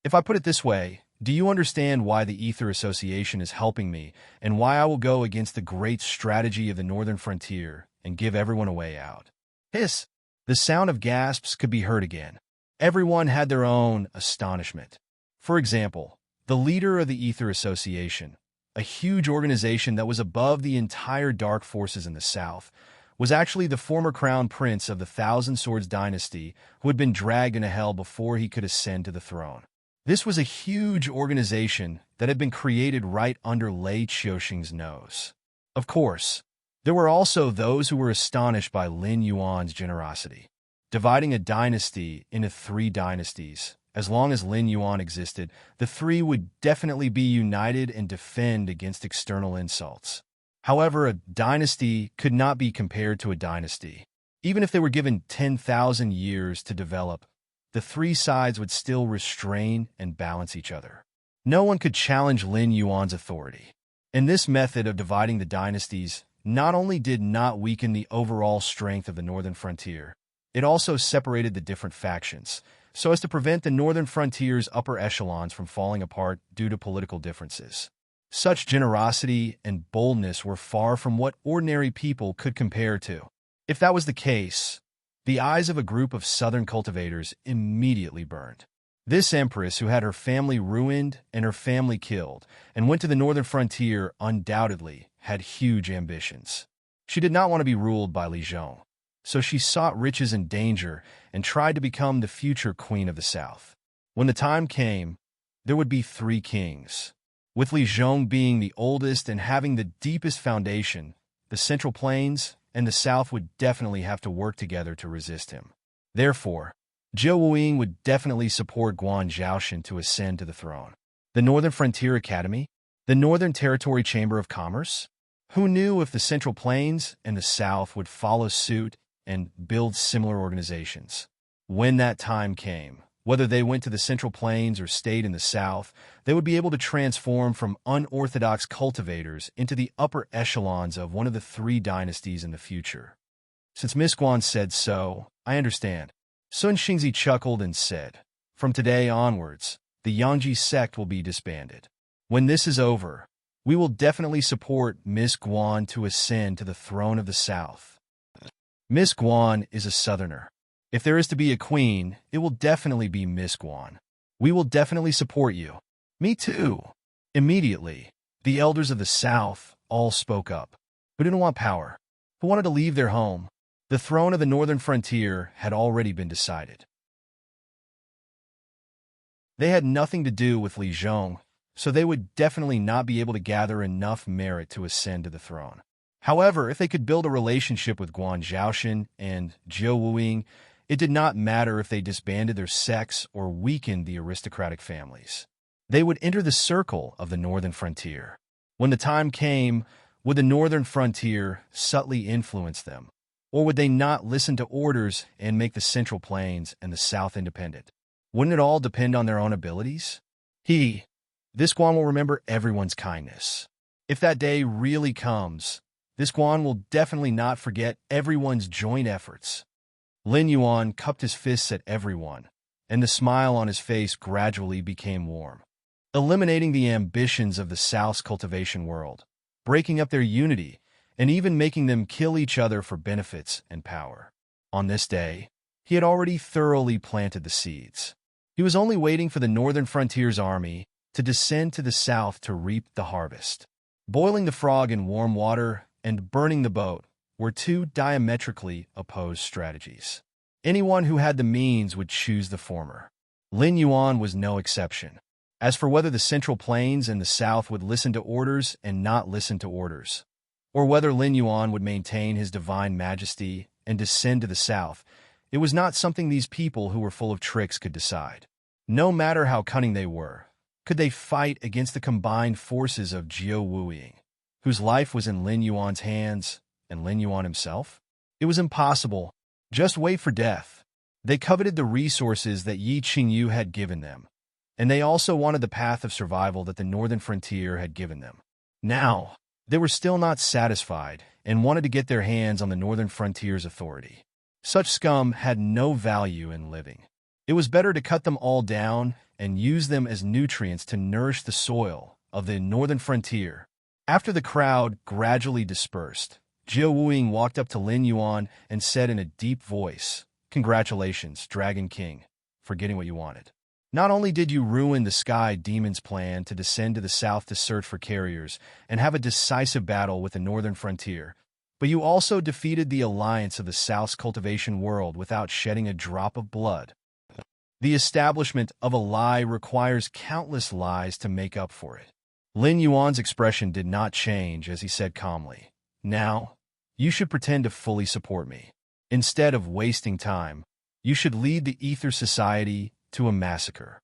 If I put it this way, do you understand why the Ether Association is helping me and why I will go against the great strategy of the northern frontier and give everyone a way out? Hiss! The sound of gasps could be heard again. Everyone had their own astonishment. For example, the leader of the Ether Association, a huge organization that was above the entire dark forces in the South, was actually the former crown prince of the Thousand Swords dynasty who had been dragged into hell before he could ascend to the throne. This was a huge organization that had been created right under Lei Qiuxing's nose. Of course, there were also those who were astonished by Lin Yuan's generosity. Dividing a dynasty into 3 dynasties, as long as Lin Yuan existed, the 3 would definitely be united and defend against external insults. However, a dynasty could not be compared to a dynasty. Even if they were given 10,000 years to develop, the 3 sides would still restrain and balance each other. No one could challenge Lin Yuan's authority. And this method of dividing the dynasties not only did not weaken the overall strength of the northern frontier, it also separated the different factions, so as to prevent the northern frontier's upper echelons from falling apart due to political differences. Such generosity and boldness were far from what ordinary people could compare to. If that was the case, the eyes of a group of southern cultivators immediately burned. This empress, who had her family ruined and her family killed, and went to the northern frontier, undoubtedly had huge ambitions. She did not want to be ruled by Li Zhong, so she sought riches and danger and tried to become the future queen of the south. When the time came, there would be 3 kings. With Li Zhong being the oldest and having the deepest foundation, the Central Plains and the South would definitely have to work together to resist him. Therefore, Zhou Wuying would definitely support Guan Zhaoshan to ascend to the throne. The Northern Frontier Academy? The Northern Territory Chamber of Commerce? Who knew if the Central Plains and the South would follow suit and build similar organizations? When that time came, whether they went to the Central Plains or stayed in the South, they would be able to transform from unorthodox cultivators into the upper echelons of one of the 3 dynasties in the future. Since Miss Guan said so, I understand. Sun Xingzi chuckled and said, "From today onwards, the Yangji sect will be disbanded. When this is over, we will definitely support Miss Guan to ascend to the throne of the South." Miss Guan is a southerner. If there is to be a queen, it will definitely be Miss Guan. We will definitely support you. Me too. Immediately, the elders of the South all spoke up. Who didn't want power? Who wanted to leave their home? The throne of the northern frontier had already been decided. They had nothing to do with Li Zhong, so they would definitely not be able to gather enough merit to ascend to the throne. However, if they could build a relationship with Guan Zhaoshan and Zhou Wuying, it did not matter if they disbanded their sects or weakened the aristocratic families. They would enter the circle of the northern frontier. When the time came, would the northern frontier subtly influence them? Or would they not listen to orders and make the Central Plains and the South independent? Wouldn't it all depend on their own abilities? This Guan will remember everyone's kindness. If that day really comes, this Guan will definitely not forget everyone's joint efforts. Lin Yuan cupped his fists at everyone, and the smile on his face gradually became warm. Eliminating the ambitions of the South's cultivation world, breaking up their unity, and even making them kill each other for benefits and power. On this day, he had already thoroughly planted the seeds. He was only waiting for the northern frontier's army to descend to the south to reap the harvest. Boiling the frog in warm water and burning the boat were 2 diametrically opposed strategies. Anyone who had the means would choose the former. Lin Yuan was no exception. As for whether the Central Plains and the South would listen to orders and not listen to orders, or whether Lin Yuan would maintain his divine majesty and descend to the South, it was not something these people who were full of tricks could decide. No matter how cunning they were, could they fight against the combined forces of Zhou Wuying, whose life was in Lin Yuan's hands, and Lin Yuan himself? It was impossible. Just wait for death. They coveted the resources that Yi Qingyu had given them, and they also wanted the path of survival that the northern frontier had given them. Now, they were still not satisfied and wanted to get their hands on the northern frontier's authority. Such scum had no value in living. It was better to cut them all down and use them as nutrients to nourish the soil of the northern frontier. After the crowd gradually dispersed, Zhou Wuying walked up to Lin Yuan and said in a deep voice, "Congratulations, Dragon King, for getting what you wanted. Not only did you ruin the Sky Demon's plan to descend to the south to search for carriers and have a decisive battle with the northern frontier, But you also defeated the alliance of the South's cultivation world without shedding a drop of blood. The establishment of a lie requires countless lies to make up for it. Lin Yuan's expression did not change as he said calmly, "Now, you should pretend to fully support me. Instead of wasting time, you should lead the Ether Society to a massacre."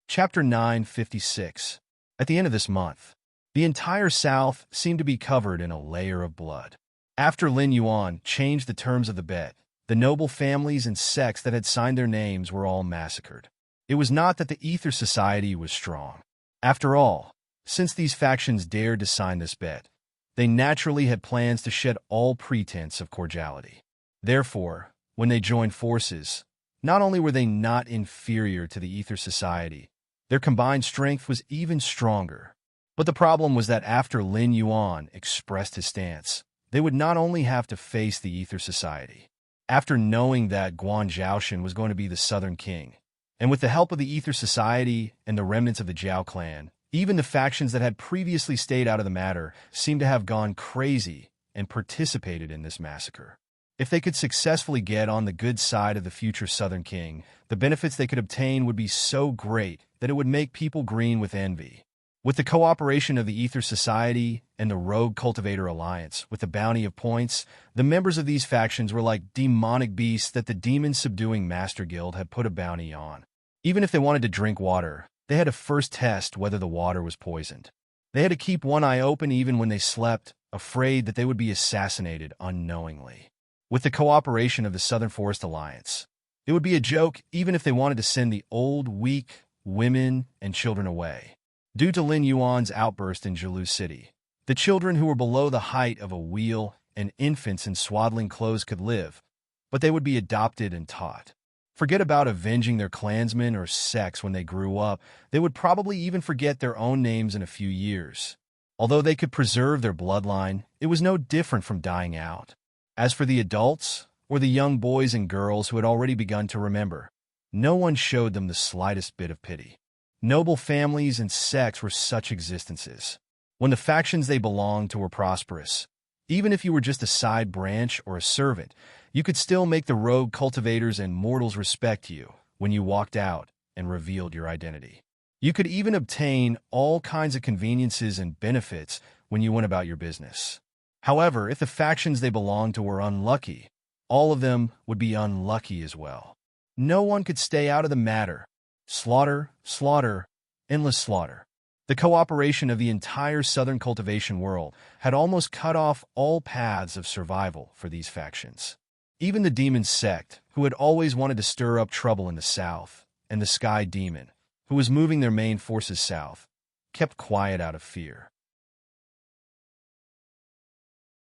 Chapter 956. At the end of this month, the entire South seemed to be covered in a layer of blood. After Lin Yuan changed the terms of the bet, the noble families and sects that had signed their names were all massacred. It was not that the Ether Society was strong. After all, since these factions dared to sign this bet, they naturally had plans to shed all pretense of cordiality. Therefore, when they joined forces, not only were they not inferior to the Ether Society, their combined strength was even stronger. But the problem was that after Lin Yuan expressed his stance, they would not only have to face the Ether Society. After knowing that Guan Zhaoshan was going to be the Southern King, and with the help of the Ether Society and the remnants of the Zhao clan, even the factions that had previously stayed out of the matter seemed to have gone crazy and participated in this massacre. If they could successfully get on the good side of the future Southern King, the benefits they could obtain would be so great that it would make people green with envy. With the cooperation of the Ether Society and the Rogue Cultivator Alliance, with the bounty of points, the members of these factions were like demonic beasts that the demon-subduing Master Guild had put a bounty on. Even if they wanted to drink water, they had to first test whether the water was poisoned. They had to keep one eye open even when they slept, afraid that they would be assassinated unknowingly. With the cooperation of the Southern Forest Alliance, it would be a joke even if they wanted to send the old, weak, women, and children away. Due to Lin Yuan's outburst in Jilu City, the children who were below the height of a wheel and infants in swaddling clothes could live, but they would be adopted and taught. Forget about avenging their clansmen or sects when they grew up, they would probably even forget their own names in a few years. Although they could preserve their bloodline, it was no different from dying out. As for the adults, or the young boys and girls who had already begun to remember, no one showed them the slightest bit of pity. Noble families and sects were such existences. When the factions they belonged to were prosperous, even if you were just a side branch or a servant, you could still make the rogue cultivators and mortals respect you when you walked out and revealed your identity. You could even obtain all kinds of conveniences and benefits when you went about your business. However, if the factions they belonged to were unlucky, all of them would be unlucky as well. No one could stay out of the matter. Slaughter, slaughter, endless slaughter. The cooperation of the entire southern cultivation world had almost cut off all paths of survival for these factions. Even the demon sect, who had always wanted to stir up trouble in the south, and the sky demon, who was moving their main forces south, kept quiet out of fear.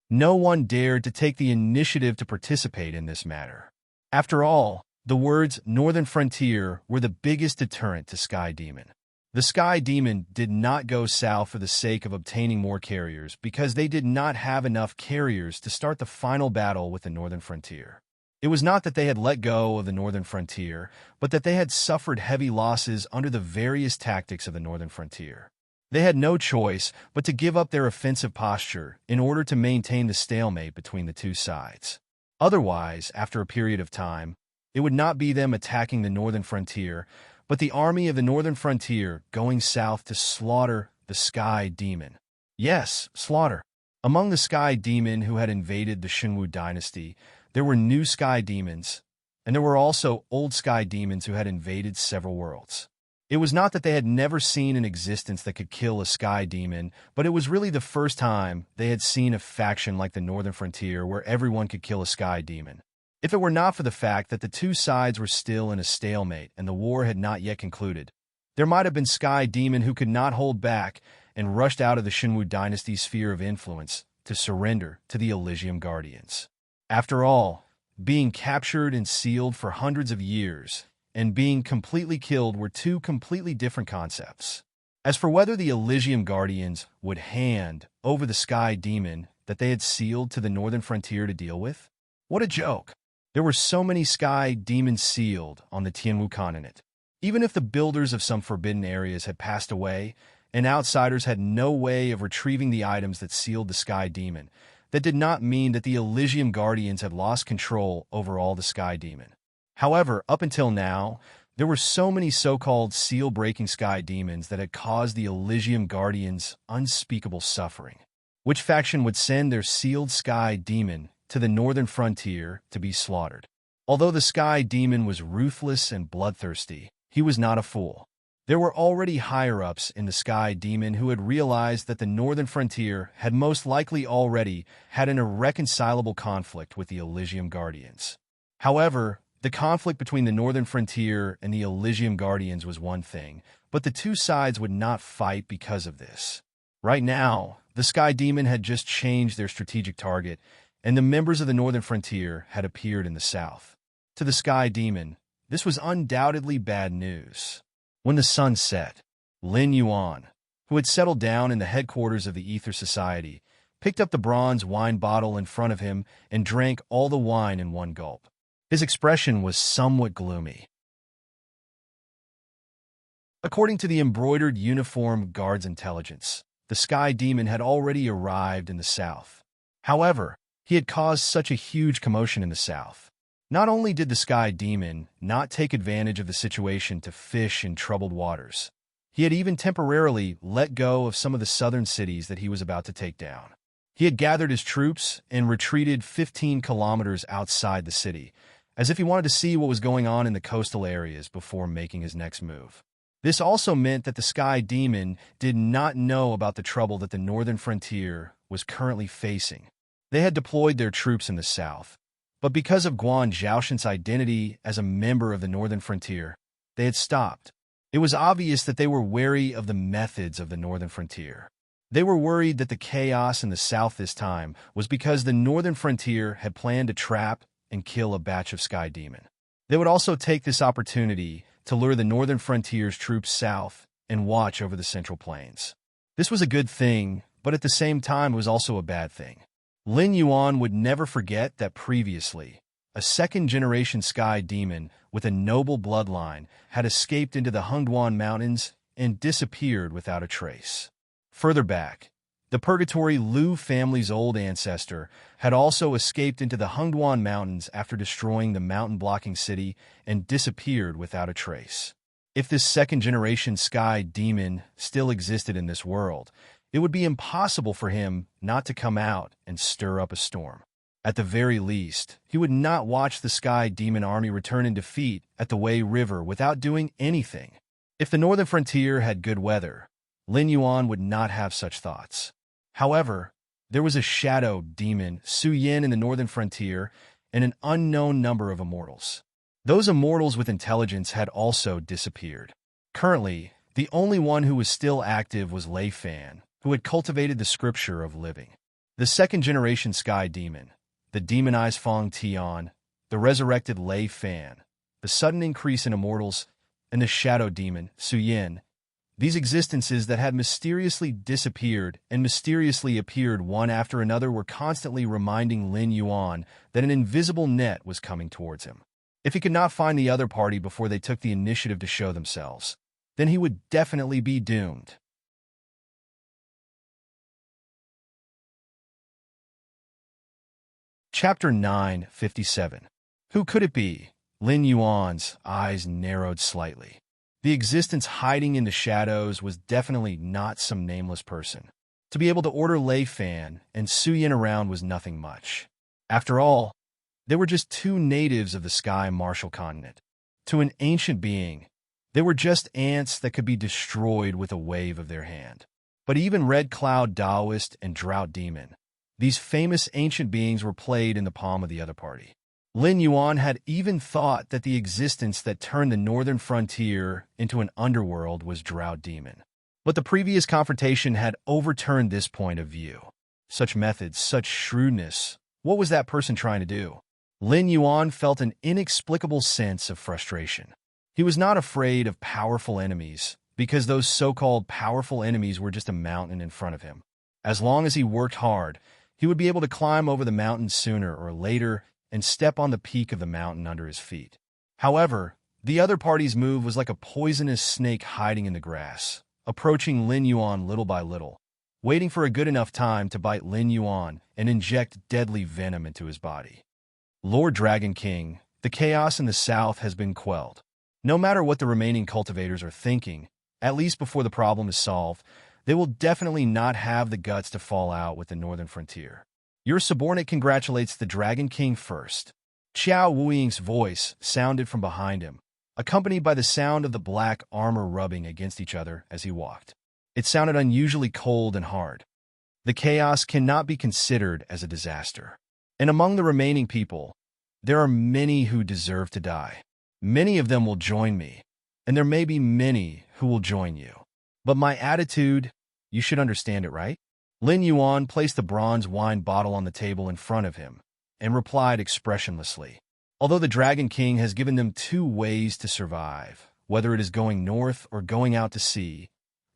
No one dared to take the initiative to participate in this matter. After all, the words Northern Frontier were the biggest deterrent to Sky Demon. The Sky Demon did not go south for the sake of obtaining more carriers because they did not have enough carriers to start the final battle with the Northern Frontier. It was not that they had let go of the Northern Frontier, but that they had suffered heavy losses under the various tactics of the Northern Frontier. They had no choice but to give up their offensive posture in order to maintain the stalemate between the two sides. Otherwise, after a period of time, it would not be them attacking the Northern Frontier, but the army of the Northern Frontier going south to slaughter the Sky Demon. Yes, slaughter. Among the Sky Demon who had invaded the Shenwu dynasty, there were new Sky Demons, and there were also old Sky Demons who had invaded several worlds. It was not that they had never seen an existence that could kill a Sky Demon, but it was really the first time they had seen a faction like the Northern Frontier where everyone could kill a Sky Demon. If it were not for the fact that the two sides were still in a stalemate and the war had not yet concluded, there might have been Sky Demon who could not hold back and rushed out of the Shenwu dynasty's sphere of influence to surrender to the Elysium Guardians. After all, being captured and sealed for hundreds of years and being completely killed were two completely different concepts. As for whether the Elysium Guardians would hand over the Sky Demon that they had sealed to the Northern Frontier to deal with, what a joke! There were so many Sky Demons sealed on the Tianwu continent. Even if the builders of some forbidden areas had passed away, and outsiders had no way of retrieving the items that sealed the Sky Demon. That did not mean that the Elysium Guardians had lost control over all the Sky Demon. However, up until now, there were so many so-called seal-breaking Sky Demons that had caused the Elysium Guardians unspeakable suffering. Which faction would send their sealed Sky Demon to the northern frontier to be slaughtered? Although the Sky Demon was ruthless and bloodthirsty, he was not a fool. There were already higher-ups in the Sky Demon who had realized that the northern frontier had most likely already had an irreconcilable conflict with the Elysium Guardians. However, the conflict between the northern frontier and the Elysium Guardians was one thing, but the two sides would not fight because of this. Right now, the Sky Demon had just changed their strategic target, and the members of the northern frontier had appeared in the south. To the Sky Demon, this was undoubtedly bad news. When the sun set, Lin Yuan, who had settled down in the headquarters of the Ether Society, picked up the bronze wine bottle in front of him and drank all the wine in one gulp. His expression was somewhat gloomy. According to the embroidered uniform guard's intelligence, the Sky Demon had already arrived in the south. However, he had caused such a huge commotion in the south. Not only did the Sky Demon not take advantage of the situation to fish in troubled waters, he had even temporarily let go of some of the southern cities that he was about to take down. He had gathered his troops and retreated 15 kilometers outside the city, as if he wanted to see what was going on in the coastal areas before making his next move. This also meant that the Sky Demon did not know about the trouble that the northern frontier was currently facing. They had deployed their troops in the south, but because of Guan Zhaoshan's identity as a member of the northern frontier, they had stopped. It was obvious that they were wary of the methods of the northern frontier. They were worried that the chaos in the south this time was because the northern frontier had planned to trap and kill a batch of Sky Demon. They would also take this opportunity to lure the northern frontier's troops south and watch over the central plains. This was a good thing, but at the same time was also a bad thing. Lin Yuan would never forget that previously, a second-generation Sky Demon with a noble bloodline had escaped into the Hengduan Mountains and disappeared without a trace. Further back, the Purgatory Lu family's old ancestor had also escaped into the Hengduan Mountains after destroying the mountain-blocking city and disappeared without a trace. If this second-generation Sky Demon still existed in this world, it would be impossible for him not to come out and stir up a storm. At the very least, he would not watch the Sky Demon army return in defeat at the Wei River without doing anything. If the northern frontier had good weather, Lin Yuan would not have such thoughts. However, there was a shadow demon, Su Yin, in the northern frontier, and an unknown number of immortals. Those immortals with intelligence had also disappeared. Currently, the only one who was still active was Lei Fan, who had cultivated the scripture of living. The second-generation Sky Demon, the demonized Feng Tian, the resurrected Lei Fan, the sudden increase in immortals, and the shadow demon, Su Yin, these existences that had mysteriously disappeared and mysteriously appeared one after another were constantly reminding Lin Yuan that an invisible net was coming towards him. If he could not find the other party before they took the initiative to show themselves, then he would definitely be doomed. Chapter 957. Who could it be? Lin Yuan's eyes narrowed slightly. The existence hiding in the shadows was definitely not some nameless person. To be able to order Lei Fan and Su Yin around was nothing much. After all, they were just two natives of the Sky Martial Continent. To an ancient being, they were just ants that could be destroyed with a wave of their hand. But even Red Cloud Taoist and Drought Demon, these famous ancient beings were played in the palm of the other party. Lin Yuan had even thought that the existence that turned the northern frontier into an underworld was Drought Demon. But the previous confrontation had overturned this point of view. Such methods, such shrewdness, what was that person trying to do? Lin Yuan felt an inexplicable sense of frustration. He was not afraid of powerful enemies, because those so-called powerful enemies were just a mountain in front of him. As long as he worked hard, he would be able to climb over the mountain sooner or later and step on the peak of the mountain under his feet. However, the other party's move was like a poisonous snake hiding in the grass, approaching Lin Yuan little by little, waiting for a good enough time to bite Lin Yuan and inject deadly venom into his body. Lord Dragon King, the chaos in the south has been quelled. No matter what the remaining cultivators are thinking, at least before the problem is solved, they will definitely not have the guts to fall out with the northern frontier. Your subordinate congratulates the Dragon King first. Qiao Wuying's voice sounded from behind him, accompanied by the sound of the black armor rubbing against each other as he walked. It sounded unusually cold and hard. The chaos cannot be considered as a disaster. And among the remaining people, there are many who deserve to die. Many of them will join me, and there may be many who will join you. But my attitude, you should understand it, right? Lin Yuan placed the bronze wine bottle on the table in front of him and replied expressionlessly. Although the Dragon King has given them 2 ways to survive, whether it is going north or going out to sea,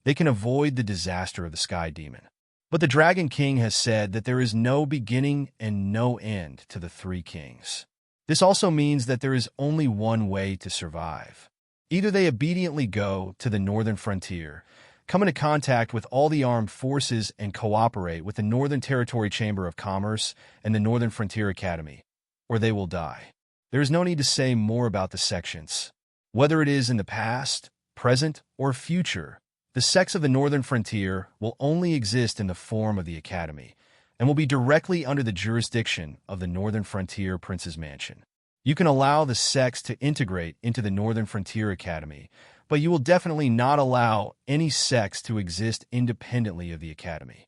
they can avoid the disaster of the Sky Demon. But the Dragon King has said that there is no beginning and no end to the 3 kings. This also means that there is only one way to survive. Either they obediently go to the northern frontier, come into contact with all the armed forces and cooperate with the Northern Territory Chamber of Commerce and the Northern Frontier Academy, or they will die. There is no need to say more about the sections. Whether it is in the past, present, or future, the sects of the Northern Frontier will only exist in the form of the Academy, and will be directly under the jurisdiction of the Northern Frontier Prince's Mansion. You can allow the sects to integrate into the Northern Frontier Academy, but you will definitely not allow any sects to exist independently of the Academy.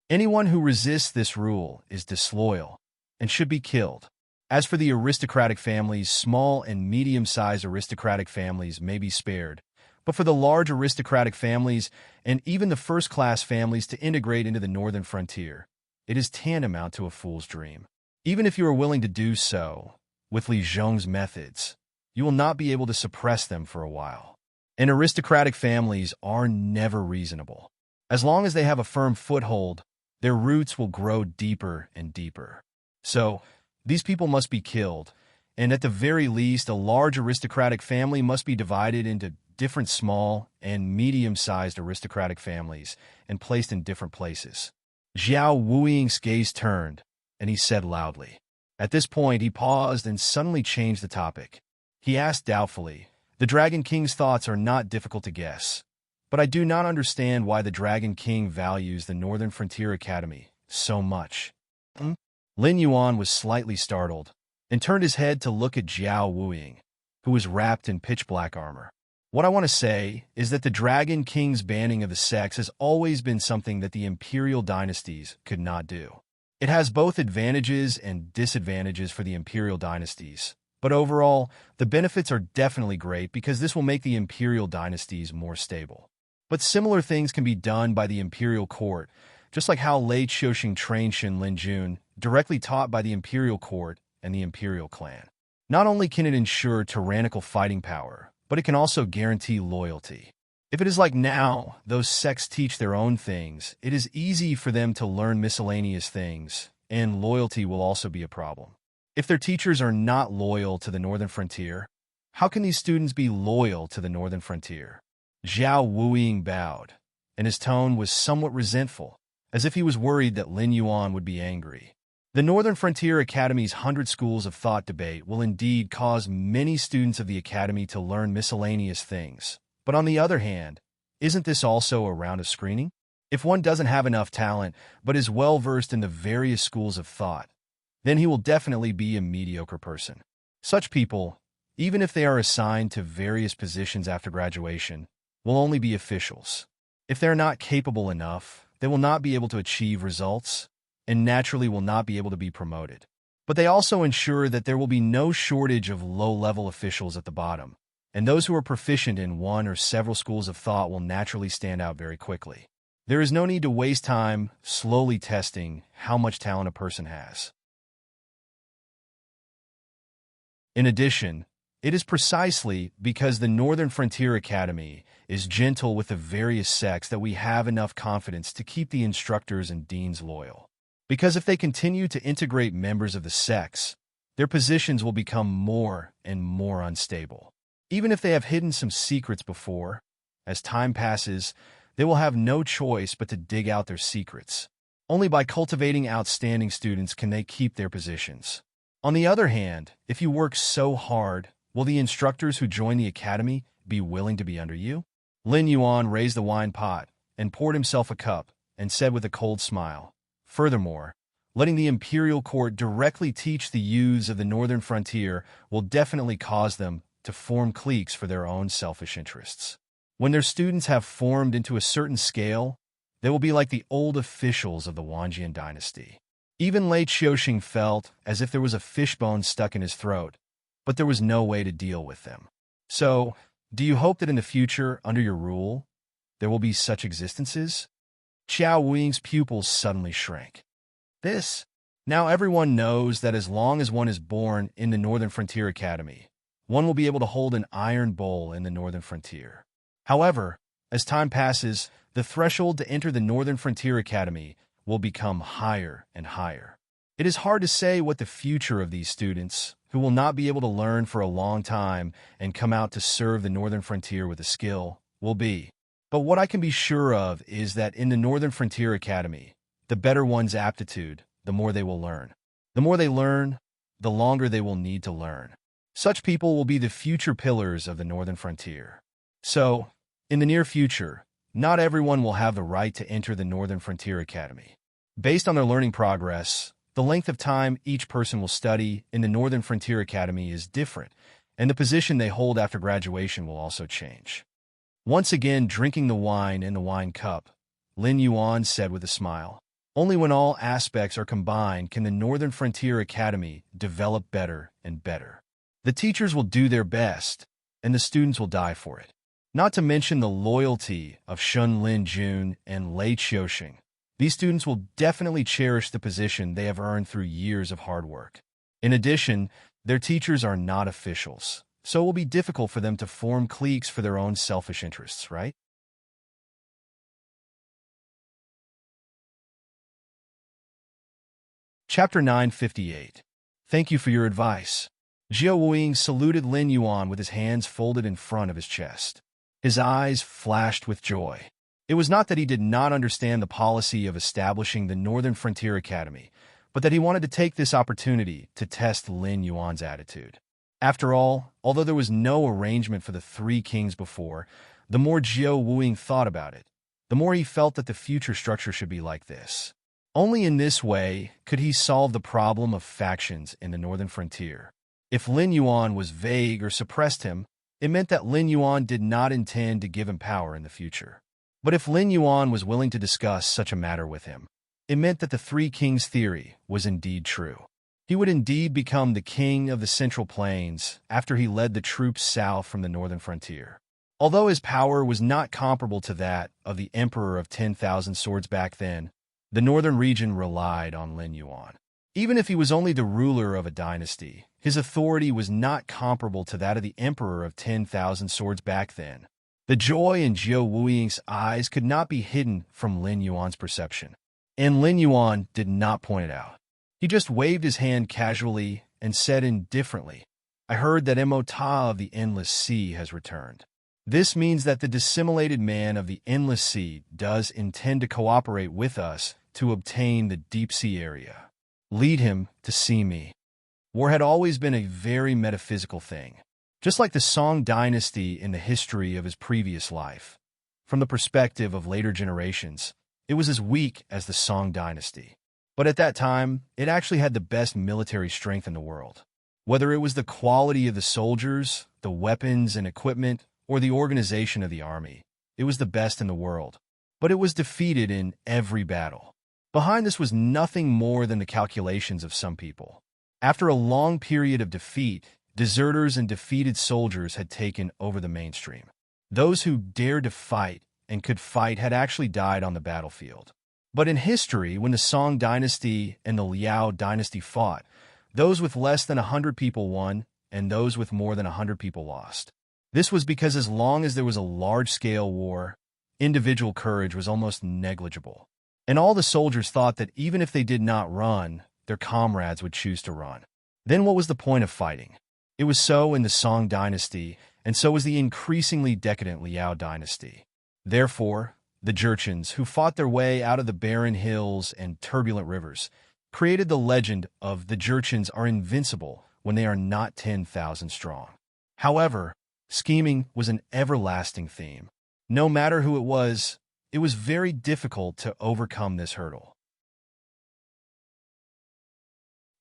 Anyone who resists this rule is disloyal and should be killed. As for the aristocratic families, small and medium-sized aristocratic families may be spared, but for the large aristocratic families and even the first-class families to integrate into the Northern Frontier, it is tantamount to a fool's dream. Even if you are willing to do so, with Li Zhong's methods, you will not be able to suppress them for a while. And aristocratic families are never reasonable. As long as they have a firm foothold, their roots will grow deeper and deeper. So, these people must be killed, and at the very least, a large aristocratic family must be divided into different small and medium-sized aristocratic families and placed in different places. Xiao Wuying's gaze turned, and he said loudly. At this point, he paused and suddenly changed the topic. He asked doubtfully, "The Dragon King's thoughts are not difficult to guess, but I do not understand why the Dragon King values the Northern Frontier Academy so much." Lin Yuan was slightly startled and turned his head to look at Xiao Wuying, who was wrapped in pitch-black armor. What I want to say is that the Dragon King's banning of the sects has always been something that the imperial dynasties could not do. It has both advantages and disadvantages for the imperial dynasties, but overall, the benefits are definitely great because this will make the imperial dynasties more stable. But similar things can be done by the imperial court, just like how Lei Qiuxing trained Shin Linjun, directly taught by the imperial court and the imperial clan. Not only can it ensure tyrannical fighting power, but it can also guarantee loyalty. If it is like now, those sects teach their own things, it is easy for them to learn miscellaneous things, and loyalty will also be a problem. If their teachers are not loyal to the Northern Frontier, how can these students be loyal to the Northern Frontier? Xiao Wuying bowed, and his tone was somewhat resentful, as if he was worried that Lin Yuan would be angry. The Northern Frontier Academy's 100 Schools of Thought debate will indeed cause many students of the Academy to learn miscellaneous things. But on the other hand, isn't this also a round of screening? If one doesn't have enough talent, but is well-versed in the various schools of thought, then he will definitely be a mediocre person. Such people, even if they are assigned to various positions after graduation, will only be officials. If they're not capable enough, they will not be able to achieve results, and naturally will not be able to be promoted. But they also ensure that there will be no shortage of low-level officials at the bottom, and those who are proficient in one or several schools of thought will naturally stand out very quickly. There is no need to waste time slowly testing how much talent a person has. In addition, it is precisely because the Northern Frontier Academy is gentle with the various sects that we have enough confidence to keep the instructors and deans loyal. Because if they continue to integrate members of the sects, their positions will become more and more unstable. Even if they have hidden some secrets before, as time passes, they will have no choice but to dig out their secrets. Only by cultivating outstanding students can they keep their positions. On the other hand, if you work so hard, will the instructors who join the academy be willing to be under you? Lin Yuan raised the wine pot and poured himself a cup and said with a cold smile, "Furthermore, letting the imperial court directly teach the youths of the northern frontier will definitely cause them to form cliques for their own selfish interests. When their students have formed into a certain scale, they will be like the old officials of the Wanjian dynasty." Even Lei Qiuxing felt as if there was a fishbone stuck in his throat, but there was no way to deal with them. "So, do you hope that in the future, under your rule, there will be such existences?" Qiao Wuying's pupils suddenly shrank. Now everyone knows that as long as one is born in the Northern Frontier Academy, one will be able to hold an iron bowl in the Northern Frontier. However, as time passes, the threshold to enter the Northern Frontier Academy will become higher and higher. It is hard to say what the future of these students, who will not be able to learn for a long time and come out to serve the Northern Frontier with a skill, will be. But what I can be sure of is that in the Northern Frontier Academy, the better one's aptitude, the more they will learn. The more they learn, the longer they will need to learn. Such people will be the future pillars of the Northern Frontier. So, in the near future, not everyone will have the right to enter the Northern Frontier Academy. Based on their learning progress, the length of time each person will study in the Northern Frontier Academy is different, and the position they hold after graduation will also change. Once again drinking the wine in the wine cup, Lin Yuan said with a smile, "Only when all aspects are combined can the Northern Frontier Academy develop better and better. The teachers will do their best, and the students will die for it. Not to mention the loyalty of Shun Lin Jun and Lei Qiuxing. These students will definitely cherish the position they have earned through years of hard work. In addition, their teachers are not officials, so it will be difficult for them to form cliques for their own selfish interests, right?" Chapter 958. Thank you for your advice. Jiao Wuying saluted Lin Yuan with his hands folded in front of his chest. His eyes flashed with joy. It was not that he did not understand the policy of establishing the Northern Frontier Academy, but that he wanted to take this opportunity to test Lin Yuan's attitude. After all, although there was no arrangement for the three kings before, the more Jiao Wuying thought about it, the more he felt that the future structure should be like this. Only in this way could he solve the problem of factions in the Northern Frontier. If Lin Yuan was vague or suppressed him, it meant that Lin Yuan did not intend to give him power in the future. But if Lin Yuan was willing to discuss such a matter with him, it meant that the Three Kings theory was indeed true. He would indeed become the king of the Central Plains after he led the troops south from the Northern Frontier. Although his power was not comparable to that of the Emperor of 10,000 Swords back then, the northern region relied on Lin Yuan. Even if he was only the ruler of a dynasty, his authority was not comparable to that of the Emperor of 10,000 Swords back then. The joy in Jiao Wuying's eyes could not be hidden from Lin Yuan's perception, and Lin Yuan did not point it out. He just waved his hand casually and said indifferently, "I heard that Emota of the Endless Sea has returned. This means that the dissimulated man of the Endless Sea does intend to cooperate with us to obtain the deep sea area. Lead him to see me." War had always been a very metaphysical thing, just like the Song dynasty in the history of his previous life. From the perspective of later generations, it was as weak as the Song dynasty. But at that time, it actually had the best military strength in the world. Whether it was the quality of the soldiers, the weapons and equipment, or the organization of the army, it was the best in the world. But it was defeated in every battle. Behind this was nothing more than the calculations of some people. After a long period of defeat, deserters and defeated soldiers had taken over the mainstream. Those who dared to fight and could fight had actually died on the battlefield. But in history, when the Song dynasty and the Liao dynasty fought, those with less than 100 people won, and those with more than 100 people lost. This was because as long as there was a large-scale war, individual courage was almost negligible. And all the soldiers thought that even if they did not run, their comrades would choose to run. Then what was the point of fighting? It was so in the Song dynasty, and so was the increasingly decadent Liao dynasty. Therefore, the Jurchens, who fought their way out of the barren hills and turbulent rivers, created the legend of the Jurchens are invincible when they are not 10,000 strong. However, scheming was an everlasting theme. No matter who it was very difficult to overcome this hurdle.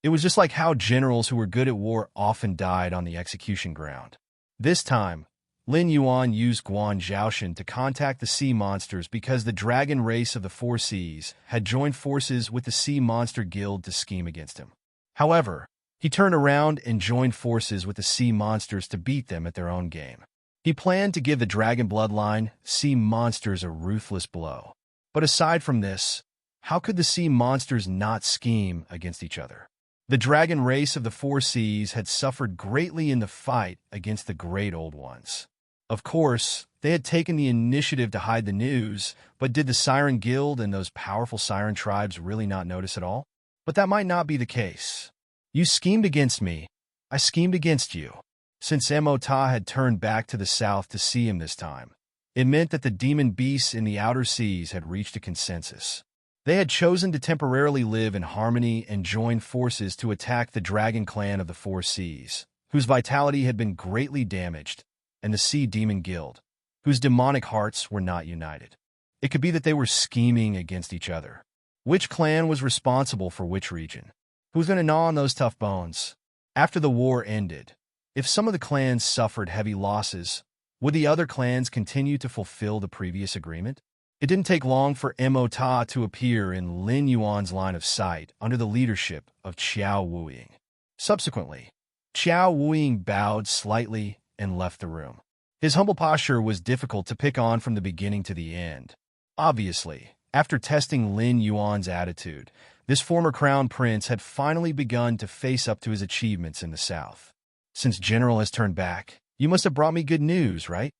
It was just like how generals who were good at war often died on the execution ground. This time, Lin Yuan used Guan Zhaoshan to contact the sea monsters because the dragon race of the Four Seas had joined forces with the Sea Monster Guild to scheme against him. However, he turned around and joined forces with the sea monsters to beat them at their own game. He planned to give the dragon bloodline sea monsters a ruthless blow. But aside from this, how could the sea monsters not scheme against each other? The dragon race of the Four Seas had suffered greatly in the fight against the Great Old Ones. Of course, they had taken the initiative to hide the news, but did the Siren Guild and those powerful Siren tribes really not notice at all? But that might not be the case. You schemed against me. I schemed against you. Since Emota had turned back to the south to see him this time, it meant that the demon beasts in the outer seas had reached a consensus. They had chosen to temporarily live in harmony and join forces to attack the dragon clan of the Four Seas, whose vitality had been greatly damaged, and the Sea Demon Guild, whose demonic hearts were not united. It could be that they were scheming against each other. Which clan was responsible for which region? Who was going to gnaw on those tough bones? After the war ended, if some of the clans suffered heavy losses, would the other clans continue to fulfill the previous agreement? It didn't take long for Emota to appear in Lin Yuan's line of sight under the leadership of Qiao Wuying. Subsequently, Qiao Wuying bowed slightly and left the room. His humble posture was difficult to pick on from the beginning to the end. Obviously, after testing Lin Yuan's attitude, this former crown prince had finally begun to face up to his achievements in the south. Since General has turned back, you must have brought me good news, right?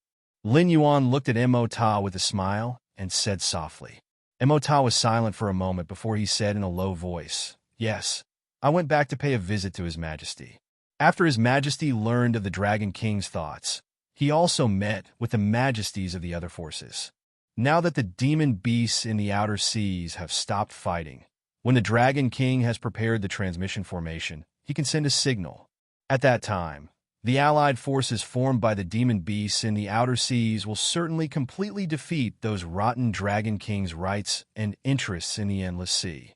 Lin Yuan looked at Emota with a smile and said softly. Emota was silent for a moment before he said in a low voice, "Yes, I went back to pay a visit to His Majesty." After His Majesty learned of the Dragon King's thoughts, he also met with the majesties of the other forces. Now that the demon beasts in the outer seas have stopped fighting, when the Dragon King has prepared the transmission formation, he can send a signal. At that time, the allied forces formed by the demon beasts in the outer seas will certainly completely defeat those rotten Dragon King's rights and interests in the Endless Sea.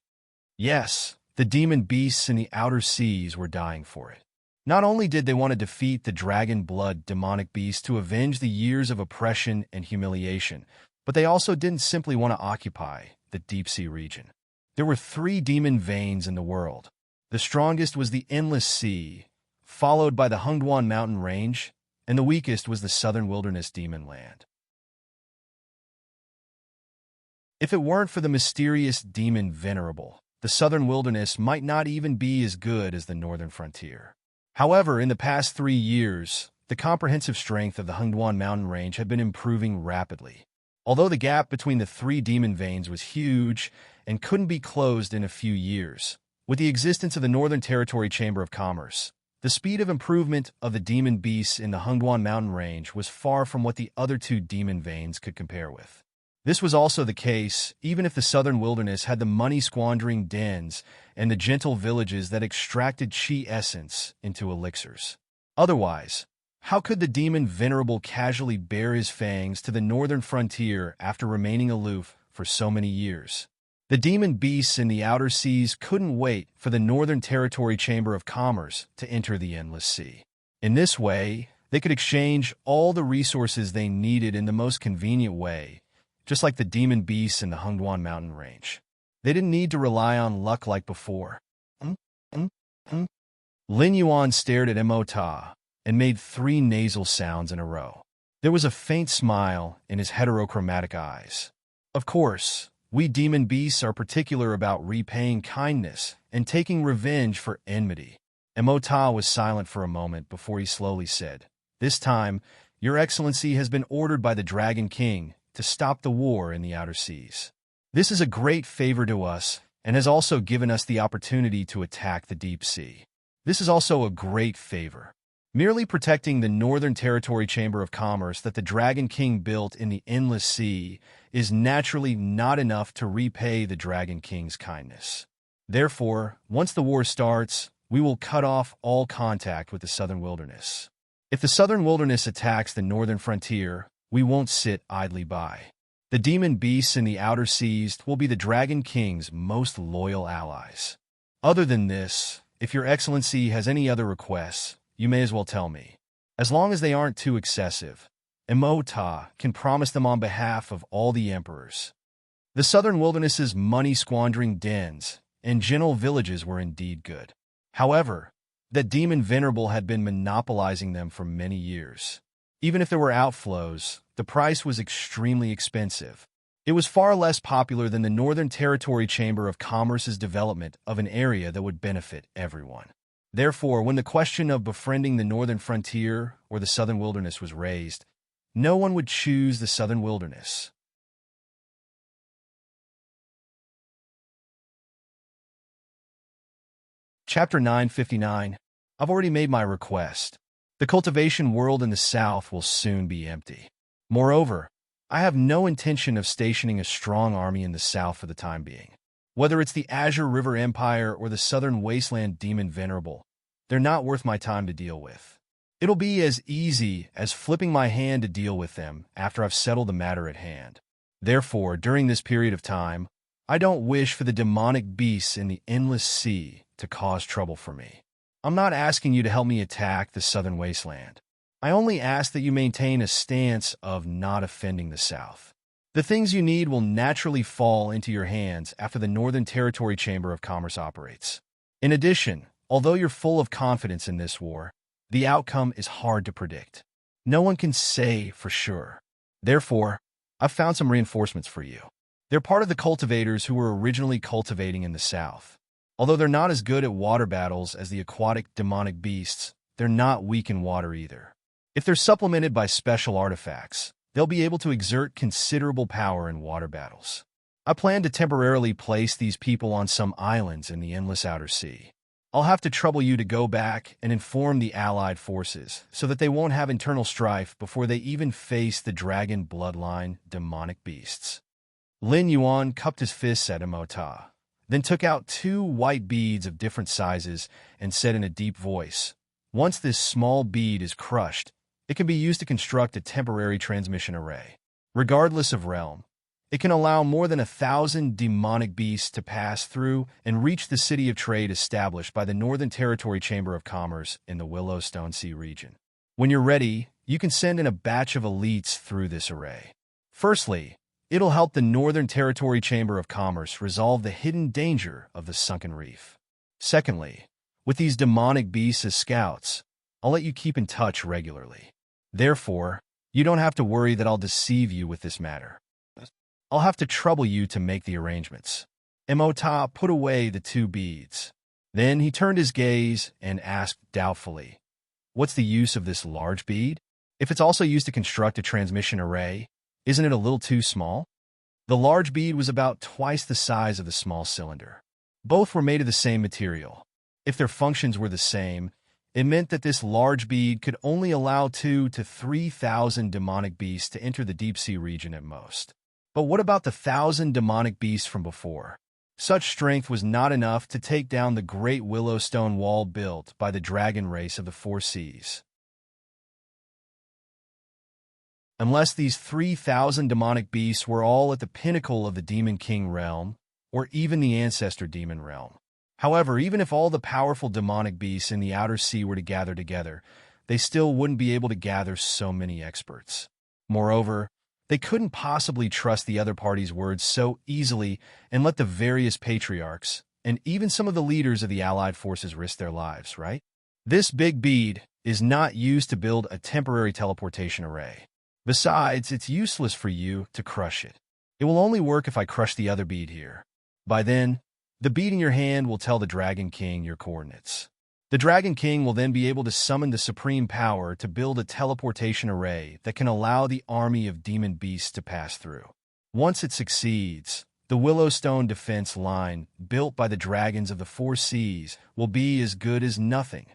Yes, the demon beasts in the outer seas were dying for it. Not only did they want to defeat the dragon blood demonic beast to avenge the years of oppression and humiliation, but they also didn't simply want to occupy the deep sea region. There were 3 demon veins in the world. The strongest was the Endless Sea, followed by the Hungduan mountain range, and the weakest was the southern wilderness demon land. If it weren't for the mysterious demon Venerable, the southern wilderness might not even be as good as the northern frontier. However, in the past 3 years, the comprehensive strength of the Hungduan mountain range had been improving rapidly. Although the gap between the 3 demon veins was huge and couldn't be closed in a few years, with the existence of the Northern Territory Chamber of Commerce, the speed of improvement of the demon beasts in the Hungduan mountain range was far from what the other 2 demon veins could compare with. This was also the case even if the southern wilderness had the money-squandering dens and the gentle villages that extracted chi essence into elixirs. Otherwise, how could the demon Venerable casually bare his fangs to the northern frontier after remaining aloof for so many years? The demon beasts in the outer seas couldn't wait for the Northern Territory Chamber of Commerce to enter the Endless Sea. In this way, they could exchange all the resources they needed in the most convenient way, just like the demon beasts in the Hungduan mountain range. They didn't need to rely on luck like before. Lin Yuan stared at Emota and made 3 nasal sounds in a row. There was a faint smile in his heterochromatic eyes. Of course, we demon beasts are particular about repaying kindness and taking revenge for enmity. Emota was silent for a moment before he slowly said, "This time, Your Excellency has been ordered by the Dragon King to stop the war in the outer seas. This is a great favor to us and has also given us the opportunity to attack the deep sea. This is also a great favor. Merely protecting the Northern Territory Chamber of Commerce that the Dragon King built in the Endless Sea is naturally not enough to repay the Dragon King's kindness. Therefore, once the war starts, we will cut off all contact with the Southern Wilderness. If the Southern Wilderness attacks the Northern frontier, we won't sit idly by. The demon beasts in the outer seas will be the Dragon King's most loyal allies. Other than this, if your Excellency has any other requests, you may as well tell me. As long as they aren't too excessive, Emota can promise them on behalf of all the emperors. The Southern Wilderness's money-squandering dens and gentle villages were indeed good. However, that demon Venerable had been monopolizing them for many years. Even if there were outflows, the price was extremely expensive. It was far less popular than the Northern Territory Chamber of Commerce's development of an area that would benefit everyone. Therefore, when the question of befriending the Northern frontier or the Southern Wilderness was raised, no one would choose the Southern Wilderness. Chapter 959. I've already made my request. The cultivation world in the south will soon be empty. Moreover, I have no intention of stationing a strong army in the south for the time being. Whether it's the Azure River Empire or the Southern Wasteland Demon Venerable, they're not worth my time to deal with. It'll be as easy as flipping my hand to deal with them after I've settled the matter at hand. Therefore, during this period of time, I don't wish for the demonic beasts in the Endless Sea to cause trouble for me. I'm not asking you to help me attack the Southern Wasteland. I only ask that you maintain a stance of not offending the South. The things you need will naturally fall into your hands after the Northern Territory Chamber of Commerce operates. In addition, although you're full of confidence in this war, the outcome is hard to predict. No one can say for sure. Therefore, I've found some reinforcements for you. They're part of the cultivators who were originally cultivating in the South. Although they're not as good at water battles as the aquatic demonic beasts, they're not weak in water either. If they're supplemented by special artifacts, they'll be able to exert considerable power in water battles. I plan to temporarily place these people on some islands in the endless outer sea. I'll have to trouble you to go back and inform the Allied forces so that they won't have internal strife before they even face the dragon bloodline demonic beasts. Lin Yuan cupped his fists at Emota, then took out 2 white beads of different sizes and said in a deep voice, "Once this small bead is crushed, it can be used to construct a temporary transmission array. Regardless of realm, it can allow more than 1,000 demonic beasts to pass through and reach the city of trade established by the Northern Territory Chamber of Commerce in the Willowstone Sea region. When you're ready, you can send in a batch of elites through this array. Firstly, it'll help the Northern Territory Chamber of Commerce resolve the hidden danger of the sunken reef. Secondly, with these demonic beasts as scouts, I'll let you keep in touch regularly. Therefore, you don't have to worry that I'll deceive you with this matter. I'll have to trouble you to make the arrangements." Emota put away the 2 beads. Then he turned his gaze and asked doubtfully, "What's the use of this large bead? If it's also used to construct a transmission array, isn't it a little too small?" The large bead was about twice the size of the small cylinder. Both were made of the same material. If their functions were the same, it meant that this large bead could only allow 2,000 to 3,000 demonic beasts to enter the deep sea region at most. But what about the 1,000 demonic beasts from before? Such strength was not enough to take down the great Willowstone wall built by the dragon race of the 4 seas. Unless these 3,000 demonic beasts were all at the pinnacle of the Demon King realm, or even the Ancestor Demon realm. However, even if all the powerful demonic beasts in the outer sea were to gather together, they still wouldn't be able to gather so many experts. Moreover, they couldn't possibly trust the other party's words so easily and let the various patriarchs, and even some of the leaders of the Allied forces risk their lives, right? This big bead is not used to build a temporary teleportation array. Besides, it's useless for you to crush it. It will only work if I crush the other bead here. By then, the bead in your hand will tell the Dragon King your coordinates. The Dragon King will then be able to summon the supreme power to build a teleportation array that can allow the army of demon beasts to pass through. Once it succeeds, the Willowstone defense line, built by the dragons of the 4 seas, will be as good as nothing.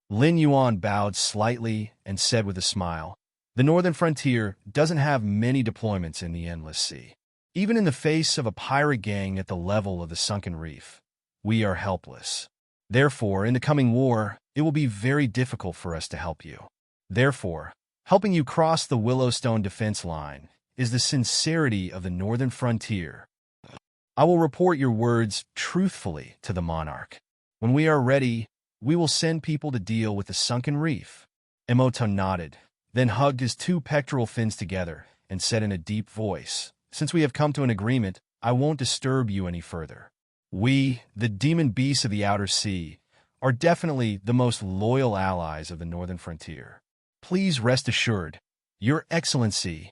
Lin Yuan bowed slightly and said with a smile, "The northern frontier doesn't have many deployments in the endless sea. Even in the face of a pirate gang at the level of the sunken reef, we are helpless. Therefore, in the coming war, it will be very difficult for us to help you. Therefore, helping you cross the Willowstone defense line is the sincerity of the northern frontier. I will report your words truthfully to the monarch. When we are ready, we will send people to deal with the sunken reef." Emoto nodded, then hugged his two pectoral fins together and said in a deep voice, "Since we have come to an agreement, I won't disturb you any further. We, the demon beasts of the outer sea, are definitely the most loyal allies of the northern frontier. Please rest assured, Your Excellency."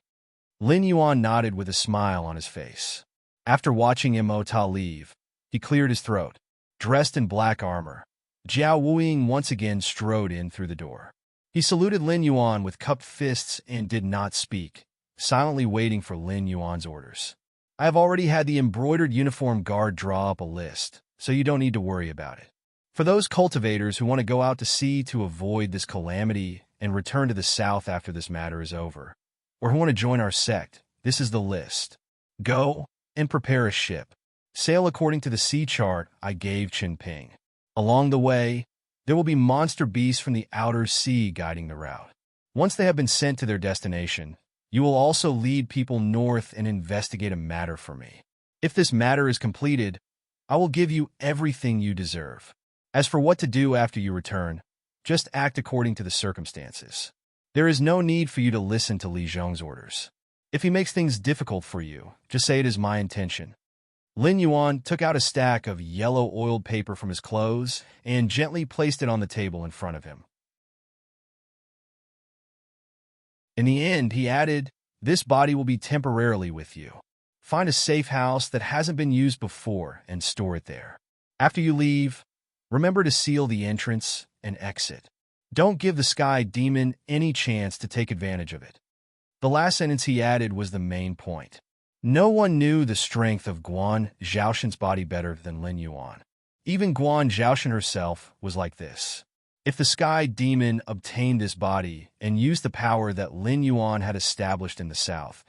Lin Yuan nodded with a smile on his face. After watching Emota leave, he cleared his throat. Dressed in black armor, Jiao Wuying once again strode in through the door. He saluted Lin Yuan with cupped fists and did not speak, silently waiting for Lin Yuan's orders. "I have already had the embroidered uniform guard draw up a list, so you don't need to worry about it. For those cultivators who want to go out to sea to avoid this calamity and return to the south after this matter is over, or who want to join our sect, this is the list. Go and prepare a ship. Sail according to the sea chart I gave Qinping. Along the way, there will be monster beasts from the outer sea guiding the route. Once they have been sent to their destination, you will also lead people north and investigate a matter for me. If this matter is completed, I will give you everything you deserve. As for what to do after you return, just act according to the circumstances. There is no need for you to listen to Li Zhong's orders. If he makes things difficult for you, just say it is my intention." Lin Yuan took out a stack of yellow oiled paper from his clothes and gently placed it on the table in front of him. In the end, he added, "This body will be temporarily with you. Find a safe house that hasn't been used before and store it there. After you leave, remember to seal the entrance and exit. Don't give the sky demon any chance to take advantage of it." The last sentence he added was the main point. No one knew the strength of Guan Zhaoshan's body better than Lin Yuan. Even Guan Zhaoshan herself was like this. If the sky demon obtained this body and used the power that Lin Yuan had established in the south,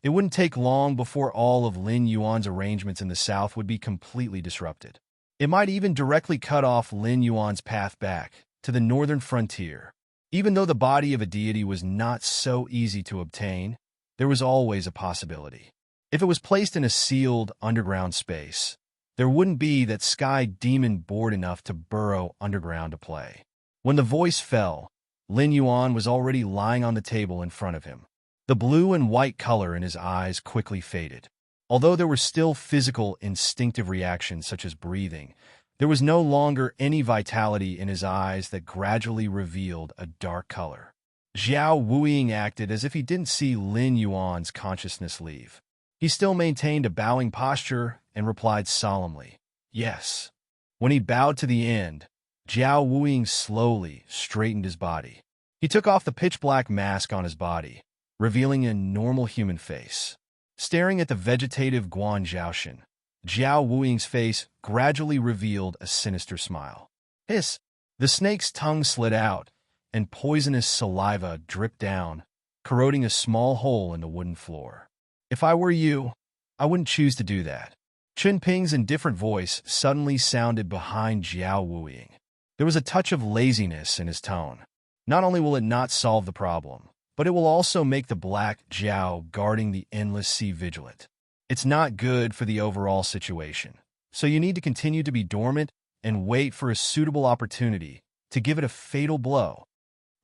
it wouldn't take long before all of Lin Yuan's arrangements in the south would be completely disrupted. It might even directly cut off Lin Yuan's path back to the northern frontier. Even though the body of a deity was not so easy to obtain, there was always a possibility. If it was placed in a sealed underground space, there wouldn't be that sky demon bored enough to burrow underground to play. When the voice fell, Lin Yuan was already lying on the table in front of him. The blue and white color in his eyes quickly faded. Although there were still physical, instinctive reactions such as breathing, there was no longer any vitality in his eyes that gradually revealed a dark color. Jiao Wuiying acted as if he didn't see Lin Yuan's consciousness leave. He still maintained a bowing posture and replied solemnly, "Yes." When he bowed to the end, Jiao Wuiying slowly straightened his body. He took off the pitch-black mask on his body, revealing a normal human face. Staring at the vegetative Guan Zhaoshan, Jiao Wuiying's face gradually revealed a sinister smile. Hiss! The snake's tongue slid out, and poisonous saliva dripped down, corroding a small hole in the wooden floor. "If I were you, I wouldn't choose to do that." Qinping's indifferent voice suddenly sounded behind Jiao Wuiying. There was a touch of laziness in his tone. Not only will it not solve the problem, but it will also make the black Jiao guarding the endless sea vigilant. It's not good for the overall situation, so you need to continue to be dormant and wait for a suitable opportunity to give it a fatal blow.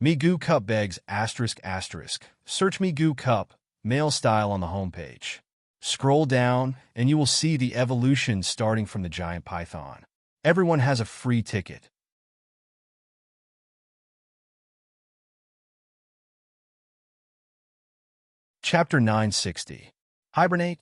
Migu Cup begs ****. Search Migu Cup, male style on the homepage. Scroll down and you will see the evolution starting from the giant python. Everyone has a free ticket. Chapter 960. Hibernate?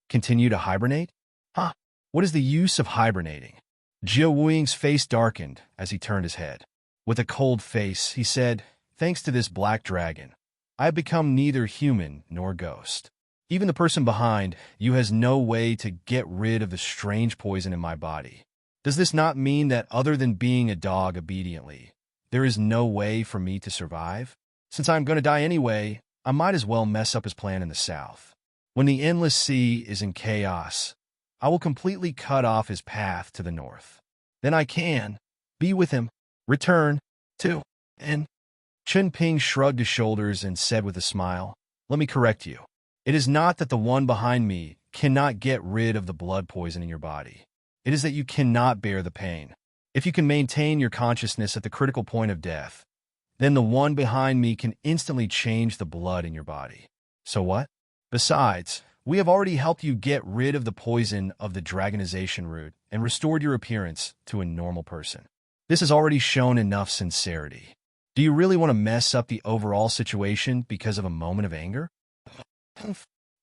Continue to hibernate? Huh? What is the use of hibernating? Jiao Wuiying's face darkened as he turned his head. With a cold face, he said, "Thanks to this black dragon, I have become neither human nor ghost. Even the person behind you has no way to get rid of the strange poison in my body. Does this not mean that other than being a dog obediently, there is no way for me to survive? Since I'm going to die anyway, I might as well mess up his plan in the south. When the endless sea is in chaos, I will completely cut off his path to the north. Then I can be with him, return to, and Chen Ping shrugged his shoulders and said with a smile, "Let me correct you. It is not that the one behind me cannot get rid of the blood poison in your body. It is that you cannot bear the pain. If you can maintain your consciousness at the critical point of death, then the one behind me can instantly change the blood in your body. So what? Besides, we have already helped you get rid of the poison of the dragonization root and restored your appearance to a normal person. This has already shown enough sincerity. Do you really want to mess up the overall situation because of a moment of anger?"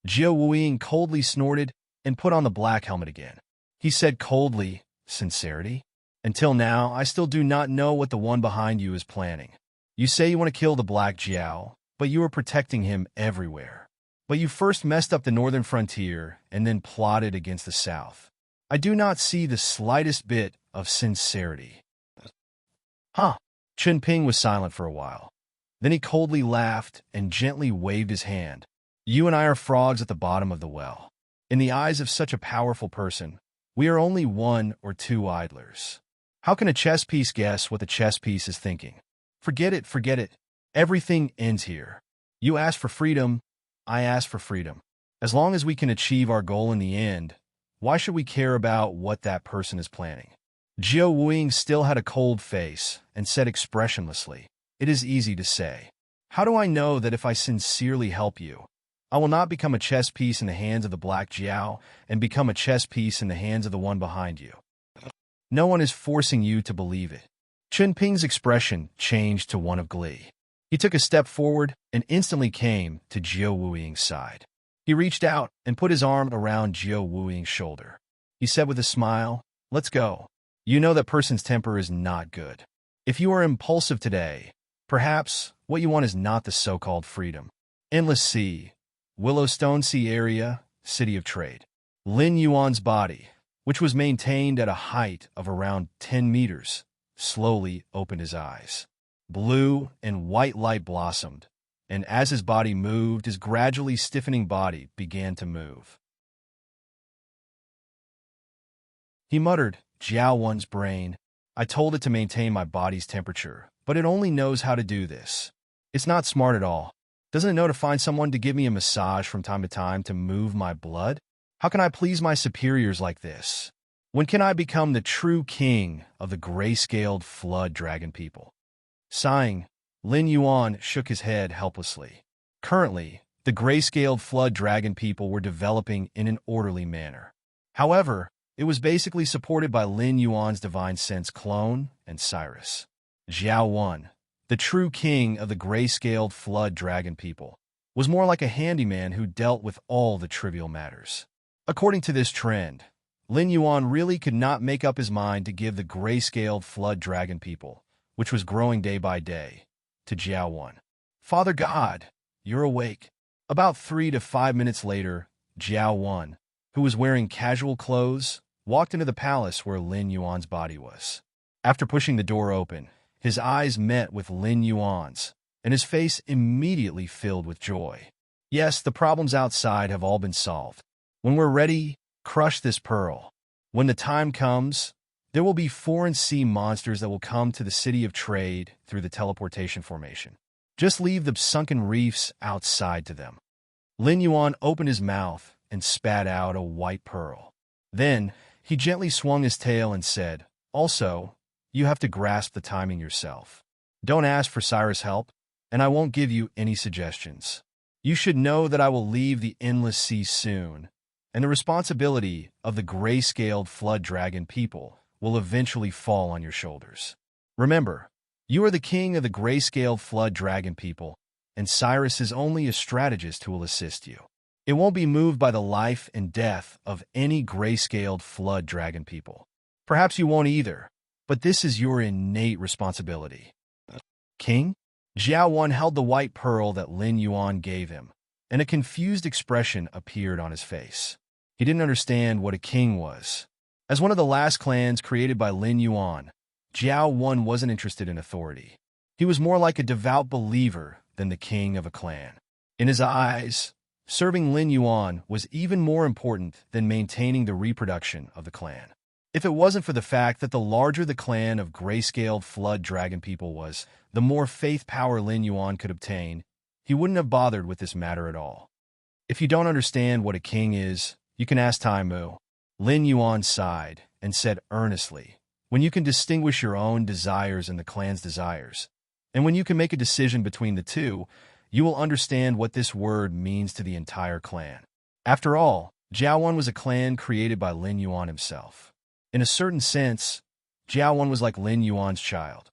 Jiao Wuying coldly snorted and put on the black helmet again. He said coldly, "Sincerity? Until now, I still do not know what the one behind you is planning. You say you want to kill the Black Jiao, but you are protecting him everywhere. But you first messed up the northern frontier and then plotted against the south. I do not see the slightest bit of sincerity." "Huh?" Chen Ping was silent for a while. Then he coldly laughed and gently waved his hand. "You and I are frogs at the bottom of the well. In the eyes of such a powerful person, we are only one or two idlers. How can a chess piece guess what the chess piece is thinking? Forget it, forget it. Everything ends here. You ask for freedom, I ask for freedom. As long as we can achieve our goal in the end, why should we care about what that person is planning?" Jiao Wuing still had a cold face and said expressionlessly, "It is easy to say. How do I know that if I sincerely help you, I will not become a chess piece in the hands of the Black Jiao and become a chess piece in the hands of the one behind you? No one is forcing you to believe it." Chen Ping's expression changed to one of glee. He took a step forward and instantly came to Jiao Wuiying's side. He reached out and put his arm around Jiao Wuiying's shoulder. He said with a smile, "Let's go. You know that person's temper is not good. If you are impulsive today, perhaps what you want is not the so-called freedom. Endless Sea, Willowstone Sea area, City of Trade." Lin Yuan's body, which was maintained at a height of around 10 meters, slowly opened his eyes. Blue and white light blossomed, and as his body moved, his gradually stiffening body began to move. He muttered, "Jiao One's brain. I told it to maintain my body's temperature, but it only knows how to do this. It's not smart at all. Doesn't it know to find someone to give me a massage from time to time to move my blood? How can I please my superiors like this? When can I become the true king of the gray-scaled flood dragon people?" Sighing, Lin Yuan shook his head helplessly. Currently, the gray-scaled flood dragon people were developing in an orderly manner. However, it was basically supported by Lin Yuan's divine sense clone and Cyrus. Jiao Wan, the true king of the gray-scaled flood dragon people, was more like a handyman who dealt with all the trivial matters. According to this trend, Lin Yuan really could not make up his mind to give the gray-scaled flood dragon people, which was growing day by day, to Jiao Wan. "Father God, you're awake." About 3 to 5 minutes later, Jiao Wan, who was wearing casual clothes, walked into the palace where Lin Yuan's body was. After pushing the door open, his eyes met with Lin Yuan's, and his face immediately filled with joy. "Yes, the problems outside have all been solved. When we're ready, crush this pearl. When the time comes, there will be foreign sea monsters that will come to the City of Trade through the teleportation formation. Just leave the sunken reefs outside to them." Lin Yuan opened his mouth and spat out a white pearl. Then, he gently swung his tail and said, "Also, you have to grasp the timing yourself. Don't ask for Cyrus' help, and I won't give you any suggestions. You should know that I will leave the endless sea soon, and the responsibility of the gray-scaled flood dragon people will eventually fall on your shoulders. Remember, you are the king of the gray-scaled flood dragon people, and Cyrus is only a strategist who will assist you. It won't be moved by the life and death of any gray-scaled flood dragon people. Perhaps you won't either, but this is your innate responsibility." "King?" Jiao Wan held the white pearl that Lin Yuan gave him, and a confused expression appeared on his face. He didn't understand what a king was. As one of the last clans created by Lin Yuan, Jiao Wen wasn't interested in authority. He was more like a devout believer than the king of a clan. In his eyes, serving Lin Yuan was even more important than maintaining the reproduction of the clan. If it wasn't for the fact that the larger the clan of gray-scaled flood dragon people was, the more faith power Lin Yuan could obtain, he wouldn't have bothered with this matter at all. If you don't understand what a king is, you can ask Tai Mu. Lin Yuan sighed and said earnestly, when you can distinguish your own desires and the clan's desires, and when you can make a decision between the two, you will understand what this word means to the entire clan. After all, Jiao Wen was a clan created by Lin Yuan himself. In a certain sense, Jiao Wen was like Lin Yuan's child.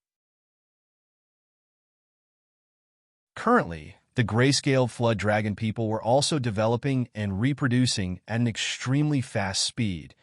Currently, the grayscale flood dragon people were also developing and reproducing at an extremely fast speed,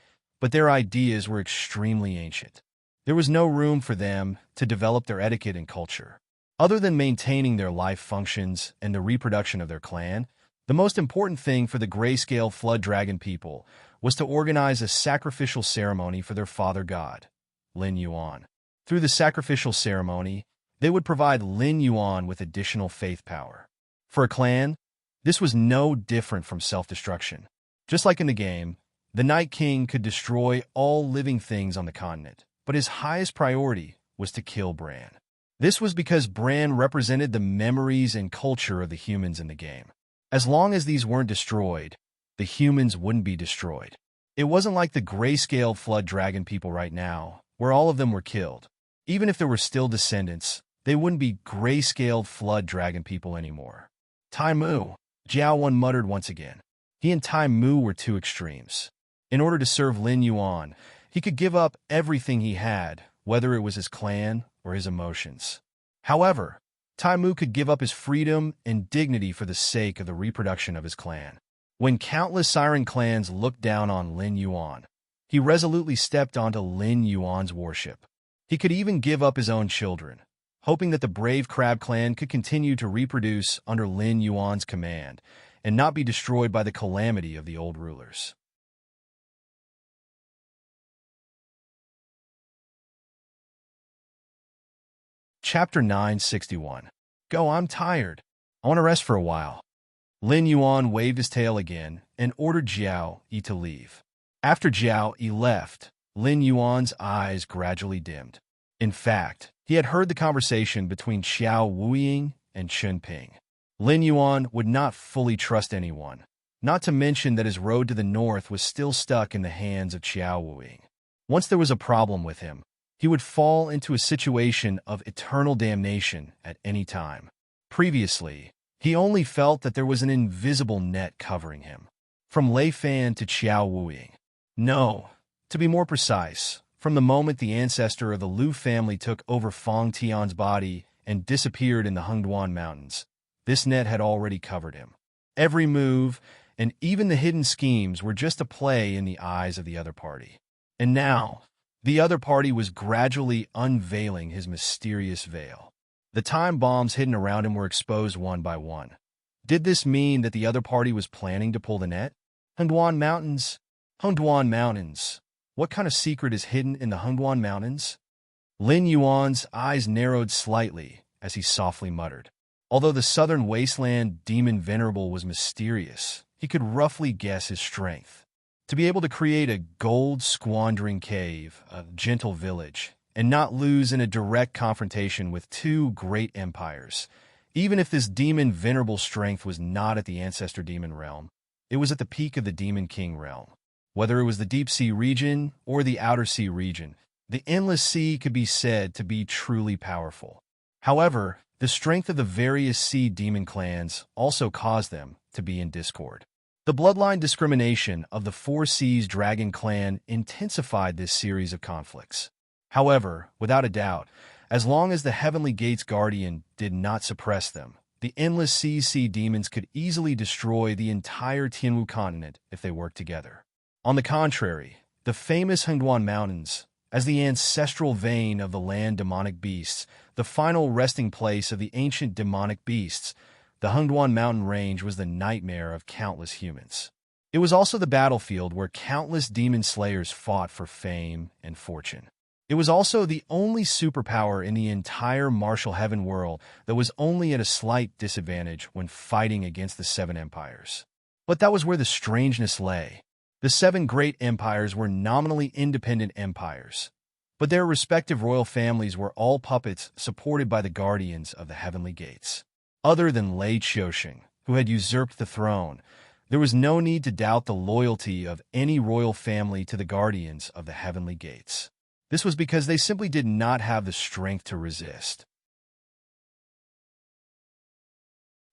but their ideas were extremely ancient. There was no room for them to develop their etiquette and culture. Other than maintaining their life functions and the reproduction of their clan, the most important thing for the grayscale flood dragon people was to organize a sacrificial ceremony for their father god, Lin Yuan. Through the sacrificial ceremony, they would provide Lin Yuan with additional faith power. For a clan, this was no different from self-destruction. Just like in the game, the Night King could destroy all living things on the continent, but his highest priority was to kill Bran. This was because Bran represented the memories and culture of the humans in the game. As long as these weren't destroyed, the humans wouldn't be destroyed. It wasn't like the grayscale flood dragon people right now, where all of them were killed. Even if there were still descendants, they wouldn't be grayscale flood dragon people anymore. Tai Mu, Jiao Wen muttered once again. He and Tai Mu were two extremes. In order to serve Lin Yuan, he could give up everything he had, whether it was his clan or his emotions. However, Tai Mu could give up his freedom and dignity for the sake of the reproduction of his clan. When countless siren clans looked down on Lin Yuan, he resolutely stepped onto Lin Yuan's warship. He could even give up his own children, hoping that the brave Crab clan could continue to reproduce under Lin Yuan's command and not be destroyed by the calamity of the old rulers. Chapter 961. Go, I'm tired. I want to rest for a while. Lin Yuan waved his tail again and ordered Jiao Yi to leave. After Jiao Yi left, Lin Yuan's eyes gradually dimmed. In fact, he had heard the conversation between Xiao Wuying and Chen Ping. Lin Yuan would not fully trust anyone, not to mention that his road to the north was still stuck in the hands of Xiao Wuying. Once there was a problem with him, he would fall into a situation of eternal damnation at any time. Previously, he only felt that there was an invisible net covering him. From Lei Fan to Xiao Wuying. No, to be more precise, from the moment the ancestor of the Liu family took over Feng Tian's body and disappeared in the Hengduan Mountains, this net had already covered him. Every move, and even the hidden schemes, were just a play in the eyes of the other party. And now, the other party was gradually unveiling his mysterious veil. The time bombs hidden around him were exposed one by one. Did this mean that the other party was planning to pull the net? Hengduan Mountains? Hengduan Mountains. What kind of secret is hidden in the Hengduan Mountains? Lin Yuan's eyes narrowed slightly as he softly muttered. Although the southern wasteland demon venerable was mysterious, he could roughly guess his strength. To be able to create a gold-squandering cave, a gentle village, and not lose in a direct confrontation with two great empires, even if this demon venerable strength was not at the ancestor demon realm, it was at the peak of the demon king realm. Whether it was the deep sea region or the outer sea region, the endless sea could be said to be truly powerful. However, the strength of the various sea demon clans also caused them to be in discord. The bloodline discrimination of the Four Seas Dragon clan intensified this series of conflicts. However, without a doubt, as long as the Heavenly Gate's guardian did not suppress them, the endless sea demons could easily destroy the entire Tianwu continent if they worked together. On the contrary, the famous Hengduan Mountains, as the ancestral vein of the land demonic beasts, the final resting place of the ancient demonic beasts, the Hengduan Mountain Range was the nightmare of countless humans. It was also the battlefield where countless demon slayers fought for fame and fortune. It was also the only superpower in the entire martial heaven world that was only at a slight disadvantage when fighting against the seven empires. But that was where the strangeness lay. The seven great empires were nominally independent empires, but their respective royal families were all puppets supported by the guardians of the heavenly gates. Other than Lei Qiusheng, who had usurped the throne, there was no need to doubt the loyalty of any royal family to the guardians of the heavenly gates. This was because they simply did not have the strength to resist.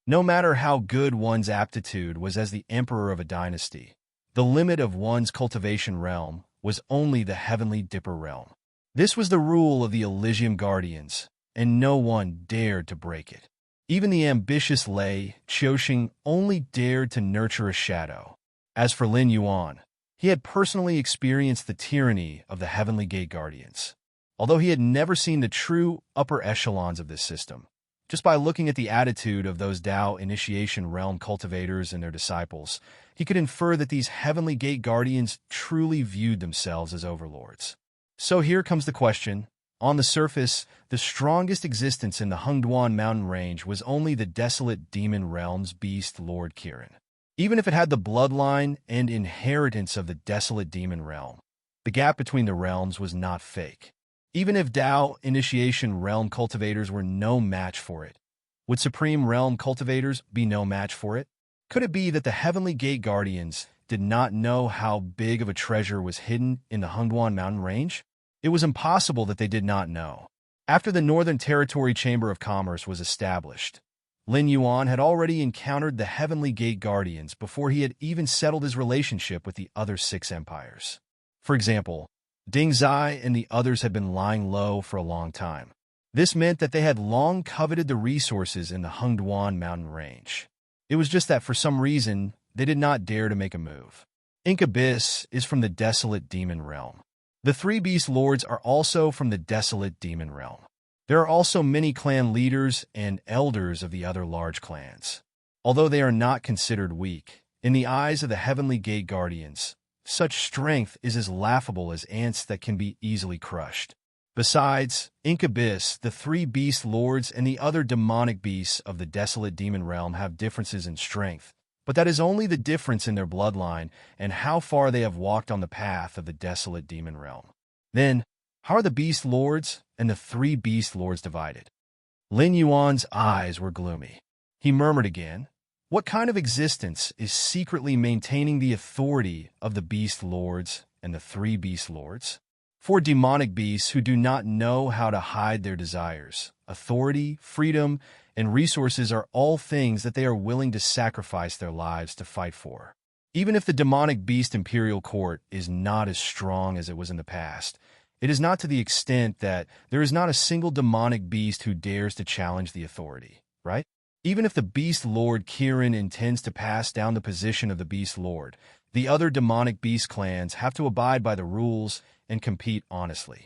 No matter how good one's aptitude was as the emperor of a dynasty, the limit of one's cultivation realm was only the heavenly dipper realm. This was the rule of the Elysium Guardians, and no one dared to break it. Even the ambitious Lei Qiusheng only dared to nurture a shadow. As for Lin Yuan, he had personally experienced the tyranny of the Heavenly Gate Guardians. Although he had never seen the true upper echelons of this system, just by looking at the attitude of those Dao Initiation Realm cultivators and their disciples, he could infer that these Heavenly Gate Guardians truly viewed themselves as overlords. So here comes the question. On the surface, the strongest existence in the Hengduan mountain range was only the desolate demon realm's beast Lord Kirin. Even if it had the bloodline and inheritance of the desolate demon realm, the gap between the realms was not fake. Even if Dao Initiation Realm cultivators were no match for it, would Supreme Realm cultivators be no match for it? Could it be that the Heavenly Gate Guardians did not know how big of a treasure was hidden in the Hengduan mountain range? It was impossible that they did not know. After the Northern Territory Chamber of Commerce was established, Lin Yuan had already encountered the Heavenly Gate Guardians before he had even settled his relationship with the other six empires. For example, Ding Zai and the others had been lying low for a long time. This meant that they had long coveted the resources in the Hengduan mountain range. It was just that for some reason, they did not dare to make a move. Abyss is from the desolate demon realm. The three beast lords are also from the desolate demon realm. There are also many clan leaders and elders of the other large clans. Although they are not considered weak, in the eyes of the Heavenly Gate Guardians, such strength is as laughable as ants that can be easily crushed. Besides, Abyss, the three beast lords and the other demonic beasts of the desolate demon realm have differences in strength, but that is only the difference in their bloodline and how far they have walked on the path of the desolate demon realm. Then, how are the beast lords and the three beast lords divided? Lin Yuan's eyes were gloomy. He murmured again, "What kind of existence is secretly maintaining the authority of the beast lords and the three beast lords? Four demonic beasts who do not know how to hide their desires. Authority, freedom, and resources are all things that they are willing to sacrifice their lives to fight for. Even if the demonic beast imperial court is not as strong as it was in the past, it is not to the extent that there is not a single demonic beast who dares to challenge the authority, right? Even if the beast lord Kirin intends to pass down the position of the beast lord, the other demonic beast clans have to abide by the rules and compete honestly.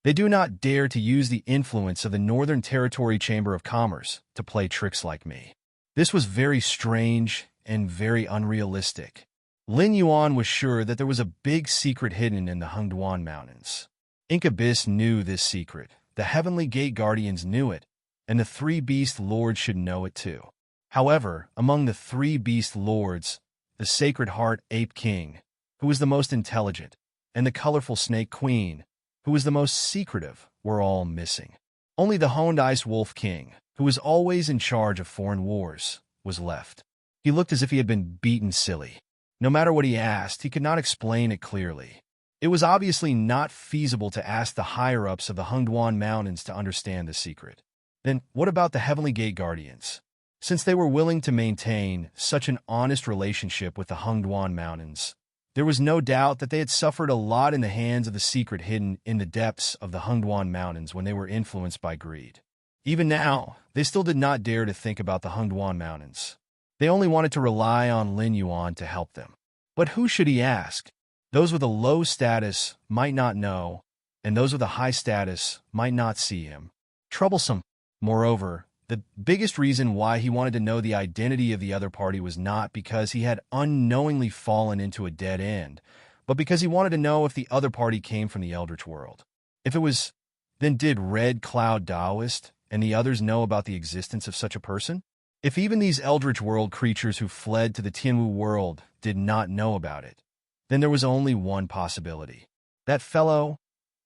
They do not dare to use the influence of the Northern Territory Chamber of Commerce to play tricks like me." This was very strange and very unrealistic. Lin Yuan was sure that there was a big secret hidden in the Hengduan Mountains. Abyss knew this secret, the Heavenly Gate Guardians knew it, and the three beast lords should know it too. However, among the three beast lords, the Sacred Heart Ape King, who was the most intelligent, and the Colorful Snake Queen, who was the most secretive, were all missing. Only the Honed Ice Wolf King, who was always in charge of foreign wars, was left. He looked as if he had been beaten silly. No matter what he asked, he could not explain it clearly. It was obviously not feasible to ask the higher-ups of the Hengduan Mountains to understand the secret. Then what about the Heavenly Gate Guardians? Since they were willing to maintain such an honest relationship with the Hengduan Mountains, there was no doubt that they had suffered a lot in the hands of the secret hidden in the depths of the Hengduan Mountains when they were influenced by greed. Even now, they still did not dare to think about the Hengduan Mountains. They only wanted to rely on Lin Yuan to help them. But who should he ask? Those with a low status might not know, and those with a high status might not see him. Troublesome. Moreover, the biggest reason why he wanted to know the identity of the other party was not because he had unknowingly fallen into a dead end, but because he wanted to know if the other party came from the Eldritch world. If it was, then did Red Cloud Taoist and the others know about the existence of such a person? If even these Eldritch world creatures who fled to the Tianwu world did not know about it, then there was only one possibility. That fellow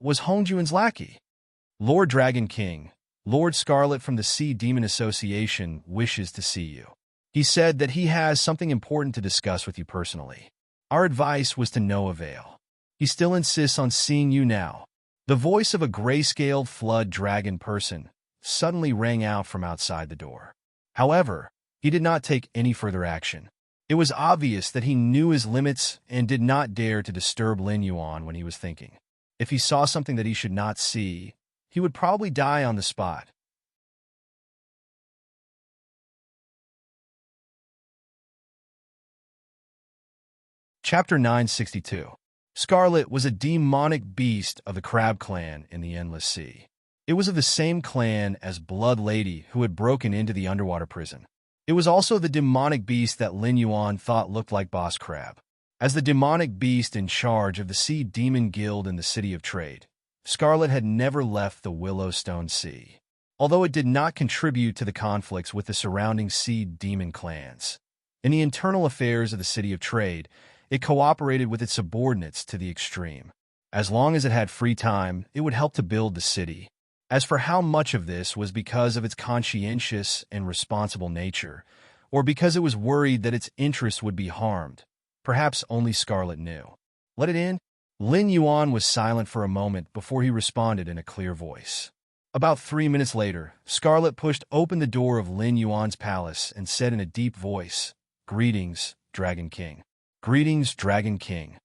was Hongjuan's lackey. Lord Dragon King, Lord Scarlet from the Sea Demon Association wishes to see you. He said that he has something important to discuss with you personally. Our advice was to no avail. He still insists on seeing you now. The voice of a grayscaled flood dragon person suddenly rang out from outside the door. However, he did not take any further action. It was obvious that he knew his limits and did not dare to disturb Lin Yuan when he was thinking. If he saw something that he should not see, he would probably die on the spot. Chapter 962. Scarlet was a demonic beast of the Crab Clan in the Endless Sea. It was of the same clan as Blood Lady who had broken into the underwater prison. It was also the demonic beast that Lin Yuan thought looked like Boss Crab. As the demonic beast in charge of the Sea Demon Guild in the City of Trade, Scarlet had never left the Willowstone Sea, although it did not contribute to the conflicts with the surrounding Sea Demon clans. In the internal affairs of the City of Trade, it cooperated with its subordinates to the extreme. As long as it had free time, it would help to build the city. As for how much of this was because of its conscientious and responsible nature, or because it was worried that its interests would be harmed, perhaps only Scarlet knew. Let it in? Lin Yuan was silent for a moment before he responded in a clear voice. About 3 minutes later, Scarlet pushed open the door of Lin Yuan's palace and said in a deep voice, "Greetings, Dragon King." "Greetings, Dragon King."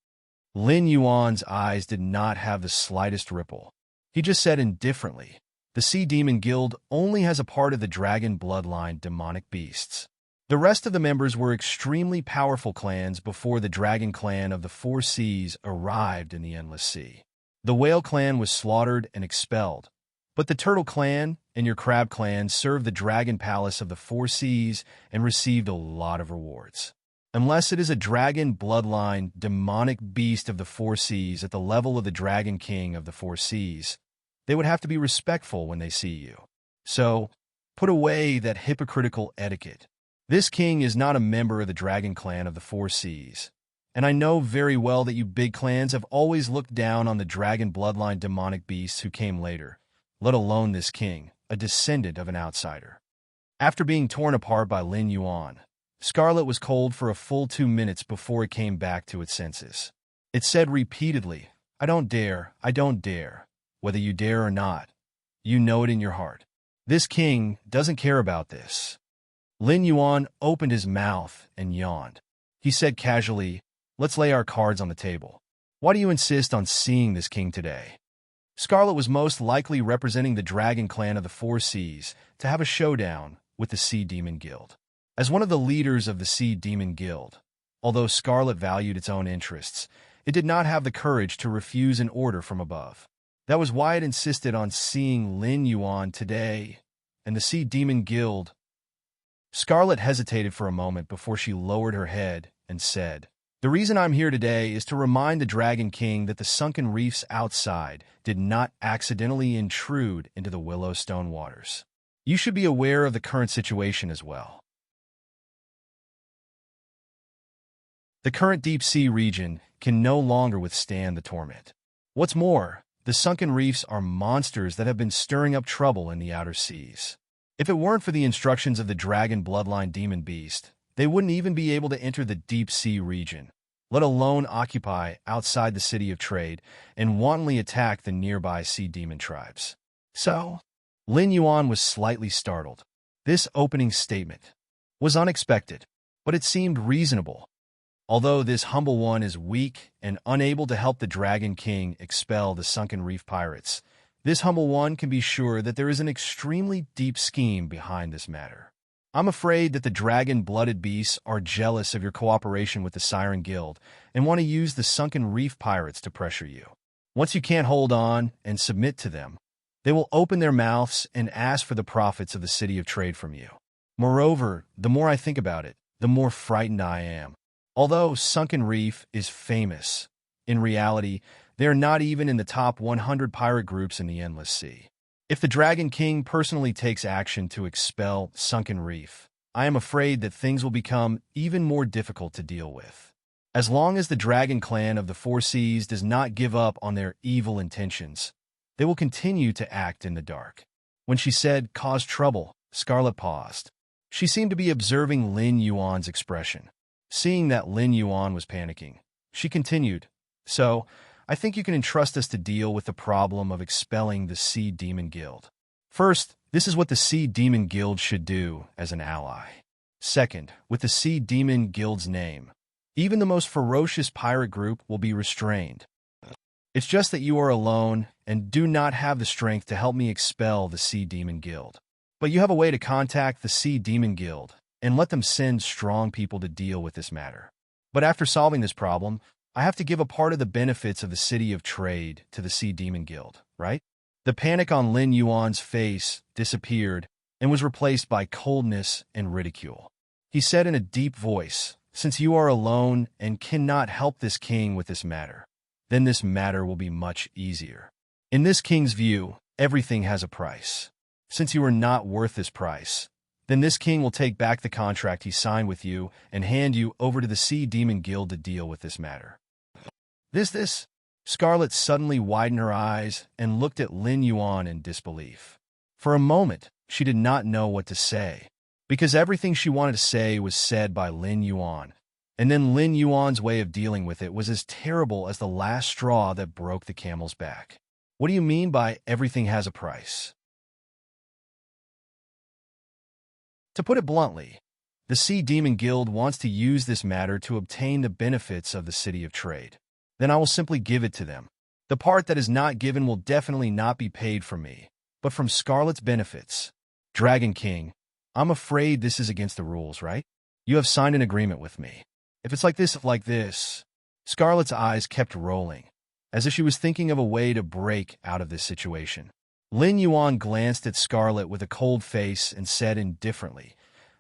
Lin Yuan's eyes did not have the slightest ripple. He just said indifferently, "The Sea Demon Guild only has a part of the dragon bloodline demonic beasts. The rest of the members were extremely powerful clans before the Dragon Clan of the Four Seas arrived in the Endless Sea. The Whale Clan was slaughtered and expelled, but the Turtle Clan and your Crab Clan served the Dragon Palace of the Four Seas and received a lot of rewards. Unless it is a dragon bloodline demonic beast of the Four Seas at the level of the Dragon King of the Four Seas, they would have to be respectful when they see you. So, put away that hypocritical etiquette. This king is not a member of the Dragon Clan of the Four Seas, and I know very well that you big clans have always looked down on the dragon bloodline demonic beasts who came later, let alone this king, a descendant of an outsider." After being torn apart by Lin Yuan, Scarlet was cold for a full 2 minutes before it came back to its senses. It said repeatedly, I don't dare, whether you dare or not. You know it in your heart. This king doesn't care about this." Lin Yuan opened his mouth and yawned. He said casually, "Let's lay our cards on the table. Why do you insist on seeing this king today?" Scarlet was most likely representing the Dragon Clan of the Four Seas to have a showdown with the Sea Demon Guild. As one of the leaders of the Sea Demon Guild, although Scarlet valued its own interests, it did not have the courage to refuse an order from above. That was why it insisted on seeing Lin Yuan today and the Sea Demon Guild. Scarlet hesitated for a moment before she lowered her head and said, "The reason I'm here today is to remind the Dragon King that the sunken reefs outside did not accidentally intrude into the Willowstone waters. You should be aware of the current situation as well. The current deep sea region can no longer withstand the torment. What's more, the sunken reefs are monsters that have been stirring up trouble in the outer seas. If it weren't for the instructions of the dragon bloodline demon beast, they wouldn't even be able to enter the deep sea region, let alone occupy outside the City of Trade and wantonly attack the nearby sea demon tribes." So, Lin Yuan was slightly startled. This opening statement was unexpected, but it seemed reasonable. Although this humble one is weak and unable to help the Dragon King expel the sunken reef pirates, this humble one can be sure that there is an extremely deep scheme behind this matter. I'm afraid that the dragon-blooded beasts are jealous of your cooperation with the Siren Guild and want to use the sunken reef pirates to pressure you. Once you can't hold on and submit to them, they will open their mouths and ask for the profits of the City of Trade from you. Moreover, the more I think about it, the more frightened I am. Although Sunken Reef is famous In reality, they are not even in the top 100 pirate groups in the Endless Sea. If the Dragon King personally takes action to expel Sunken Reef, I am afraid that things will become even more difficult to deal with. As long as the Dragon Clan of the Four Seas does not give up on their evil intentions, they will continue to act in the dark. When she said, "cause trouble," Scarlet paused. She seemed to be observing Lin Yuan's expression. Seeing that Lin Yuan was panicking, she continued, "So, I think you can entrust us to deal with the problem of expelling the Sea Demon Guild. First, this is what the Sea Demon Guild should do as an ally. Second, with the Sea Demon Guild's name, even the most ferocious pirate group will be restrained. It's just that you are alone and do not have the strength to help me expel the Sea Demon Guild. But you have a way to contact the Sea Demon Guild and let them send strong people to deal with this matter. But after solving this problem, I have to give a part of the benefits of the City of Trade to the Sea Demon Guild, right?" The panic on Lin Yuan's face disappeared and was replaced by coldness and ridicule. He said in a deep voice, "Since you are alone and cannot help this king with this matter, then this matter will be much easier. In this king's view, everything has a price. Since you are not worth this price, then this king will take back the contract he signed with you and hand you over to the Sea Demon Guild to deal with this matter." This? Scarlet suddenly widened her eyes and looked at Lin Yuan in disbelief. For a moment, she did not know what to say, because everything she wanted to say was said by Lin Yuan, and then Lin Yuan's way of dealing with it was as terrible as the last straw that broke the camel's back. "What do you mean by everything has a price?" To put it bluntly, the Sea Demon Guild wants to use this matter to obtain the benefits of the City of Trade. Then I will simply give it to them. The part that is not given will definitely not be paid from me, but from Scarlet's benefits. Dragon King, I'm afraid this is against the rules, right? You have signed an agreement with me. If it's like this. Scarlet's eyes kept rolling, as if she was thinking of a way to break out of this situation. Lin Yuan glanced at Scarlet with a cold face and said indifferently,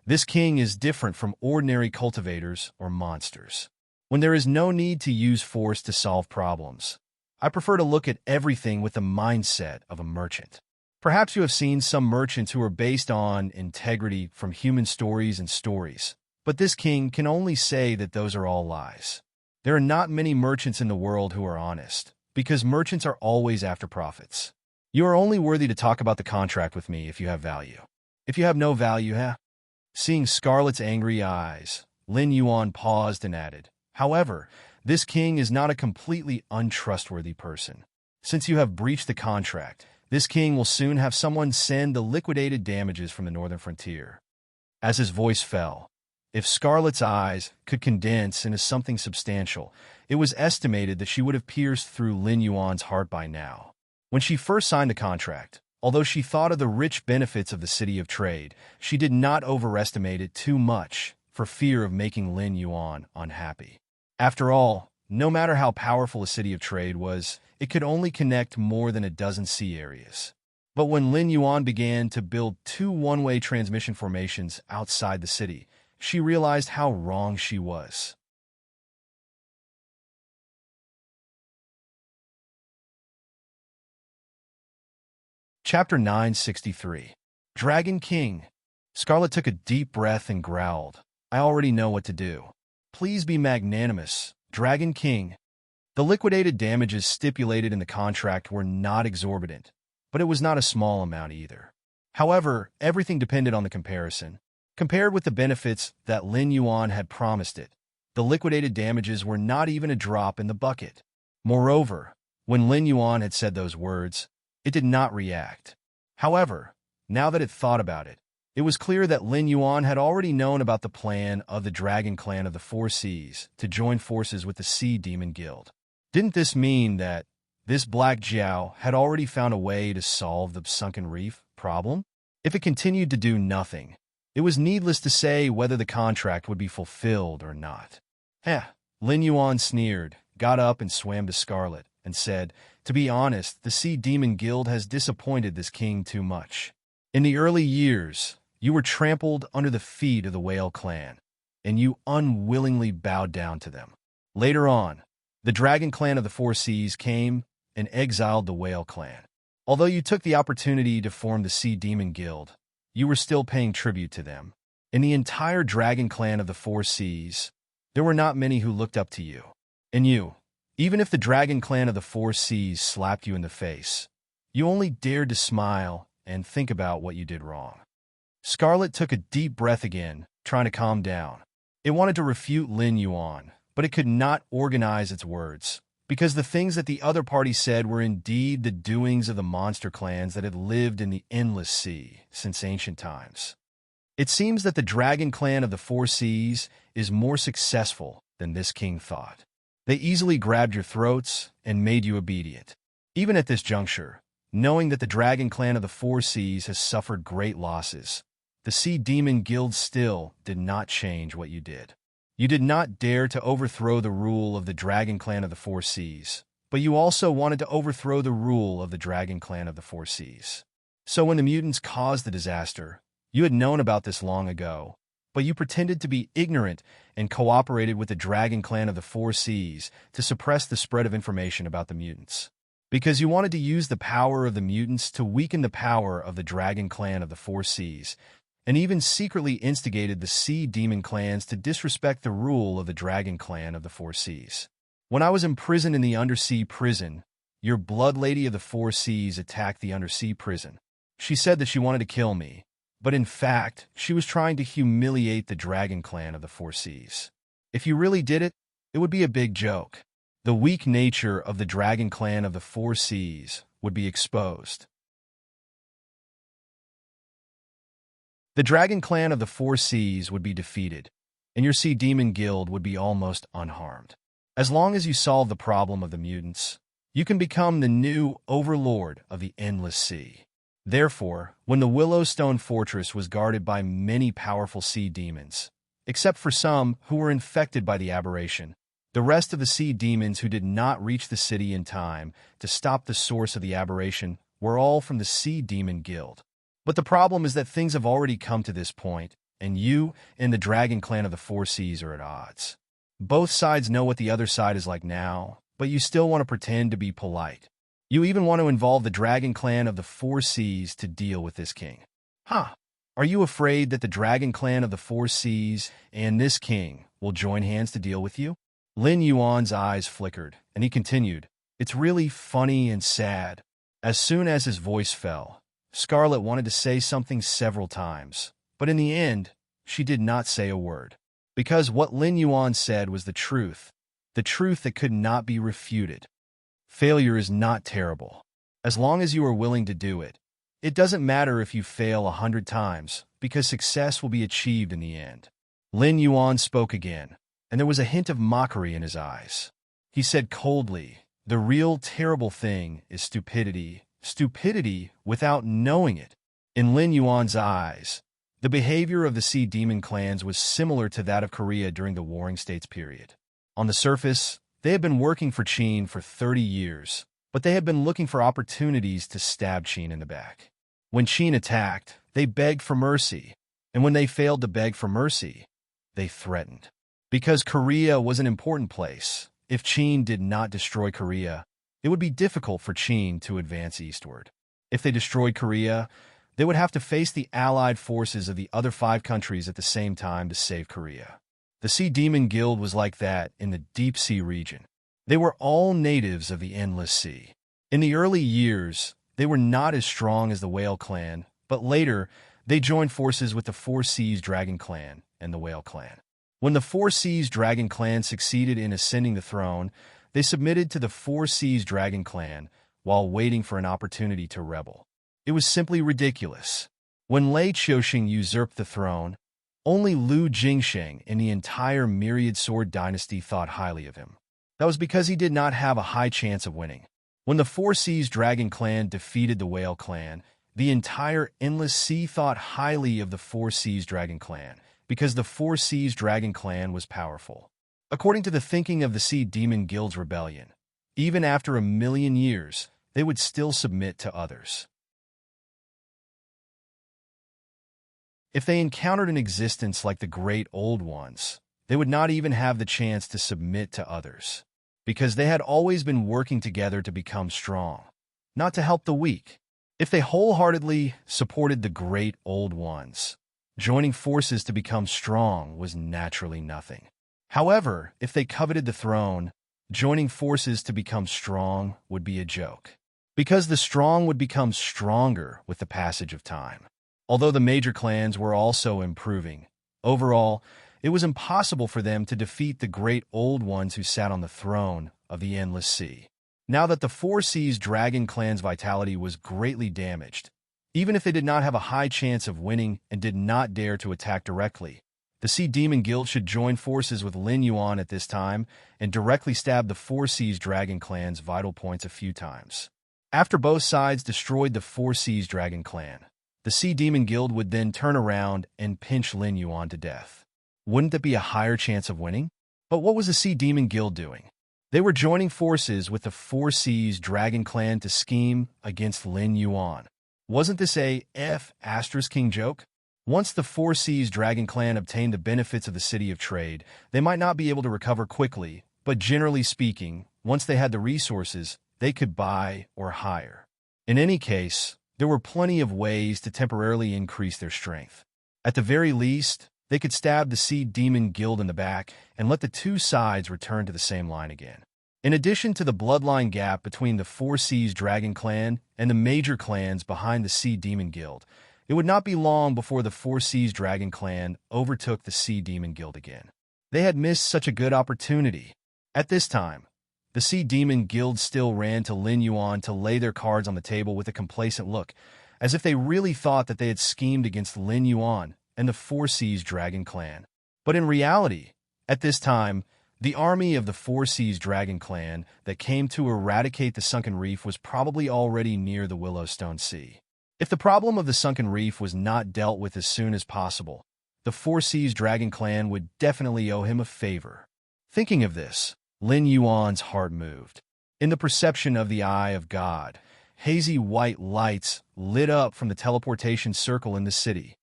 "This king is different from ordinary cultivators or monsters. When there is no need to use force to solve problems, I prefer to look at everything with the mindset of a merchant. Perhaps you have seen some merchants who are based on integrity from human stories and stories, but this king can only say that those are all lies. There are not many merchants in the world who are honest, because merchants are always after profits. You are only worthy to talk about the contract with me if you have value. If you have no value, Seeing Scarlet's angry eyes, Lin Yuan paused and added, "However, this king is not a completely untrustworthy person. Since you have breached the contract, this king will soon have someone send the liquidated damages from the northern frontier." As his voice fell, if Scarlet's eyes could condense into something substantial, it was estimated that she would have pierced through Lin Yuan's heart by now. When she first signed the contract, although she thought of the rich benefits of the City of Trade, she did not overestimate it too much for fear of making Lin Yuan unhappy. After all, no matter how powerful a City of Trade was, it could only connect more than a dozen sea areas. But when Lin Yuan began to build 2 one-way transmission formations outside the city, she realized how wrong she was. Chapter 963. Dragon King. Scarlet took a deep breath and growled, "I already know what to do. Please be magnanimous, Dragon King." The liquidated damages stipulated in the contract were not exorbitant, but it was not a small amount either. However, everything depended on the comparison. Compared with the benefits that Lin Yuan had promised it, the liquidated damages were not even a drop in the bucket. Moreover, when Lin Yuan had said those words, it did not react. However, now that it thought about it, it was clear that Lin Yuan had already known about the plan of the Dragon Clan of the Four Seas to join forces with the Sea Demon Guild. Didn't this mean that this Black Jiao had already found a way to solve the Sunken Reef problem? If it continued to do nothing, it was needless to say whether the contract would be fulfilled or not. Lin Yuan sneered, got up and swam to Scarlet, and said, "To be honest, the Sea Demon Guild has disappointed this king too much. In the early years, you were trampled under the feet of the Whale Clan, and you unwillingly bowed down to them. Later on, The Dragon Clan of the Four Seas came and exiled the Whale Clan. Although you took the opportunity to form the Sea Demon Guild, you were still paying tribute to them. In the entire Dragon Clan of the Four Seas, there were not many who looked up to you. And you, even if the Dragon Clan of the Four Seas slapped you in the face, you only dared to smile and think about what you did wrong. Scarlet took a deep breath again, trying to calm down. It wanted to refute Lin Yuan, but it could not organize its words, because the things that the other party said were indeed the doings of the monster clans that had lived in the endless sea since ancient times. It seems that the Dragon Clan of the Four Seas is more successful than this king thought. They easily grabbed your throats and made you obedient. Even at this juncture, knowing that the Dragon Clan of the Four Seas has suffered great losses, the Sea Demon Guild still did not change what you did. You did not dare to overthrow the rule of the Dragon Clan of the Four Seas, but you also wanted to overthrow the rule of the Dragon Clan of the Four Seas. So when the mutants caused the disaster, you had known about this long ago, but you pretended to be ignorant and cooperated with the Dragon Clan of the Four Seas to suppress the spread of information about the mutants. Because you wanted to use the power of the mutants to weaken the power of the Dragon Clan of the Four Seas, and even secretly instigated the Sea Demon clans to disrespect the rule of the Dragon Clan of the Four Seas. When I was imprisoned in the undersea prison, your Blood Lady of the Four Seas attacked the undersea prison. She said that she wanted to kill me, but in fact, she was trying to humiliate the Dragon Clan of the Four Seas. If you really did it, it would be a big joke. The weak nature of the Dragon Clan of the Four Seas would be exposed. The Dragon Clan of the Four Seas would be defeated, and your Sea Demon Guild would be almost unharmed. As long as you solve the problem of the mutants, you can become the new overlord of the Endless Sea. Therefore, when the Willowstone Fortress was guarded by many powerful sea demons, except for some who were infected by the aberration, the rest of the sea demons who did not reach the city in time to stop the source of the aberration were all from the Sea Demon Guild. But the problem is that things have already come to this point, and you and the Dragon Clan of the Four Seas are at odds. Both sides know what the other side is like now, but you still want to pretend to be polite. You even want to involve the Dragon Clan of the Four Seas to deal with this king. Huh. Are you afraid that the Dragon Clan of the Four Seas and this king will join hands to deal with you? Lin Yuan's eyes flickered, and he continued, "It's really funny and sad." As soon as his voice fell, Scarlet wanted to say something several times, but in the end, she did not say a word. Because what Lin Yuan said was the truth that could not be refuted. Failure is not terrible. As long as you are willing to do it, it doesn't matter if you fail 100 times, because success will be achieved in the end. Lin Yuan spoke again, and there was a hint of mockery in his eyes. He said coldly, "The real terrible thing is stupidity. Stupidity without knowing it." In Lin Yuan's eyes, the behavior of the Sea Demon clans was similar to that of Korea during the Warring States period. On the surface, they had been working for Qin for 30 years, but they had been looking for opportunities to stab Qin in the back. When Qin attacked, they begged for mercy, and when they failed to beg for mercy, they threatened. Because Korea was an important place, if Qin did not destroy Korea, it would be difficult for Qin to advance eastward. If they destroyed Korea, they would have to face the allied forces of the other 5 countries at the same time to save Korea. The Sea Demon Guild was like that in the deep sea region. They were all natives of the Endless Sea. In the early years, they were not as strong as the Whale Clan, but later, they joined forces with the Four Seas Dragon Clan and the Whale Clan. When the Four Seas Dragon Clan succeeded in ascending the throne, they submitted to the Four Seas Dragon Clan while waiting for an opportunity to rebel. It was simply ridiculous. When Lei Qiuxing usurped the throne, only Lu Jingsheng in the entire Myriad Sword dynasty thought highly of him. That was because he did not have a high chance of winning. When the Four Seas Dragon Clan defeated the Whale Clan, the entire Endless Sea thought highly of the Four Seas Dragon Clan, because the Four Seas Dragon Clan was powerful. According to the thinking of the Sea Demon Guild's rebellion, even after 1,000,000 years, they would still submit to others. If they encountered an existence like the Great Old Ones, they would not even have the chance to submit to others. because they had always been working together to become strong, not to help the weak. If they wholeheartedly supported the great old ones, joining forces to become strong was naturally nothing. However, if they coveted the throne, joining forces to become strong would be a joke, because the strong would become stronger with the passage of time. Although the major clans were also improving, overall, it was impossible for them to defeat the great old ones who sat on the throne of the endless sea. Now that the Four Seas Dragon clan's vitality was greatly damaged, even if they did not have a high chance of winning and did not dare to attack directly, the Sea Demon Guild should join forces with Lin Yuan at this time and directly stab the Four Seas Dragon clan's vital points a few times. After both sides destroyed the Four Seas Dragon clan, the Sea Demon Guild would then turn around and pinch Lin Yuan to death. Wouldn't that be a higher chance of winning? But what was the Sea Demon Guild doing? They were joining forces with the Four Seas Dragon clan to scheme against Lin Yuan. Wasn't this a King joke? Once the Four Seas Dragon clan obtained the benefits of the City of Trade, they might not be able to recover quickly, but generally speaking, once they had the resources, they could buy or hire. In any case, there were plenty of ways to temporarily increase their strength. At the very least, they could stab the Sea Demon Guild in the back and let the two sides return to the same line again. In addition to the bloodline gap between the Four Seas Dragon clan and the major clans behind the Sea Demon Guild, it would not be long before the Four Seas Dragon clan overtook the Sea Demon Guild again. They had missed such a good opportunity. At this time, the Sea Demon Guild still ran to Lin Yuan to lay their cards on the table with a complacent look, as if they really thought that they had schemed against Lin Yuan and the Four Seas Dragon clan. But in reality, at this time, the army of the Four Seas Dragon clan that came to eradicate the Sunken Reef was probably already near the Willowstone Sea. If the problem of the Sunken Reef was not dealt with as soon as possible, the Four Seas Dragon clan would definitely owe him a favor. Thinking of this, Lin Yuan's heart moved. In the perception of the eye of God, hazy white lights lit up from the teleportation circle in the city.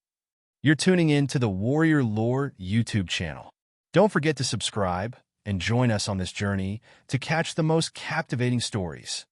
You're tuning in to the Warrior Lore YouTube channel. Don't forget to subscribe and join us on this journey to catch the most captivating stories.